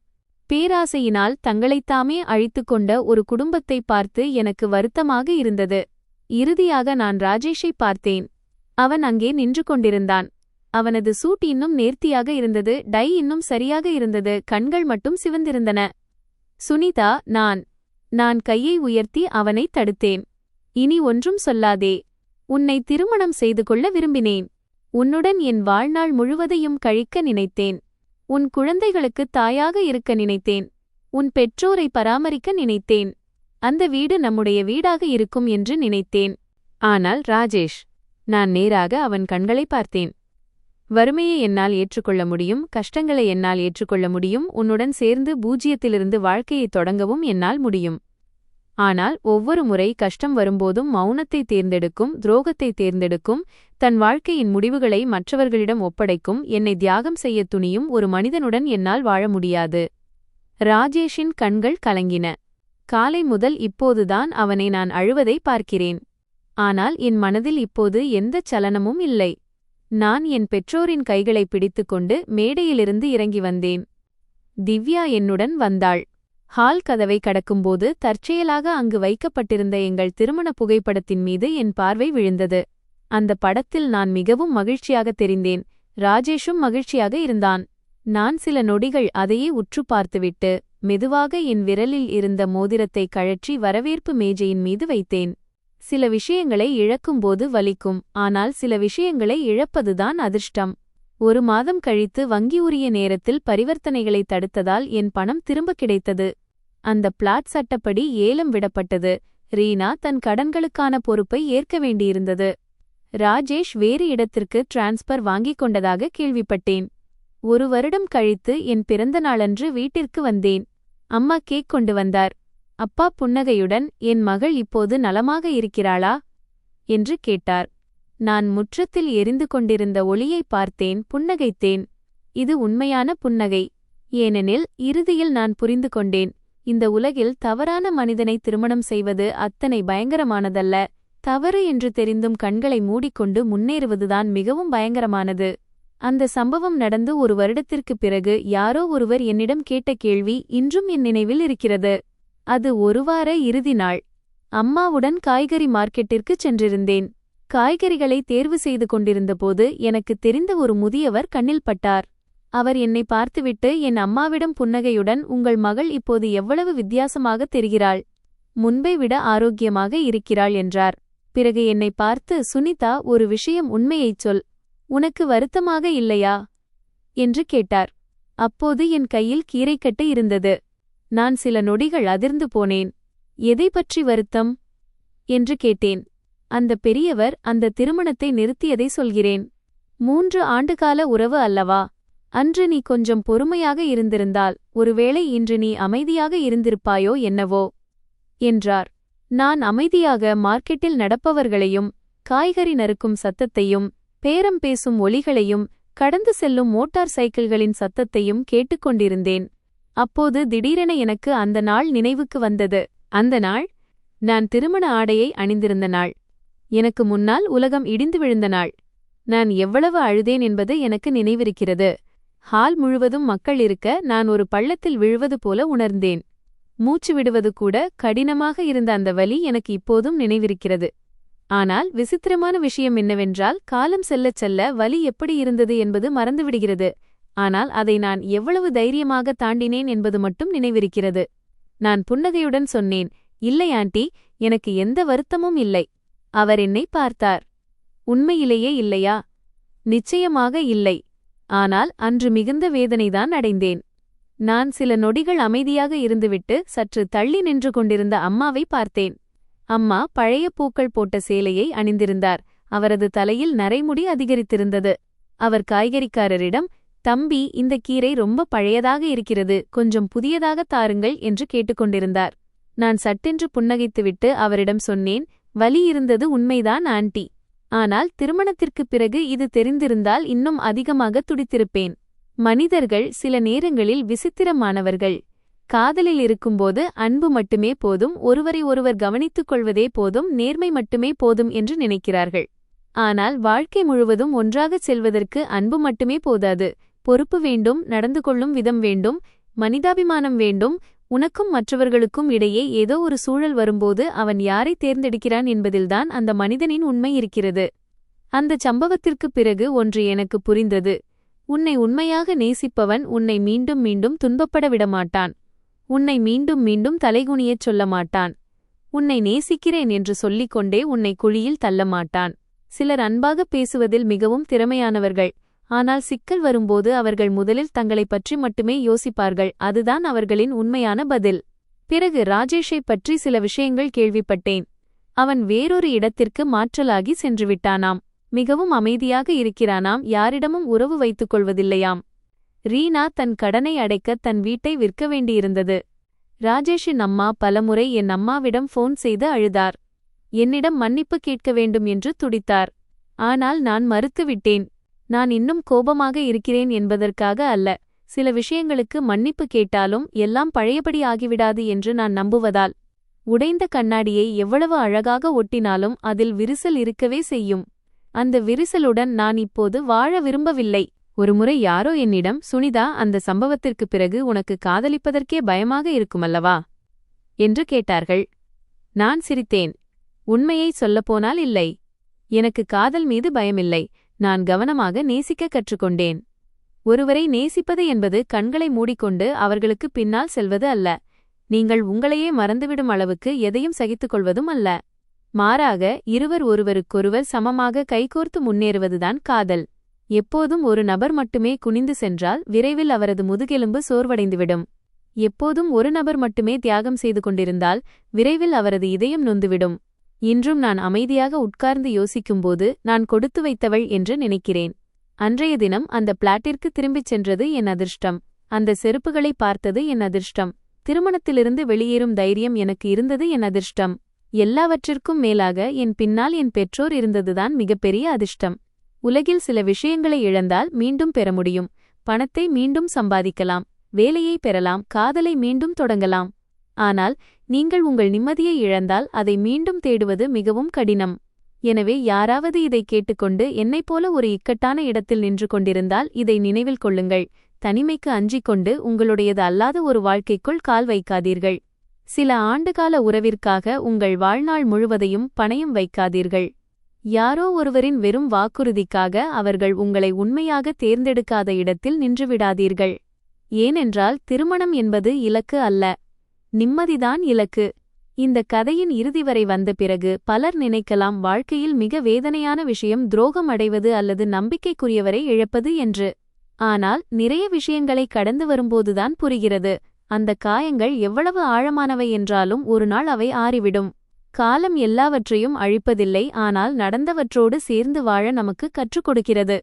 பேராசையினால் தங்களைத்தாமே அழித்துக்கொண்ட ஒரு குடும்பத்தை பார்த்து எனக்கு வருத்தமாக இருந்தது. இறுதியாக நான் ராஜேஷை பார்த்தேன். அவன் அங்கே நின்று கொண்டிருந்தான். அவனது சூட் இன்னும் நேர்த்தியாக இருந்தது, டை இன்னும் சரியாக இருந்தது, கண்கள் மட்டும் சிவந்திருந்தன. சுனிதா, நான் கையை உயர்த்தி அவனை தடுத்தேன். இனி ஒன்றும் சொல்லாதே. உன்னை திருமணம் செய்து கொள்ள விரும்பினேன். உன்னுடன் என் வாழ்நாள் முழுவதையும் கழிக்க நினைத்தேன். உன் குழந்தைகளுக்கு தாயாக இருக்க நினைத்தேன். உன் பெற்றோரை பராமரிக்க நினைத்தேன். அந்த வீடு நம்முடைய வீடாக இருக்கும் என்று நினைத்தேன். ஆனால் ராஜேஷ், நான் நேராக அவன் கண்களை பார்த்தேன். வறுமையை என்னால் ஏற்றுக்கொள்ள முடியும், கஷ்டங்களை என்னால் ஏற்றுக்கொள்ள முடியும், உன்னுடன் சேர்ந்து பூஜ்யத்திலிருந்து வாழ்க்கையை தொடங்கவும் என்னால் முடியும். ஆனால் ஒவ்வொரு முறை கஷ்டம் வரும்போதும் மௌனத்தை தேர்ந்தெடுக்கும், துரோகத்தை தேர்ந்தெடுக்கும், தன் வாழ்க்கையின் முடிவுகளை மற்றவர்களிடம் ஒப்படைக்கும், என்னை தியாகம் செய்ய துணியும் ஒரு மனிதனுடன் என்னால் வாழ முடியாது. ராஜேஷின் கண்கள் கலங்கின. காலை முதல் இப்போதுதான் அவனை நான் அழுவதை பார்க்கிறேன். ஆனால் என் மனதில் இப்போது எந்தச் சலனமும் இல்லை. நான் என் பெற்றோரின் கைகளை பிடித்துக்கொண்டு மேடையிலிருந்து இறங்கி வந்தேன். திவ்யா என்னுடன் வந்தாள். ஹால் கதவை கடக்கும்போது தற்செயலாக அங்கு வைக்கப்பட்டிருந்த எங்கள் திருமண புகைப்படத்தின் மீது என் பார்வை விழுந்தது. அந்த படத்தில் நான் மிகவும் மகிழ்ச்சியாக தெரிந்தேன். ராஜேஷும் மகிழ்ச்சியாக இருந்தான். நான் சில நொடிகள் அதையே உற்று பார்த்துவிட்டு மெதுவாக என் விரலில் இருந்த மோதிரத்தை கழற்றி வரவேற்பு மேஜையின் மீது வைத்தேன். சில விஷயங்களை இழக்கும்போது வலிக்கும், ஆனால் சில விஷயங்களை இழப்பதுதான் அதிர்ஷ்டம். 1 மாதம் கழித்து வங்கி உரிய நேரத்தில் பரிவர்த்தனைகளை தடுத்ததால் என் பணம் திரும்ப கிடைத்தது. அந்த பிளாட் சட்டப்படி ஏலம் விடப்பட்டது. ரீனா தன் கடன்களுக்கான பொறுப்பை ஏற்க வேண்டியிருந்தது. ராஜேஷ் வேறு இடத்திற்கு டிரான்ஸ்பர் வாங்கிக் கொண்டதாக கேள்விப்பட்டேன். 1 வருடம் கழித்து என் பிறந்த நாளன்று வீட்டிற்கு வந்தேன். அம்மா கேக் கொண்டு வந்தார். அப்பா புன்னகையுடன், என் மகள் இப்போது நலமாக இருக்கிறாளா என்று கேட்டார். நான் முற்றத்தில் எரிந்து கொண்டிருந்த ஒளியை பார்த்தேன், புன்னகைத்தேன். இது உண்மையான புன்னகை. ஏனெனில் இறுதியில் நான் புரிந்து கொண்டேன், இந்த உலகில் தவறான மனிதனை திருமணம் செய்வது அத்தனை பயங்கரமானதல்ல. தவறு என்று தெரிந்தும் கண்களை மூடிக்கொண்டு முன்னேறுவதுதான் மிகவும் பயங்கரமானது. அந்த சம்பவம் நடந்து 1 வருடத்திற்குப் பிறகு யாரோ ஒருவர் என்னிடம் கேட்ட கேள்வி இன்றும் என் நினைவில் இருக்கிறது. அது 1 வார இறுதி நாள். அம்மாவுடன் காய்கறி மார்க்கெட்டிற்குச் சென்றிருந்தேன். காய்கறிகளை தேர்வு செய்து கொண்டிருந்தபோது எனக்கு தெரிந்த ஒரு முதியவர் கண்ணில் பட்டார். அவர் என்னை பார்த்துவிட்டு என் அம்மாவிடம் புன்னகையுடன், உங்கள் மகள் இப்போது எவ்வளவு வித்தியாசமாக தெரிகிறாள், முன்பை விட ஆரோக்கியமாக இருக்கிறாள் என்றார். பிறகு என்னை பார்த்து, சுனிதா, ஒரு விஷயம், உண்மையைச் சொல், உனக்கு வருத்தமாக இல்லையா என்று கேட்டார். அப்போது என் கையில் கீரைக்கட்டு இருந்தது. நான் சில நொடிகள் அதிர்ந்து போனேன். எதை பற்றி வருத்தம் என்று கேட்டேன். அந்த பெரியவர், அந்த திருமணத்தை நிறுத்தியதை சொல்கிறேன். 3 ஆண்டுகால உறவு அல்லவா? அன்று நீ கொஞ்சம் பொறுமையாக இருந்திருந்தால் ஒருவேளை இன்று நீ அமைதியாக இருந்திருப்பாயோ என்னவோ என்றார். நான் அமைதியாக மார்க்கெட்டில் நடப்பவர்களையும், காய்கறி நறுக்கும் சத்தத்தையும், பேரம் பேசும் ஒலிகளையும், கடந்து செல்லும் மோட்டார் சைக்கிள்களின் சத்தத்தையும் கேட்டுக்கொண்டிருந்தேன். அப்போது திடீரென எனக்கு அந்த நாள் நினைவுக்கு வந்தது. அந்த நாள் நான் திருமண ஆடையை அணிந்திருந்த நாள். எனக்கு முன்னால் உலகம் இடிந்து விழுந்த நாள். நான் எவ்வளவு அழுதேன் என்பது எனக்கு நினைவிருக்கிறது. ஹால் முழுவதும் மக்கள் இருக்க நான் ஒரு பள்ளத்தில் விழுவது போல உணர்ந்தேன். மூச்சு விடுவது கூட கடினமாக இருந்த அந்த வலி எனக்கு இப்போதும் நினைவிருக்கிறது. ஆனால் விசித்திரமான விஷயம் என்னவென்றால், காலம் செல்லச் செல்ல வலி எப்படி இருந்தது என்பது மறந்துவிடுகிறது. ஆனால் அதை நான் எவ்வளவு தைரியமாக தாண்டினேன் என்பது மட்டும் நினைவிருக்கிறது. நான் புன்னகையுடன் சொன்னேன், இல்லை ஆண்டி, எனக்கு எந்த வருத்தமும் இல்லை. அவர் என்னை பார்த்தார். உண்மையிலேயே இல்லையா? நிச்சயமாக இல்லை. ஆனால் அன்று மிகுந்த வேதனைதான் அடைந்தேன். நான் சில நொடிகள் அமைதியாக இருந்துவிட்டு சற்று தள்ளி நின்று கொண்டிருந்த அம்மாவை பார்த்தேன். அம்மா பழைய பூக்கள் போட்ட சேலையை அணிந்திருந்தார். அவரது தலையில் நரைமுடி அதிகரித்திருந்தது. அவர் காய்கறிக்காரரிடம், தம்பி, இந்த கீரை ரொம்ப பழையதாக இருக்கிறது, கொஞ்சம் புதியதாக தாருங்கள் என்று கேட்டுக்கொண்டிருந்தார். நான் சட்டென்று புன்னகைத்துவிட்டு அவரிடம் சொன்னேன், வலி இருந்தது உண்மைதான் ஆண்டி. ஆனால் திருமணத்திற்குப் பிறகு இது தெரிந்திருந்தால் இன்னும் அதிகமாக துடித்திருப்பேன். மனிதர்கள் சில நேரங்களில் விசித்திரமானவர்கள். காதலில் இருக்கும்போது அன்பு மட்டுமே போதும், ஒருவரை ஒருவர் கவனித்துக் கொள்வதே போதும், நேர்மை மட்டுமே போதும் என்று நினைக்கிறார்கள். ஆனால் வாழ்க்கை முழுவதும் ஒன்றாகச் செல்வதற்கு அன்பு மட்டுமே போதாது. பொறுப்பு வேண்டும், நடந்து கொள்ளும் விதம் வேண்டும், மனிதாபிமானம் வேண்டும். உனக்கும் மற்றவர்களுக்கும் இடையே ஏதோ ஒரு சூழல் வரும்போது அவன் யாரை தேர்ந்தெடுக்கிறான் என்பதில்தான் அந்த மனிதனின் உண்மை இருக்கிறது. அந்தச் சம்பவத்திற்குப் பிறகு ஒன்று எனக்கு புரிந்தது. உன்னை உண்மையாக நேசிப்பவன் உன்னை மீண்டும் மீண்டும் துன்பப்பட விடமாட்டான். உன்னை மீண்டும் மீண்டும் தலைகுனியச் சொல்ல மாட்டான். உன்னை நேசிக்கிறேன் என்று சொல்லிக்கொண்டே உன்னை குழியில் தள்ளமாட்டான். சிலர் அன்பாக பேசுவதில் மிகவும் திறமையானவர்கள். ஆனால் சிக்கல் வரும்போது அவர்கள் முதலில் தங்களைப் பற்றி மட்டுமே யோசிப்பார்கள். அதுதான் அவர்களின் உண்மையான பதில். பிறகு ராஜேஷை பற்றி சில விஷயங்கள் கேள்விப்பட்டேன். அவன் வேறொரு இடத்திற்கு மாற்றலாகி சென்றுவிட்டானாம். மிகவும் அமைதியாக இருக்கிறானாம். யாரிடமும் உறவு வைத்துக் கொள்வதில்லையாம். ரீனா தன் கடனை அடைக்க தன் வீட்டை விற்க வேண்டியிருந்தது. ராஜேஷின் அம்மா பலமுறை என் அம்மாவிடம் ஃபோன் செய்து அழுதார். என்னிடம் மன்னிப்பு கேட்க வேண்டும் என்று துடித்தார். ஆனால் நான் மறுத்துவிட்டேன். நான் இன்னும் கோபமாக இருக்கிறேன் என்பதற்காக அல்ல. சில விஷயங்களுக்கு மன்னிப்பு கேட்டாலும் எல்லாம் பழையபடி ஆகிவிடாது என்று நான் நம்புவதால். உடைந்த கண்ணாடியை எவ்வளவு அழகாக ஒட்டினாலும் அதில் விரிசல் இருக்கவே செய்யும். அந்த விரிசலுடன் நான் இப்போது வாழ விரும்பவில்லை. ஒருமுறை யாரோ என்னிடம், சுனிதா, அந்த சம்பவத்திற்குப் பிறகு உனக்கு காதலிப்பதற்கே பயமாக இருக்குமல்லவா என்று கேட்டார்கள். நான் சிரித்தேன். உண்மையை சொல்லப்போனால் இல்லை. எனக்கு காதல் மீது பயமில்லை. நான் கவனமாக நேசிக்க கற்றுக்கொண்டேன். ஒருவரை நேசிப்பது என்பது கண்களை மூடிக்கொண்டு அவர்களுக்கு பின்னால் செல்வது அல்ல. நீங்கள் உங்களையே மறந்துவிடும் அளவுக்கு எதையும் சகித்துக்கொள்வதும் அல்ல. மாறாக இருவர் ஒருவருக்கொருவர் சமமாக கைகோர்த்து முன்னேறுவதுதான் காதல். எப்போதும் ஒரு நபர் மட்டுமே குனிந்து சென்றால் விரைவில் அவரது முதுகெலும்பு சோர்வடைந்துவிடும். எப்போதும் ஒரு நபர் மட்டுமே தியாகம் செய்து கொண்டிருந்தால் விரைவில் அவரது இதயம் நொந்துவிடும். இன்றும் நான் அமைதியாக உட்கார்ந்து யோசிக்கும்போது நான் கொடுத்து வைத்தவள் என்று நினைக்கிறேன். அன்றைய தினம் அந்த பிளாட்டிற்கு திரும்பிச் சென்றது என் அதிர்ஷ்டம். அந்த செருப்புகளை பார்த்தது என் அதிர்ஷ்டம். திருமணத்திலிருந்து வெளியேறும் தைரியம் எனக்கு இருந்தது என் அதிர்ஷ்டம். எல்லாவற்றிற்கும் மேலாக என் பின்னால் என் பெற்றோர் இருந்ததுதான் மிகப்பெரிய அதிர்ஷ்டம். உலகில் சில விஷயங்களை இழந்தால் மீண்டும் பெற முடியும். பணத்தை மீண்டும் சம்பாதிக்கலாம், வேலையை பெறலாம், காதலை மீண்டும் தொடங்கலாம். ஆனால் நீங்கள் உங்கள் நிம்மதியை இழந்தால் அதை மீண்டும் தேடுவது மிகவும் கடினம். எனவே யாராவது இதை கேட்டுக்கொண்டு என்னைப் போல ஒரு இக்கட்டான இடத்தில் நின்று கொண்டிருந்தால் இதை நினைவில் கொள்ளுங்கள். தனிமைக்கு அஞ்சிக் கொண்டு உங்களுடையது அல்லாத ஒரு வாழ்க்கைக்குள் கால் வைக்காதீர்கள். சில ஆண்டுகால உறவிற்காக உங்கள் வாழ்நாள் முழுவதையும் பணயம் வைக்காதீர்கள். யாரோ ஒருவரின் வெறும் வாக்குறுதிக்காக அவர்கள் உங்களை உண்மையாக தேர்ந்தெடுக்காத இடத்தில் நின்றுவிடாதீர்கள். ஏனென்றால் திருமணம் என்பது இலக்கு அல்ல, நிம்மதிதான் இலக்கு. இந்த கதையின் இறுதி வரை வந்த பிறகு பலர் நினைக்கலாம் வாழ்க்கையில் மிக வேதனையான விஷயம் துரோகம் அடைவது அல்லது நம்பிக்கைக்குரியவரை இழப்பது என்று. ஆனால் நிறைய விஷயங்களை கடந்து வரும்போதுதான் புரிகிறது, அந்த காயங்கள் எவ்வளவு ஆழமானவை என்றாலும் ஒரு நாள் அவை ஆறிவிடும். காலம் எல்லாவற்றையும் அழிப்பதில்லை, ஆனால் நடந்தவற்றோடு சேர்ந்து வாழ நமக்கு கற்றுக் கொடுக்கிறது.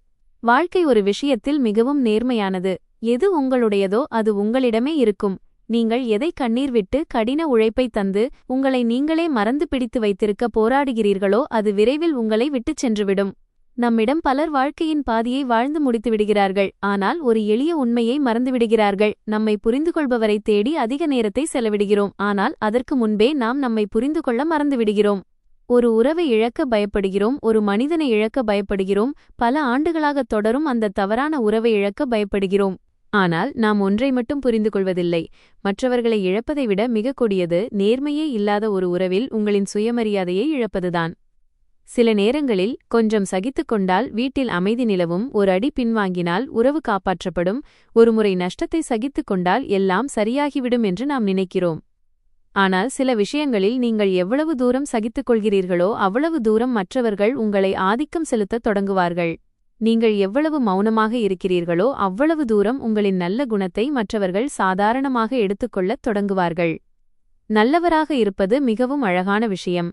வாழ்க்கை ஒரு விஷயத்தில் மிகவும் நேர்மையானது. எது உங்களுடையதோ அது உங்களிடமே இருக்கும். நீங்கள் எதை கண்ணீர் விட்டு கடின உழைப்பை தந்து உங்களை நீங்களே மறந்து பிடித்து வைத்திருக்க போராடுகிறீர்களோ அது விரைவில் உங்களை விட்டுச் சென்றுவிடும். நம்மிடம் பலர் வாழ்க்கையின் பாதியை வாழ்ந்து முடித்து விடுகிறார்கள். ஆனால் ஒரு எளிய உண்மையை மறந்துவிடுகிறார்கள். நம்மை புரிந்துகொள்பவரை தேடி அதிக நேரத்தை செலவிடுகிறோம். ஆனால் அதற்கு முன்பே நாம் நம்மை புரிந்து கொள்ள மறந்துவிடுகிறோம். ஒரு உறவை இழக்க பயப்படுகிறோம், ஒரு மனிதனை இழக்க பயப்படுகிறோம், பல ஆண்டுகளாக தொடரும் அந்த தவறான உறவை இழக்க பயப்படுகிறோம். ஆனால் நாம் ஒன்றை மட்டும் புரிந்து கொள்வதில்லை. மற்றவர்களை இழப்பதை விட மிக கொடியது நேர்மையே இல்லாத ஒரு உறவில் உங்களின் சுயமரியாதையை இழப்பதுதான். சில நேரங்களில் கொஞ்சம் சகித்துக் கொண்டால் வீட்டில் அமைதி நிலவும், ஒரு அடி பின்வாங்கினால் உறவு காப்பாற்றப்படும், ஒருமுறை நஷ்டத்தை சகித்துக் கொண்டால் எல்லாம் சரியாகிவிடும் என்று நாம் நினைக்கிறோம். ஆனால் சில விஷயங்களில் நீங்கள் எவ்வளவு தூரம் சகித்துக் கொள்கிறீர்களோ அவ்வளவு தூரம் மற்றவர்கள் உங்களை ஆதிக்கம் செலுத்தத் தொடங்குவார்கள். நீங்கள் எவ்வளவு மௌனமாக இருக்கிறீர்களோ அவ்வளவு தூரம் உங்களின் நல்ல குணத்தை மற்றவர்கள் சாதாரணமாக எடுத்துக்கொள்ளத் தொடங்குவார்கள். நல்லவராக இருப்பது மிகவும் அழகான விஷயம்.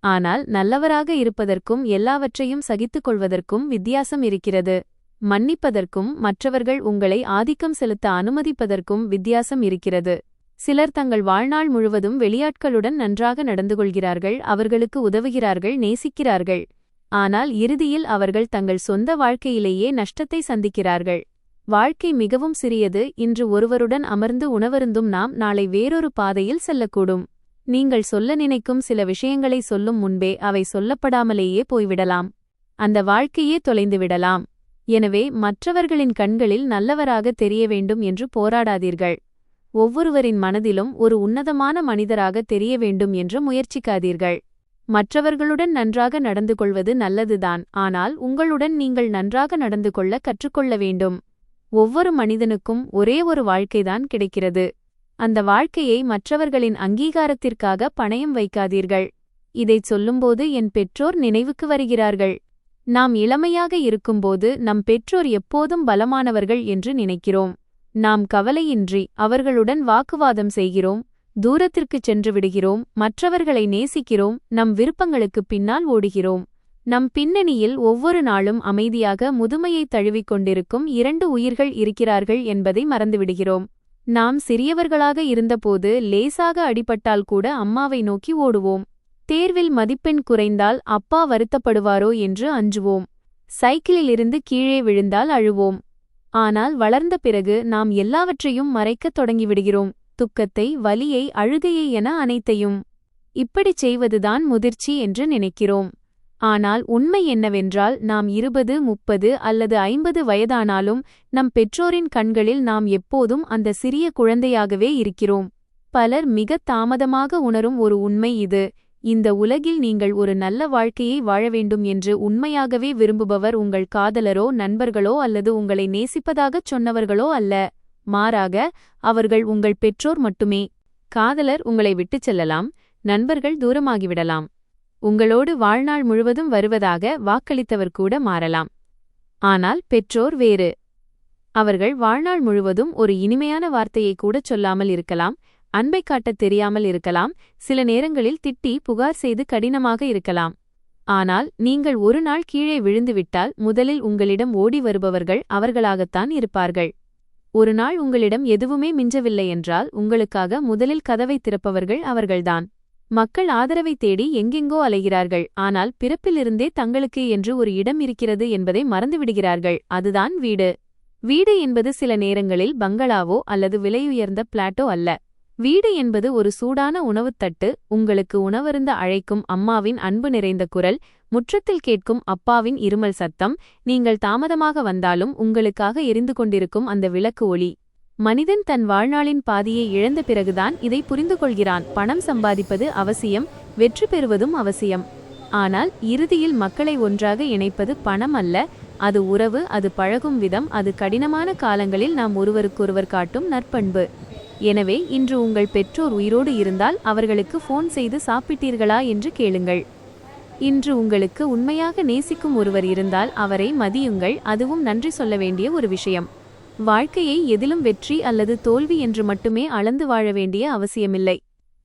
ஆனால் நல்லவராக இருப்பதற்கும் எல்லாவற்றையும் சகித்துக் கொள்வதற்கும் வித்தியாசம் இருக்கிறது. மன்னிப்பதற்கும் மற்றவர்கள் உங்களை ஆதிக்கம் செலுத்த அனுமதிப்பதற்கும் வித்தியாசம் இருக்கிறது. சிலர் தங்கள் வாழ்நாள் முழுவதும் வெளியாட்களுடன் நன்றாக நடந்து கொள்கிறார்கள், அவர்களுக்கு உதவுகிறார்கள், நேசிக்கிறார்கள். ஆனால் இறுதியில் அவர்கள் தங்கள் சொந்த வாழ்க்கையிலேயே நஷ்டத்தை சந்திக்கிறார்கள். வாழ்க்கை மிகவும் சிறியது. இன்று ஒருவருடன் அமர்ந்து உணவருந்தும் நாம் நாளை வேறொரு பாதையில் செல்லக்கூடும். நீங்கள் சொல்ல நினைக்கும் சில விஷயங்களை சொல்லும் முன்பே அவை சொல்லப்படாமலேயே போய்விடலாம். அந்த வாழ்க்கையே தொலைந்துவிடலாம். எனவே மற்றவர்களின் கண்களில் நல்லவராக தெரிய வேண்டும் என்று போராடாதீர்கள். ஒவ்வொருவரின் மனதிலும் ஒரு உன்னதமான மனிதராக தெரிய வேண்டும் என்று முயற்சிக்காதீர்கள். மற்றவர்களுடன் நன்றாக நடந்து கொள்வது நல்லதுதான், ஆனால் உங்களுடன் நீங்கள் நன்றாக நடந்து கொள்ள கற்றுக்கொள்ள வேண்டும். ஒவ்வொரு மனிதனுக்கும் ஒரே ஒரு வாழ்க்கைதான் கிடைக்கிறது. அந்த வாழ்க்கையை மற்றவர்களின் அங்கீகாரத்திற்காக பணயம் வைக்காதீர்கள். இதைச் சொல்லும்போது என் பெற்றோர் நினைவுக்கு வருகிறார்கள். நாம் இளமையாக இருக்கும்போது நம் பெற்றோர் எப்போதும் பலமானவர்கள் என்று நினைக்கிறோம். நாம் கவலையின்றி அவர்களுடன் வாக்குவாதம் செய்கிறோம், தூரத்திற்குச் சென்று விடுகிறோம், மற்றவர்களை நேசிக்கிறோம், நம் விருப்பங்களுக்குப் பின்னால் ஓடுகிறோம். நம் பின்னணியில் ஒவ்வொரு நாளும் அமைதியாக முதுமையை தழுவிக் கொண்டிருக்கும் 2 உயிர்கள் இருக்கிறார்கள் என்பதை மறந்துவிடுகிறோம். நாம் சிறியவர்களாக இருந்தபோது லேசாக அடிபட்டால் கூட அம்மாவை நோக்கி ஓடுவோம். தேர்வில் மதிப்பெண் குறைந்தால் அப்பா வருத்தப்படுவாரோ என்று அஞ்சுவோம். சைக்கிளிலிருந்து கீழே விழுந்தால் அழுவோம். ஆனால் வளர்ந்த பிறகு நாம் எல்லாவற்றையும் மறைக்கத் தொடங்கிவிடுகிறோம். துக்கத்தை, வலியை, அழுகையை என அனைத்தையும். இப்படிச் செய்வதுதான் முதிர்ச்சி என்று நினைக்கிறோம். ஆனால் உண்மை என்னவென்றால் நாம் 20, 30 அல்லது 50 வயதானாலும் நம் பெற்றோரின் கண்களில் நாம் எப்போதும் அந்த சிறிய குழந்தையாகவே இருக்கிறோம். பலர் மிகத் தாமதமாக உணரும் ஒரு உண்மை இது. இந்த உலகில் நீங்கள் ஒரு நல்ல வாழ்க்கையை வாழ வேண்டும் என்று உண்மையாகவே விரும்புபவர் உங்கள் காதலரோ, நண்பர்களோ அல்லது உங்களை நேசிப்பதாகச் சொன்னவர்களோ அல்ல. மாறாக அவர்கள் உங்கள் பெற்றோர் மட்டுமே. காதலர் உங்களை விட்டுச் செல்லலாம், நண்பர்கள் தூரமாகிவிடலாம், உங்களோடு வாழ்நாள் முழுவதும் வருவதாக வாக்களித்தவர் கூட மாறலாம். ஆனால் பெற்றோர் வேறு. அவர்கள் வாழ்நாள் முழுவதும் ஒரு இனிமையான வார்த்தையை கூடச் சொல்லாமல் இருக்கலாம், அன்பை காட்டத் தெரியாமல் இருக்கலாம், சில நேரங்களில் திட்டி புகார் செய்து கடினமாக இருக்கலாம். ஆனால் நீங்கள் ஒரு நாள் கீழே விழுந்துவிட்டால் முதலில் உங்களிடம் ஓடி வருபவர்கள் அவர்களாகத்தான் இருப்பார்கள். ஒரு நாள் உங்களிடம் எதுவுமே மிஞ்சவில்லை என்றால் உங்களுக்காக முதலில் கதவை திறப்பவர்கள் அவர்கள்தான். மக்கள் ஆதரவை தேடி எங்கெங்கோ அலைகிறார்கள், ஆனால் பிறப்பிலிருந்தே தங்களுக்கு என்று ஒரு இடம் இருக்கிறது என்பதை மறந்துவிடுகிறார்கள். அதுதான் வீடு. வீடு என்பது சில நேரங்களில் பங்களாவோ அல்லது விலையுயர்ந்த பிளாட்டோ அல்ல. வீடு என்பது ஒரு சூடான உணவுத்தட்டு, உங்களுக்கு உணவருந்த அழைக்கும் அம்மாவின் அன்பு நிறைந்த குரல், முற்றத்தில் கேட்கும் அப்பாவின் இருமல் சத்தம், நீங்கள் தாமதமாக வந்தாலும் உங்களுக்காக எரிந்து கொண்டிருக்கும் அந்த விளக்கு ஒளி. மனிதன் தன் வாழ்நாளின் பாதியை இழந்த பிறகுதான் இதை புரிந்து கொள்கிறான். பணம் சம்பாதிப்பது அவசியம், வெற்றி பெறுவதும் அவசியம். ஆனால் இறுதியில் மக்களை ஒன்றாக இணைப்பது பணம் அல்ல, அது உறவு, அது பழகும் விதம், அது கடினமான காலங்களில் நாம் ஒருவருக்கொருவர் காட்டும் நற்பண்பு. எனவே இன்று உங்கள் பெற்றோர் உயிரோடு இருந்தால் அவர்களுக்கு ஃபோன் செய்து சாப்பிட்டீர்களா என்று கேளுங்கள். இன்று உங்களுக்கு உண்மையாக நேசிக்கும் ஒருவர் இருந்தால் அவரை மதியுங்கள், அதுவும் நன்றி சொல்ல வேண்டிய ஒரு விஷயம். வாழ்க்கையை எதிலும் வெற்றி அல்லது தோல்வி என்று மட்டுமே அளந்து வாழ வேண்டிய அவசியமில்லை.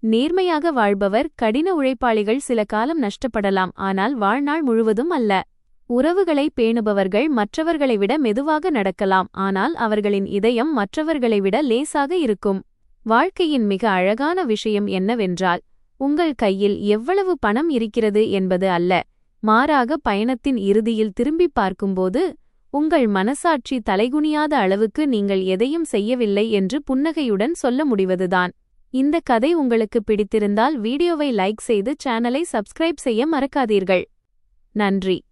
நேர்மையாக வாழ்பவர், கடின உழைப்பாளிகள் சில காலம் நஷ்டப்படலாம், ஆனால் வாழ்நாள் முழுவதும் அல்ல. உறவுகளை பேணுபவர்கள் மற்றவர்களை விட மெதுவாக நடக்கலாம், ஆனால் அவர்களின் இதயம் மற்றவர்களை விட லேசாக இருக்கும். வாழ்க்கையின் மிக அழகான விஷயம் என்னவென்றால், உங்கள் கையில் எவ்வளவு பணம் இருக்கிறது என்பது அல்ல, மாறாக பயணத்தின் இறுதியில் திரும்பிப் பார்க்கும்போது உங்கள் மனசாட்சி தலைகுனியாத அளவுக்கு நீங்கள் எதையும் செய்யவில்லை என்று புன்னகையுடன் சொல்ல முடிவதுதான். இந்த கதை உங்களுக்கு பிடித்திருந்தால் வீடியோவை லைக் செய்து சேனலை சப்ஸ்கிரைப் செய்ய மறக்காதீர்கள். நன்றி.